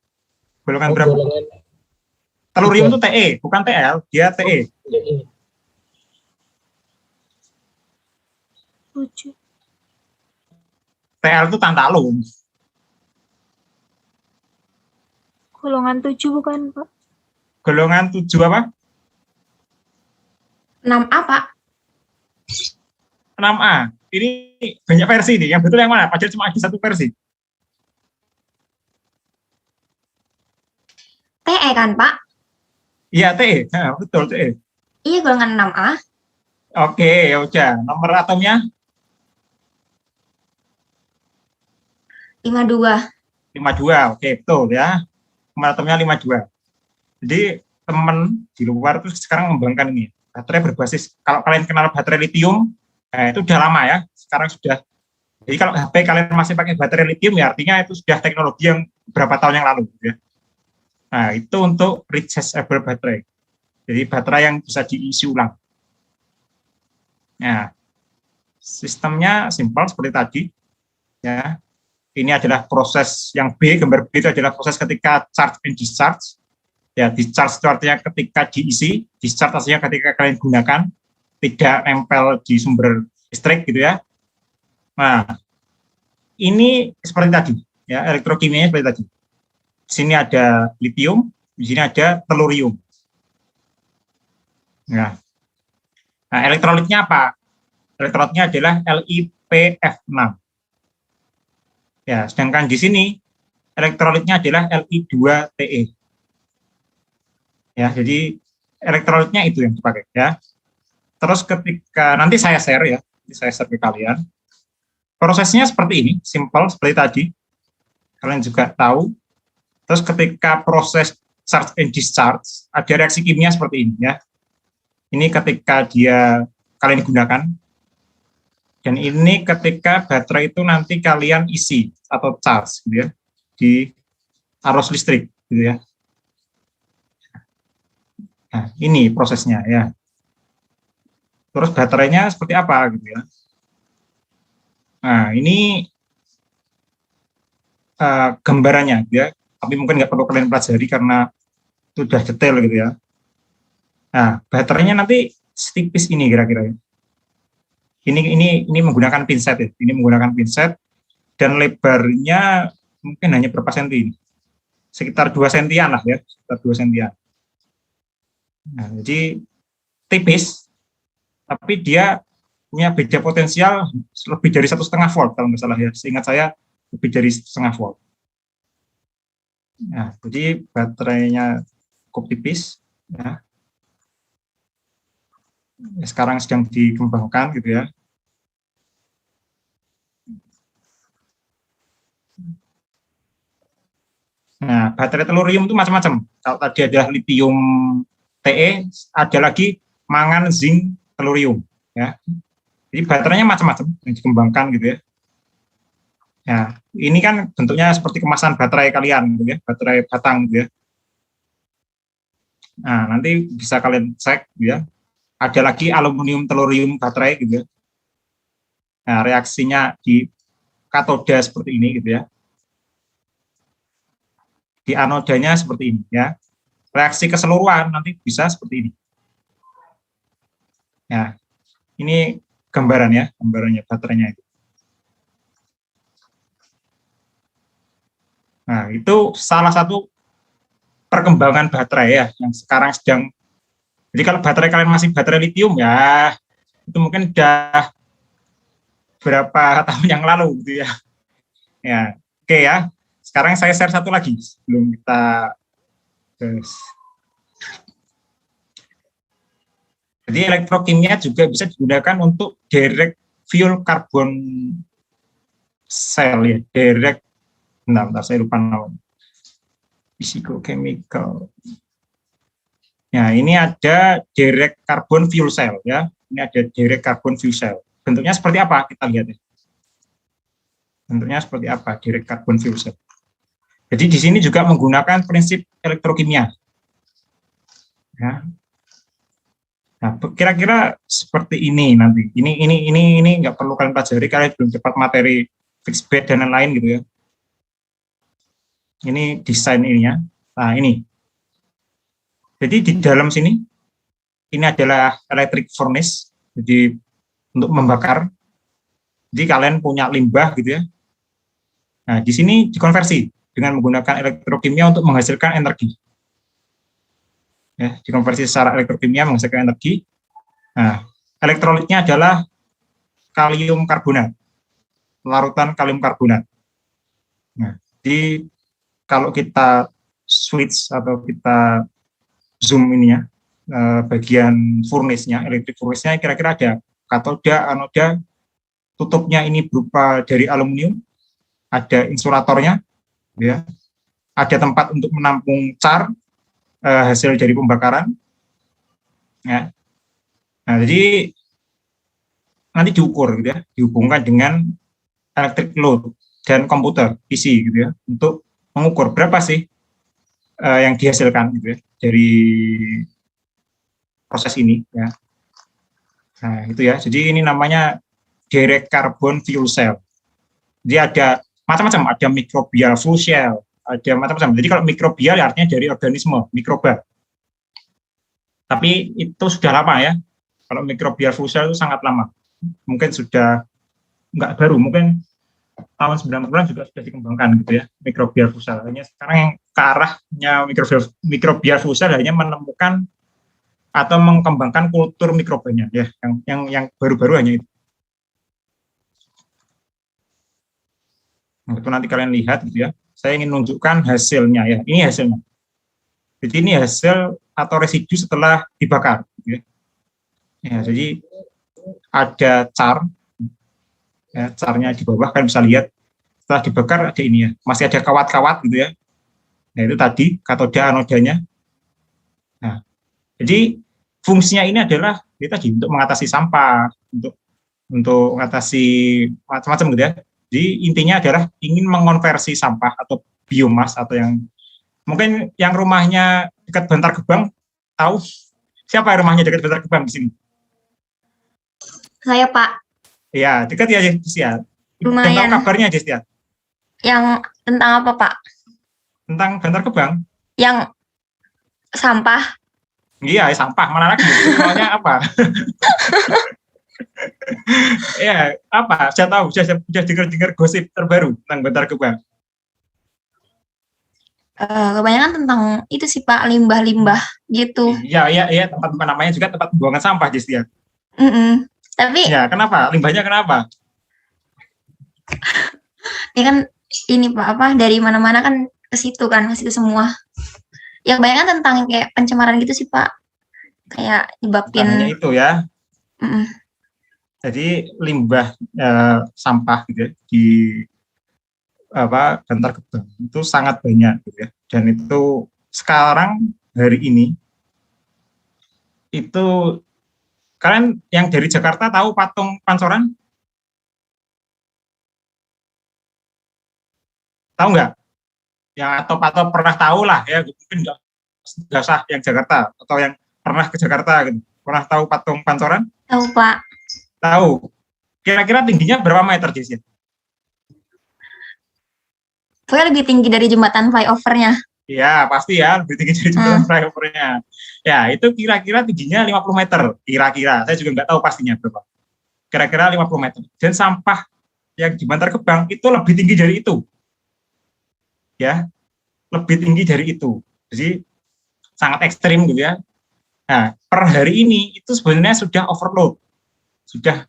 Golongan berapa? Golongan Telurium itu TE, bukan TL, dia TE. ini. 7. TL itu tantalum. Golongan 7 bukan, Pak? Golongan 7 apa? 6A, Pak. 6A. Ini banyak versi nih. Yang betul yang mana? Padahal cuma ada 1 versi. TE kan, Pak? Iya, TE. Nah, betul, TE. Iya, golongan 6A. Oke, ya udah. Nomor atomnya? 52. 52. Oke, betul ya. Nomor atomnya 52. Jadi, teman di luar itu sekarang mengembangkan ini. Baterai berbasis, kalau kalian kenal baterai litium, nah itu udah lama ya. Sekarang sudah. Jadi kalau HP kalian masih pakai baterai litium, ya artinya itu sudah teknologi yang berapa tahun yang lalu. Ya. Nah, itu untuk rechargeable baterai. Jadi baterai yang bisa diisi ulang. Nah, sistemnya simpel seperti tadi. Ya, ini adalah proses yang B, gambar B itu adalah proses ketika charge and discharge. Ya, discharge itu artinya ketika diisi, discharge artinya ketika kalian gunakan. tidak nempel di sumber listrik gitu ya. Nah, ini seperti tadi ya, elektrokimianya seperti tadi. Di sini ada litium, di sini ada telurium. Nah, elektrolitnya apa? Elektrolitnya adalah LiPF6. Ya, sedangkan di sini elektrolitnya adalah Li2Te. Ya, jadi elektrolitnya itu yang dipakai ya. Terus ketika nanti saya share ya, ke kalian. Prosesnya seperti ini, simple seperti tadi. Kalian juga tahu. Terus ketika proses charge and discharge, ada reaksi kimia seperti ini ya. Ini ketika kalian gunakan. Dan ini ketika baterai itu nanti kalian isi atau charge gitu ya, di arus listrik gitu ya. Nah, ini prosesnya ya. Terus baterainya seperti apa gitu ya. Nah, ini gambarannya ya, tapi mungkin nggak perlu kalian pelajari karena itu sudah detail gitu ya. Nah, baterainya nanti setipis ini kira-kira ya. Ini menggunakan pinset ya. Ini menggunakan pinset dan lebarnya mungkin hanya berapa senti ini? Sekitar 2 sentian lah ya, sekitar 2 sentian. Nah, jadi tipis, tapi dia punya beda potensial lebih dari 1,5 volt kalau nggak salah ya. Seingat saya lebih dari 1,5 volt. Nah, jadi baterainya cukup tipis ya. Sekarang sedang dikembangkan gitu ya. Nah, baterai telurium itu macam-macam. Kalau tadi ada litium Te, ada lagi mangan zinc telurium ya. Jadi baterainya macam-macam yang dikembangkan gitu ya. Ya, ini kan bentuknya seperti kemasan baterai kalian gitu ya, baterai batang gitu ya. Nah, nanti bisa kalian cek gitu ya. Ada lagi aluminium telurium baterai gitu ya. Nah, reaksinya di katoda seperti ini gitu ya. Di anodanya seperti ini ya. Reaksi keseluruhan nanti bisa seperti ini. Nah, ini gambaran ya, gambarannya baterainya itu. Nah, itu salah satu perkembangan baterai ya yang sekarang sedang. Jadi kalau baterai kalian masih baterai litium ya, itu mungkin udah berapa tahun yang lalu gitu ya. Ya, oke ya. Sekarang saya share satu lagi sebelum kita Jadi elektrokimia juga bisa digunakan untuk direct fuel carbon cell ya, direct. Bentar saya lupa nama. Physicochemical. Ya, ini ada direct carbon fuel cell ya. Ini ada direct carbon fuel cell. Bentuknya seperti apa? Kita lihat ya. Bentuknya seperti apa direct carbon fuel cell. Jadi di sini juga menggunakan prinsip elektrokimia. Ya. Nah, kira-kira seperti ini nanti. Ini nggak perlu kalian pelajari, kalian belum dapat materi fixed bed dan lain-lain gitu ya. Ini desain ininya. Nah, ini. Jadi di dalam sini ini adalah electric furnace. Jadi untuk membakar. Jadi kalian punya limbah gitu ya. Nah, di sini dikonversi dengan menggunakan elektrokimia untuk menghasilkan energi. Ya, dikonversi secara elektrokimia menghasilkan energi. Nah, elektrolitnya adalah kalium karbonat, larutan kalium karbonat. Nah, jadi kalau kita switch atau kita zoom ini ya, bagian furnace-nya, elektrik furnace-nya kira-kira ada katoda, anoda, tutupnya ini berupa dari aluminium, ada insulatornya, ya, ada tempat untuk menampung char, hasil dari pembakaran. Ya. Nah, jadi nanti diukur gitu ya, dihubungkan dengan electric load dan komputer PC gitu ya, untuk mengukur berapa sih yang dihasilkan gitu ya dari proses ini ya. Nah, itu ya. Jadi ini namanya direct carbon fuel cell. Jadi ada macam-macam, ada microbial fuel cell, ada macam-macam. Jadi kalau mikrobial artinya dari organisme, mikroba. Tapi itu sudah lama ya. Kalau mikrobial fusel itu sangat lama. Mungkin sudah nggak baru, mungkin tahun 90-an juga sudah dikembangkan gitu ya, mikrobial fusel. Hanya sekarang yang ke arahnya mikrobial fusel hanya menemukan atau mengembangkan kultur mikrobanya ya, yang baru-baru hanya itu. Nah, itu nanti kalian lihat gitu ya. Saya ingin menunjukkan hasilnya ya. Ini hasilnya. Jadi ini hasil atau residu setelah dibakar gitu ya. Ya, jadi ada ya, carnya di bawah kan bisa lihat setelah dibakar ada ini ya, masih ada kawat-kawat gitu ya. Nah itu tadi katoda anodanya. Nah, jadi fungsinya ini adalah tadi untuk mengatasi sampah, untuk mengatasi macam-macam gitu ya. Jadi intinya adalah ingin mengonversi sampah atau biomas atau yang mungkin yang rumahnya dekat Bantar Gebang tahu siapa yang rumahnya dekat Bantar Gebang di sini? Saya, Pak. Ya, dekat ya, Destia. Lumayan. Dan tahu kabarnya, Destia? Yang tentang apa, Pak? Tentang Bantar Gebang? Yang sampah. Iya, sampah. Mana lagi? Soalnya apa? Ya, apa? Saya tahu, sudah dengar gosip terbaru tentang Bantar Gebang. Kebanyakan tentang itu sih, Pak, limbah-limbah gitu. Iya, tempat namanya juga tempat pembuangan sampah, Destia. Tapi ya, kenapa? Limbahnya kenapa? Ya kan ini Pak, dari mana-mana kan ke situ semua. Ya kebanyakan tentang kayak pencemaran gitu sih Pak. Kayak nyebabin hanya itu ya. Mm-mm. Jadi limbah sampah gitu ya, di Bantar Gebang itu sangat banyak gitu ya. Dan itu sekarang hari ini itu kalian yang dari Jakarta tahu patung Pancoran? Tahu nggak? Ya atau pernah tahu lah ya, mungkin nggak usah yang Jakarta atau yang pernah ke Jakarta gitu. Pernah tahu patung Pancoran? Tahu Pak. Tahu. Kira-kira tingginya berapa meter Jess? Pokoknya lebih tinggi dari jembatan flyover-nya. Iya, pasti ya, lebih tinggi dari jembatan flyover-nya. Ya, itu kira-kira tingginya 50 meter, kira-kira. Saya juga nggak tahu pastinya berapa. Kira-kira 50 meter. Dan sampah yang di Bantar Gebang itu lebih tinggi dari itu. Ya, lebih tinggi dari itu. Jadi, sangat ekstrim gitu ya. Nah, per hari ini itu sebenarnya sudah overload. Sudah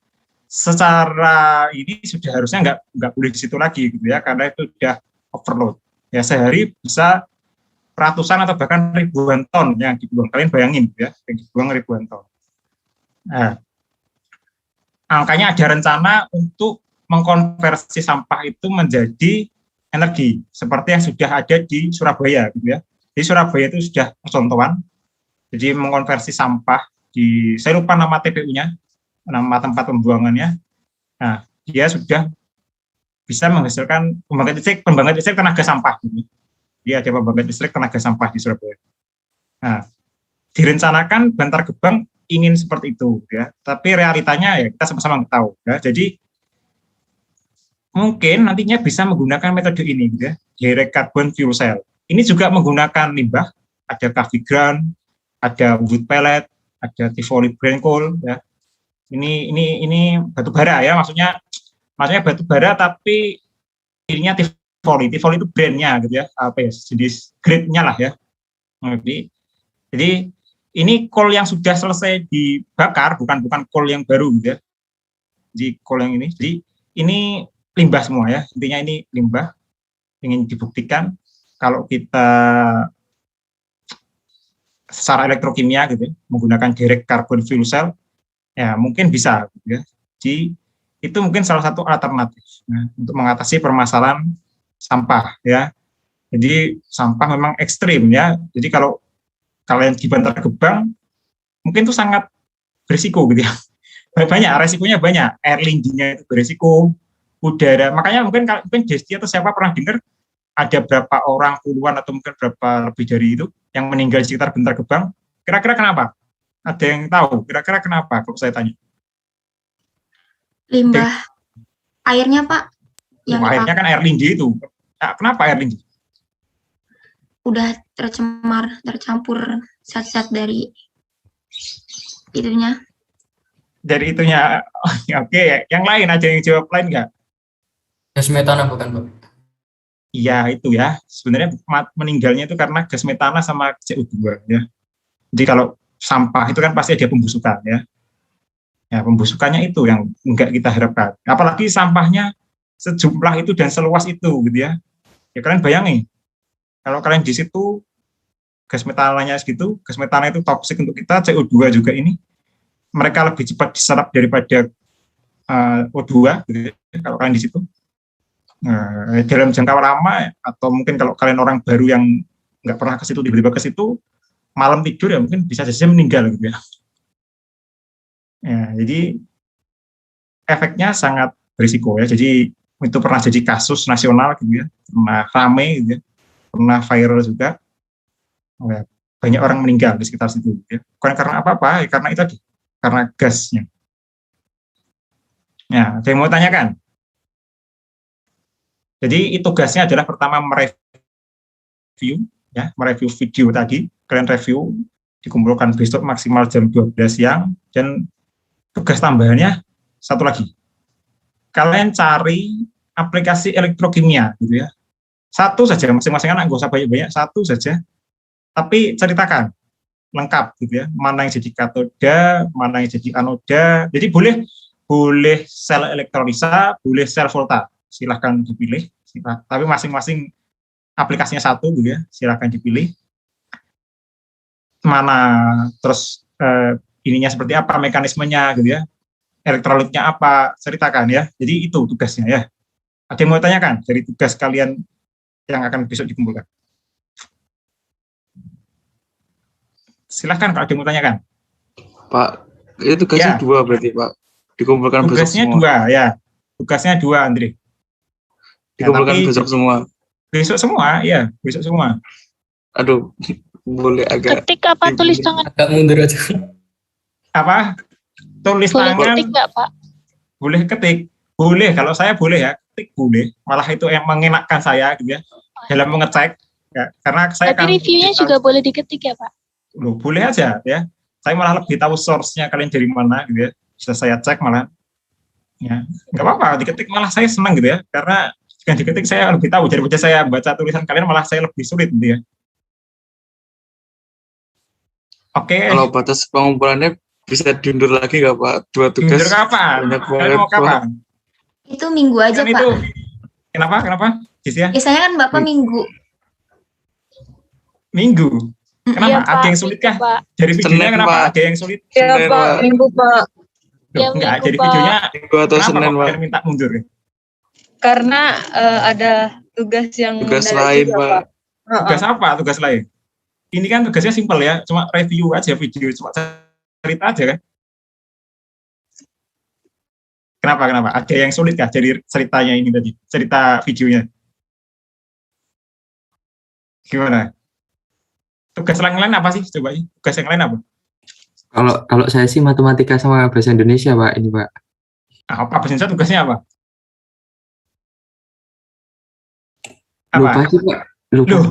secara ini sudah harusnya nggak boleh di situ lagi gitu ya, karena itu sudah overload. Ya, sehari bisa ratusan atau bahkan ribuan ton yang dibuang. Kalian bayangin ya, yang dibuang ribuan ton. Nah, angkanya ada rencana untuk mengkonversi sampah itu menjadi energi, seperti yang sudah ada di Surabaya gitu ya. Di Surabaya itu sudah percontohan, jadi mengonversi sampah saya lupa nama TPU-nya, nama tempat pembuangannya. Nah, dia sudah bisa menghasilkan pembangkit listrik tenaga sampah gitu. Dia ada pembangkit listrik tenaga sampah di Surabaya. Nah, direncanakan Bantar Gebang ingin seperti itu ya, tapi realitanya ya kita sama-sama tahu ya. Jadi mungkin nantinya bisa menggunakan metode ini gitu ya, direct carbon fuel cell. Ini juga menggunakan limbah, ada coffee ground, ada wood pellet, ada Tivoli brine coal ya. Ini batu bara ya, maksudnya batu bara tapi ininya Tivoli itu brandnya gitu ya, apa ya, jenis grade-nya lah ya. Jadi ini coal yang sudah selesai dibakar, bukan coal yang baru gitu ya. Jadi coal yang ini, jadi ini limbah semua ya, intinya ini limbah. Ingin dibuktikan kalau kita secara elektrokimia gitu ya, menggunakan direct carbon fuel cell, ya mungkin bisa gitu ya. Jadi itu mungkin salah satu alternatif untuk mengatasi permasalahan sampah ya. Jadi sampah memang ekstrim ya. Jadi kalau kalian di Bantar Gebang mungkin itu sangat berisiko gitu ya. Banyak resikonya, banyak. Air lindinya itu berisiko, udara. Makanya mungkin Desti atau siapa pernah dengar ada berapa orang, puluhan atau mungkin berapa lebih dari itu yang meninggal di sekitar Bantar Gebang. Kira-kira kenapa? Ada yang tahu? Kira-kira kenapa kalau saya tanya? Limbah airnya Pak. Airnya kan air lindi itu. Nah, kenapa air lindi? Udah tercampur zat-zat dari itunya. Dari itunya. Oke, yang lain ada yang jawab lain nggak? Gas metana bukan, Pak? Iya itu ya, sebenarnya meninggalnya itu karena gas metana sama CO2 ya. Jadi kalau sampah itu kan pasti ada pembusukan ya. Ya pembusukannya itu yang enggak kita harapkan. Apalagi sampahnya sejumlah itu dan seluas itu gitu ya. Ya kalian bayangin, kalau kalian di situ gas metananya segitu, gas metana itu toksik untuk kita, CO2 juga ini, mereka lebih cepat diserap daripada O2 gitu ya, kalau kalian di situ. Dalam jangka lama atau mungkin kalau kalian orang baru yang nggak pernah ke situ tiba-tiba ke situ malam tidur ya mungkin bisa saja meninggal gitu ya. Jadi efeknya sangat berisiko ya. Jadi itu pernah jadi kasus nasional gitu ya, pernah rame gitu ya, pernah viral juga. Banyak orang meninggal di sekitar situ gitu ya. Bukan karena apa-apa, ya karena itu tadi, karena gasnya. Ya, ada yang mau tanyakan? Jadi itu tugasnya adalah pertama mereview, ya, mereview video tadi, kalian review, dikumpulkan besok maksimal jam 12 siang, dan tugas tambahannya satu lagi, kalian cari aplikasi elektrokimia, gitu ya, satu saja, masing-masing anak nggak usah banyak-banyak, satu saja, tapi ceritakan lengkap, gitu ya, mana yang jadi katoda, mana yang jadi anoda, jadi boleh sel elektrolisa, boleh sel volta, silahkan dipilih, tapi masing-masing aplikasinya satu gitu ya, silahkan dipilih mana, terus ininya seperti apa, mekanismenya gitu ya, elektrolitnya apa, ceritakan ya. Jadi itu tugasnya ya. Ada yang mau tanyakan dari tugas kalian yang akan besok dikumpulkan? Silahkan kalau ada yang mau tanyakan. Pak, itu tugasnya Ya. 2 berarti Pak, dikumpulkan Tugasnya besok semua. 2 ya, tugasnya 2 Andre. Dikumpulkan Ya, besok semua. Besok semua, ya, besok semua. Aduh, boleh agak Ketik apa tulis tangan? Agak mundur aja. Apa? Tulis Boleh tangan. ketik nggak, Pak? Boleh ketik, boleh. Kalau saya boleh ya, ketik boleh. Malah itu yang mengenakkan saya, gitu ya, dalam mengecek. Ya, karena saya Tapi reviewnya juga boleh diketik ya, Pak? Loh, boleh aja ya. Saya malah lebih tahu source-nya kalian dari mana, gitu ya. Bisa saya cek malah. Ya, nggak apa-apa. Diketik malah saya senang gitu ya, karena jika diketik saya lebih tahu daripada saya baca tulisan kalian, malah saya lebih sulit, gitu ya. Oke. Kalau batas pengumpulannya bisa diundur lagi nggak Pak? 2 tugas. Diundur kapan? Kalian mau kapan? Itu minggu aja, Kan Pak. itu, kenapa? Cis ya? Biasanya kan Bapak minggu. Minggu. Kenapa? Iya, Ada Pak. yang sulit kah? Pak. Dari videonya Senin, kenapa? Pak. Ada yang sulit? Iya Senin, Pak, Pak. minggu Pak. Ya, Enggak, minggu, jadi Pak. videonya Minggu atau kenapa Senin kok Pak? kalian minta mundur ya? Karena ada tugas yang Tugas mendadak lain juga, Pak. Tugas apa? Tugas lain? Ini kan tugasnya simpel ya, cuma review aja video, cuma cerita aja kan? Kenapa? Ada yang sulit kah dari ceritanya ini tadi? Cerita videonya? Gimana? Tugas yang lain apa sih? Coba sih. Tugas yang lain apa? Kalau saya sih matematika sama bahasa Indonesia, Pak, ini, Pak. Apa bahasa tugasnya apa? Lupa sih, Pak. Lupa. Loh.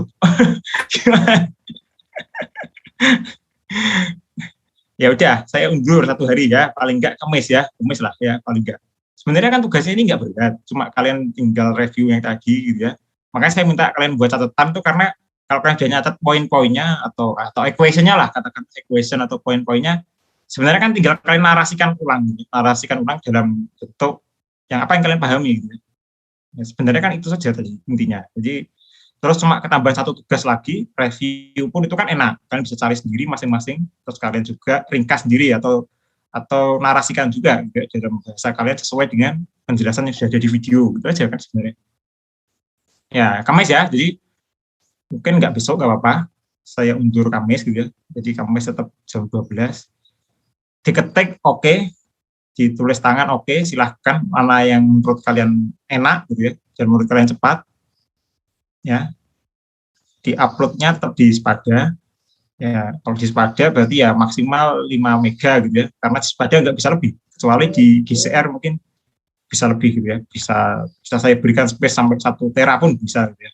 Ya udah, saya undur 1 hari ya, paling enggak Kamis lah ya, paling enggak. Sebenarnya kan tugasnya ini enggak berat, cuma kalian tinggal review yang tadi gitu ya. Makanya saya minta kalian buat catatan tuh, karena kalau kalian sudah nyatet poin-poinnya atau equation-nya lah, katakan equation atau poin-poinnya, sebenarnya kan tinggal kalian narasikan ulang dalam bentuk yang apa yang kalian pahami gitu. Ya, sebenarnya kan itu saja tadi intinya. Jadi terus cuma ketambahan 1 tugas lagi, review pun itu kan enak, kalian bisa cari sendiri masing-masing, terus kalian juga ringkas sendiri atau narasikan juga dalam bahasa kalian sesuai dengan penjelasan yang sudah ada di video, gitu aja kan sebenarnya. Ya, Kamis ya, jadi mungkin nggak besok, nggak apa-apa, saya undur Kamis gitu ya, jadi Kamis tetap jam 12, diketik oke, ditulis tangan oke, silahkan mana yang menurut kalian enak gitu ya, dan menurut kalian cepat, ya, di-uploadnya tetap di Spada, ya, kalau di Spada berarti ya maksimal 5 mega gitu ya, karena di Spada nggak bisa lebih, kecuali di GCR mungkin bisa lebih gitu ya, bisa saya berikan space sampai 1 tera pun bisa gitu ya.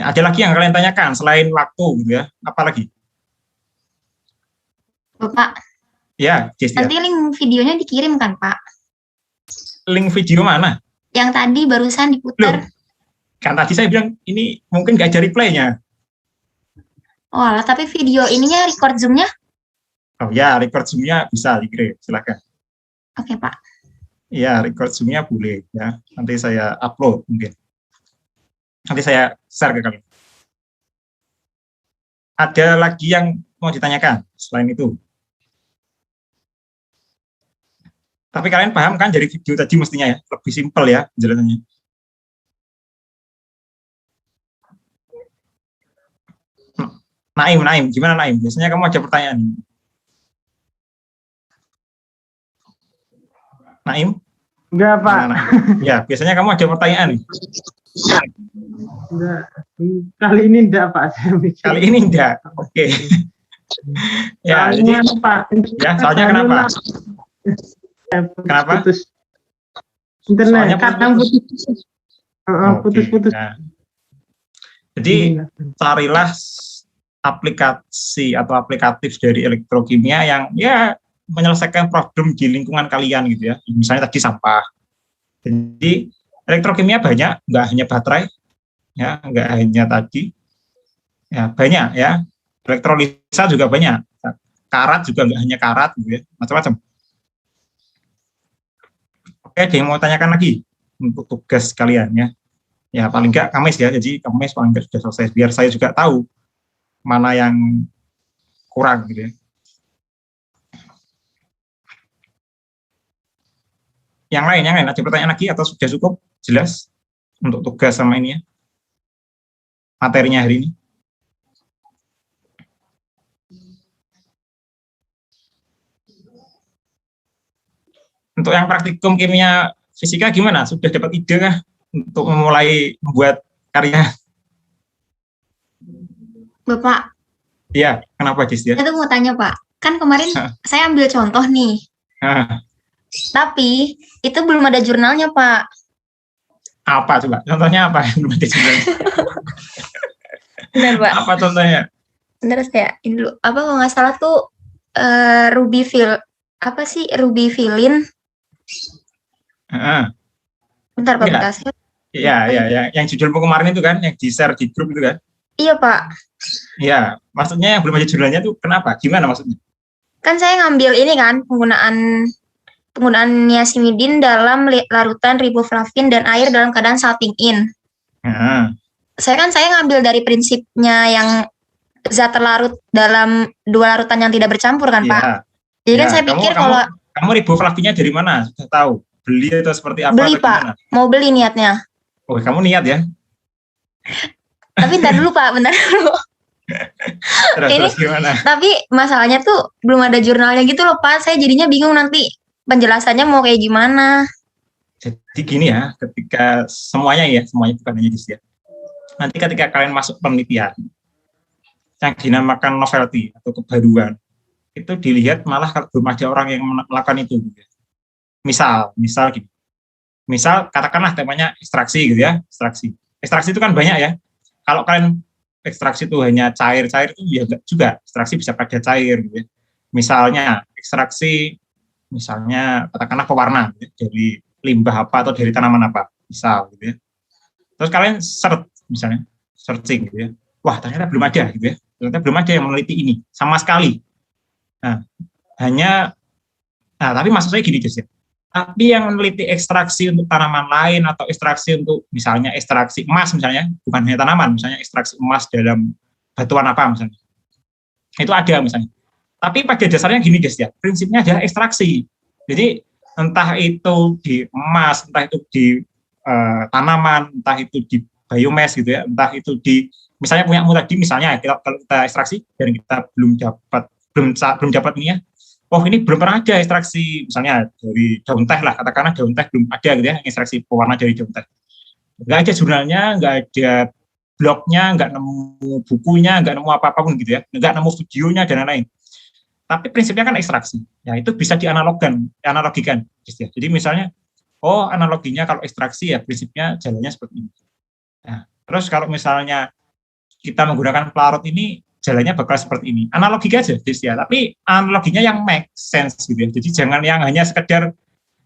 Ada lagi yang kalian tanyakan selain waktu gitu ya, apa lagi? Bapak, Ya, Jess, ya. Nanti link videonya dikirim kan, Pak? Link video mana? Yang tadi barusan diputar. Loh, kan tadi saya bilang ini mungkin nggak ada replaynya. Oh, alah, tapi video ininya record Zoom-nya? Oh ya, record Zoom-nya bisa dikirim, silakan. Oke, Pak. Ya, record Zoom-nya boleh ya. Nanti saya upload mungkin. Nanti saya share ke kalian. Ada lagi yang mau ditanyakan selain itu? Tapi kalian paham kan dari video tadi mestinya ya, lebih simpel ya penjelasannya. Naim, gimana Naim? Biasanya kamu ada pertanyaan. Naim? Enggak, Pak. Ya, biasanya kamu ada pertanyaan nih. Enggak. Kali ini enggak, Pak. Kali ini enggak. Oke. Ya, soalnya, jadi Pak. Ya, soalnya kenapa? Kenapa? Putus. Internet Soalnya kadang putus. Putus-putus. Nah. Jadi carilah aplikasi atau aplikatif dari elektrokimia yang ya menyelesaikan problem di lingkungan kalian gitu ya. Misalnya tadi sampah. Jadi elektrokimia banyak, nggak hanya baterai, ya, nggak hanya tadi, ya banyak ya. Elektrolisa juga banyak, karat juga nggak hanya karat gitu ya, macam-macam. Oke, ada yang mau tanyakan lagi untuk tugas kalian ya? Ya paling nggak Kamis ya, jadi Kamis paling nggak sudah selesai. Biar saya juga tahu mana yang kurang gitu ya. Yang lain ada pertanyaan lagi atau sudah cukup jelas untuk tugas sama ini ya, materinya hari ini? Untuk yang praktikum kimia fisika gimana? Sudah dapat ide kah untuk memulai membuat karya? Bapak. Iya, kenapa Jis ya? Saya tuh mau tanya, Pak. Kan kemarin saya ambil contoh nih. Tapi itu belum ada jurnalnya, Pak. Apa coba? Contohnya apa? Belum ada jurnalnya. Benar, Pak. Apa contohnya? Benar saya. Ini dulu. Apa kalau nggak salah tuh Rubyfilin. Bentar, Pak. Bentar. Iya, yang judulmu kemarin itu kan, yang di-share di grup itu kan? Iya, Pak. Iya, maksudnya yang belum ada jurnalnya itu kenapa? Gimana maksudnya? Kan saya ngambil ini kan, penggunaan niacinamide dalam larutan riboflavin dan air dalam keadaan salting in. Saya ngambil dari prinsipnya yang zat terlarut dalam dua larutan yang tidak bercampur kan, Pak? Jadi kan saya pikir kalau kamu riboflavinnya dari mana? Sudah tahu? Beli atau seperti apa? Beli, Pak. Mau beli niatnya. Oh, kamu niat ya? Tapi bentar dulu, Pak. Bentar dulu. Terus gimana? Tapi masalahnya tuh belum ada jurnalnya gitu loh, Pak. Saya jadinya bingung nanti penjelasannya mau kayak gimana. Jadi gini ya, ketika semuanya bukan hanya Jis ya. Nanti ketika kalian masuk penelitian yang dinamakan novelty atau kebaruan, itu dilihat malah kalau belum ada orang yang melakukan itu. Misal gini. Misal katakanlah temanya ekstraksi gitu ya, ekstraksi itu kan banyak ya. Kalau kalian ekstraksi itu hanya cair-cair itu ya enggak juga, ekstraksi bisa pada cair gitu ya. Misalnya ekstraksi, katakanlah pewarna gitu ya, dari limbah apa atau dari tanaman apa, misal gitu ya. Terus kalian searching gitu ya. Wah, ternyata belum ada gitu ya. Ternyata belum ada yang meneliti ini sama sekali. Tapi maksud saya gini Jess ya. Tapi yang meneliti ekstraksi untuk tanaman lain atau ekstraksi untuk misalnya ekstraksi emas misalnya, bukan hanya tanaman, misalnya ekstraksi emas dalam batuan apa misalnya. Itu ada misalnya. Tapi pada dasarnya gini Des ya, prinsipnya adalah ekstraksi. Jadi entah itu di emas, entah itu di tanaman, entah itu di biomass gitu ya, entah itu di misalnya punyamu tadi misalnya kalau kita ekstraksi dan kita belum dapat ini ya. Oh ini belum pernah ada ekstraksi misalnya dari daun teh lah, katakanlah daun teh belum ada gitu ya, ekstraksi pewarna dari daun teh. Nggak ada jurnalnya, nggak ada blognya, nggak nemu bukunya, nggak nemu apa-apapun gitu ya, nggak nemu videonya dan lain-lain. Tapi prinsipnya kan ekstraksi, ya itu bisa dianalogikan. Jadi misalnya, analoginya kalau ekstraksi ya prinsipnya jalannya seperti ini. Nah, terus kalau misalnya kita menggunakan pelarut ini, jalannya bakal seperti ini. Analogi aja, ya. Tapi analoginya yang make sense gitu ya. Jadi jangan yang hanya sekedar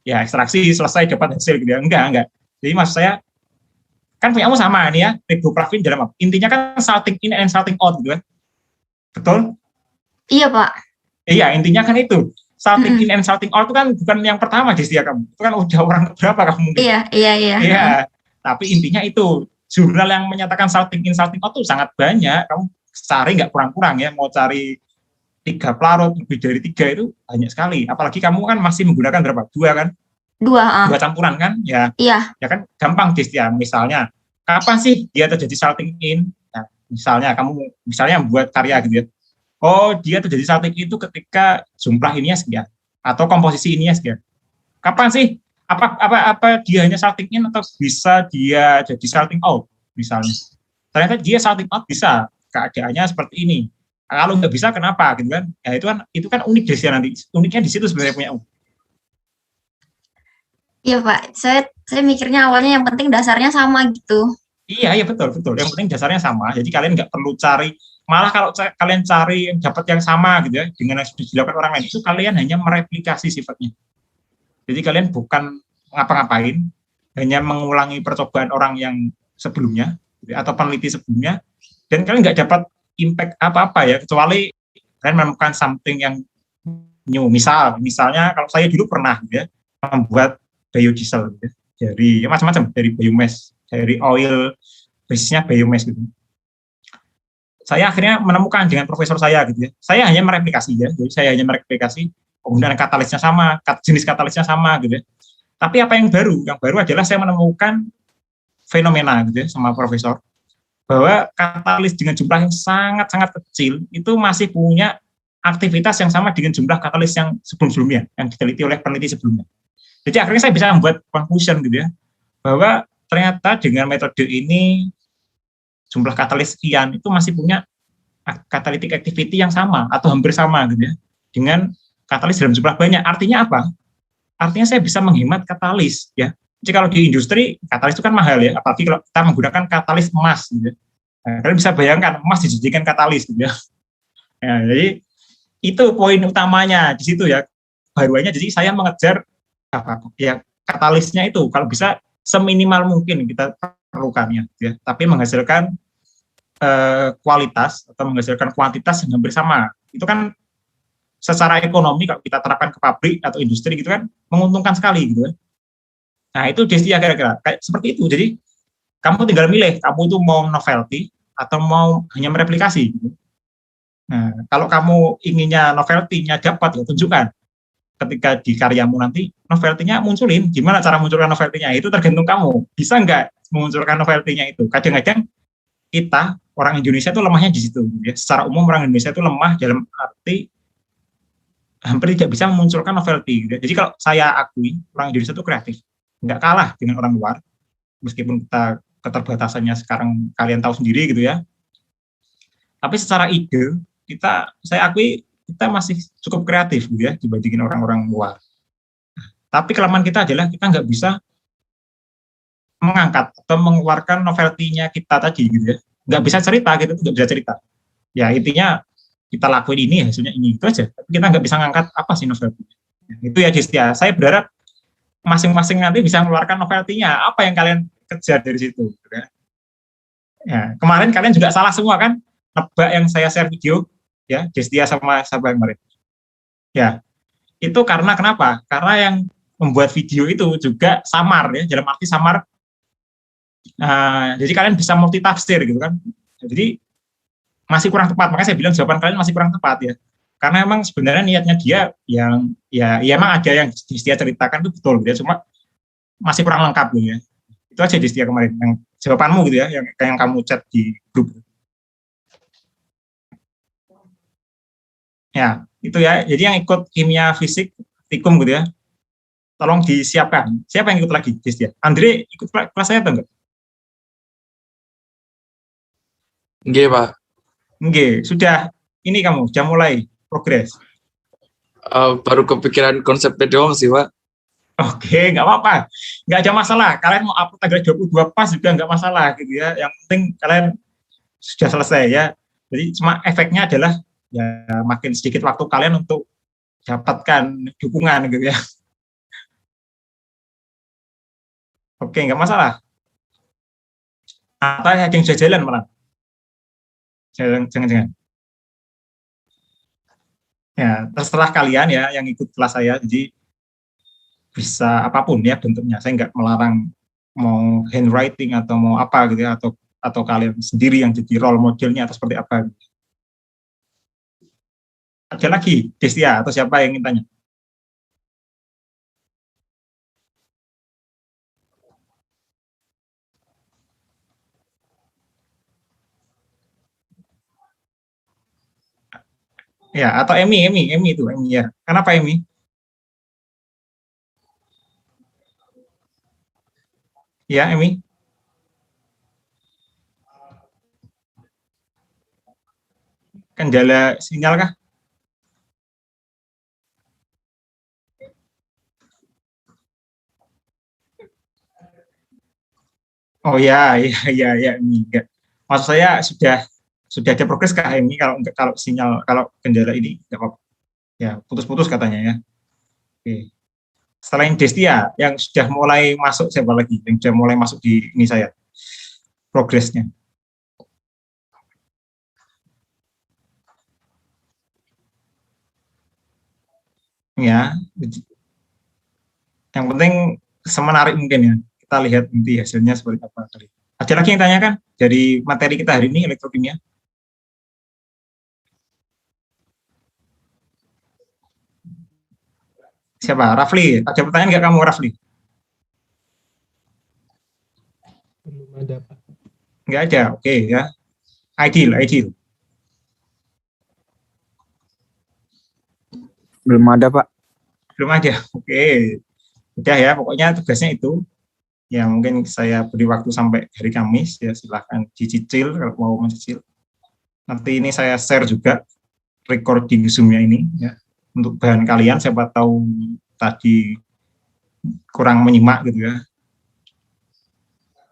ya ekstraksi selesai dapat hasil gitu ya. Enggak. Jadi maksud saya kan punyamu sama nih ya, riboflavin dalam apa? Intinya kan salting in and salting out gitu kan. Betul? Iya, Pak. Iya, intinya kan itu. Salting in and salting out itu kan bukan yang pertama di setia kamu. Itu kan udah orang berapa kamu mungkin. Iya. Iya, tapi intinya itu. Jurnal yang menyatakan salting in, salting out itu sangat banyak. Kamu cari nggak kurang-kurang ya. Mau cari 3 pelarut, lebih dari 3 itu banyak sekali. Apalagi kamu kan masih menggunakan berapa? 2 kan? 2 campuran kan? Ya, Iya. ya kan gampang ya. Misalnya, kapan sih dia terjadi salting in? Nah, misalnya kamu buat karya gitu ya. Oh, dia terjadi salting itu ketika jumlah ininya sekian atau komposisi ininya sekian. Kapan sih? Apa dia hanya salting in atau bisa dia jadi salting out misalnya? Ternyata dia salting out bisa, keadaannya seperti ini. Kalau nggak bisa kenapa gitu kan? Ya itu kan unik deh nanti. Uniknya di situ sebenarnya punya. Iya, Pak. Saya mikirnya awalnya yang penting dasarnya sama gitu. Iya betul. Yang penting dasarnya sama. Jadi kalian nggak perlu cari. Malah kalau kalian cari yang dapat yang sama gitu ya dengan yang sudah dilakukan orang lain itu kalian hanya mereplikasi sifatnya. Jadi kalian bukan ngapa-ngapain, hanya mengulangi percobaan orang yang sebelumnya gitu, atau peneliti sebelumnya, dan kalian nggak dapat impact apa-apa ya kecuali kalian menemukan something yang new. Misalnya kalau saya dulu pernah gitu ya membuat biodiesel gitu ya, dari macam-macam, dari biomass, dari oil basisnya biomass gitu. Saya akhirnya menemukan dengan profesor saya gitu ya. Saya hanya mereplikasi ya. Jadi saya hanya mereplikasi penggunaan katalisnya sama, jenis katalisnya sama gitu ya. Tapi apa yang baru? Yang baru adalah saya menemukan fenomena gitu ya sama profesor bahwa katalis dengan jumlah yang sangat-sangat kecil itu masih punya aktivitas yang sama dengan jumlah katalis yang sebelum-sebelumnya, yang diteliti oleh peneliti sebelumnya. Jadi akhirnya saya bisa membuat conclusion gitu ya, bahwa ternyata dengan metode ini jumlah katalis sekian itu masih punya catalytic activity yang sama atau hampir sama gitu ya dengan katalis dalam jumlah banyak. Artinya apa? Artinya saya bisa menghemat katalis ya. Jadi kalau di industri katalis itu kan mahal ya, apalagi kalau kita menggunakan katalis emas gitu ya. Nah, kalian bisa bayangkan emas dijadikan katalis gitu ya. Nah, jadi itu poin utamanya di situ ya. Baruannya jadi saya mengejar ya katalisnya itu kalau bisa seminimal mungkin kita perlukannya ya, tapi menghasilkan kualitas atau menghasilkan kuantitas yang hampir sama. Itu kan secara ekonomi kalau kita terapkan ke pabrik atau industri gitu kan menguntungkan sekali gitu kan. Nah itu Destia kira-kira kayak seperti itu. Jadi kamu tinggal milih kamu itu mau novelty atau mau hanya mereplikasi gitu. Nah kalau kamu inginnya novelty-nya dapat ya tunjukkan ketika di karyamu nanti novelty-nya munculin. Gimana cara munculkan novelty-nya? Itu tergantung kamu. Bisa nggak memunculkan novelty-nya itu? Kadang-kadang kita orang Indonesia itu lemahnya di situ. Ya. Secara umum orang Indonesia itu lemah dalam arti hampir tidak bisa memunculkan novelty. Gitu. Jadi kalau saya akui orang Indonesia itu kreatif, nggak kalah dengan orang luar. Meskipun kita keterbatasannya sekarang kalian tahu sendiri gitu ya. Tapi secara ide saya akui kita masih cukup kreatif gitu ya dibandingin orang-orang luar. Tapi kelemahan kita adalah kita nggak bisa mengangkat atau mengeluarkan novelty-nya kita tadi gitu ya. Nggak bisa cerita gitu, nggak bisa cerita. Ya intinya kita lakuin ini hasilnya ini itu aja. Tapi kita nggak bisa ngangkat apa sih novelty. Itu ya Destia. Saya berharap masing-masing nanti bisa mengeluarkan novelty-nya. Apa yang kalian kejar dari situ? Gitu ya. Ya, kemarin kalian juga salah semua kan? Nebak yang saya share video ya Destia sama yang kemarin. Ya, itu karena kenapa? Karena yang membuat video itu juga samar ya, dalam arti samar. Jadi kalian bisa multitafsir gitu kan. Jadi masih kurang tepat. Makanya saya bilang jawaban kalian masih kurang tepat ya. Karena emang sebenarnya niatnya dia yang ya emang ada yang Destia ceritakan itu betul gitu ya. Cuma masih kurang lengkap gitu ya. Itu aja Destia kemarin yang jawabanmu gitu ya, yang kamu chat di grup. Ya, itu ya. Jadi yang ikut kimia fisik tikum gitu ya. Tolong disiapkan. Siapa yang ikut lagi, Destia? Andre ikut kelas saya atau enggak? Nggih, Pak. Nggih, sudah ini kamu sudah mulai progres. Baru kepikiran konsepnya doang sih, Pak. Oke, nggak apa-apa. Nggak ada masalah. Kalian mau upload tanggal 22 pas juga nggak masalah gitu ya. Yang penting kalian sudah selesai ya. Jadi cuma efeknya adalah ya makin sedikit waktu kalian untuk dapatkan dukungan gitu ya. Oke, nggak masalah. Atau ada yang sudah jalan malah. Jangan. Ya, terserah kalian ya yang ikut kelas saya. Jadi bisa apapun ya bentuknya. Saya nggak melarang mau handwriting atau mau apa gitu ya, atau kalian sendiri yang jadi role modelnya atau seperti apa. Ada lagi, Destia atau siapa yang ingin tanya? Ya, atau Emi itu, Emi ya. Kenapa Emi? Ya, Emi. Kendala sinyal kah? Oh ya, Emi. Enggak. Maksud saya sudah ada progres kah Emi kalau sinyal kalau kendala ini enggak apa-apa. Ya, putus-putus katanya ya. Oke. Selain Destia yang sudah mulai masuk siapa lagi? Yang sudah mulai masuk di ini saya progresnya. Ya, yang penting semenarik mungkin ya. Kita lihat nanti hasilnya seperti apa kali. Ada lagi yang tanyakan dari materi kita hari ini elektrokimia? Siapa? Rafli. Ada pertanyaan nggak kamu Rafli? Belum ada, Pak. Nggak ada. Oke ya. Ideal. Belum ada, Pak. Belum ada. Oke. Udah ya, pokoknya tugasnya itu. Ya mungkin saya beri waktu sampai hari Kamis ya, silahkan dicicil kalau mau mencicil. Nanti ini saya share juga recording Zoom-nya ini ya untuk bahan kalian, siapa tahu tadi kurang menyimak gitu ya.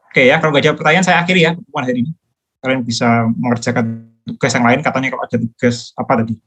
Oke ya, kalau nggak ada pertanyaan saya akhiri ya pertemuan hari ini. Kalian bisa mengerjakan tugas yang lain, katanya kalau ada tugas apa tadi?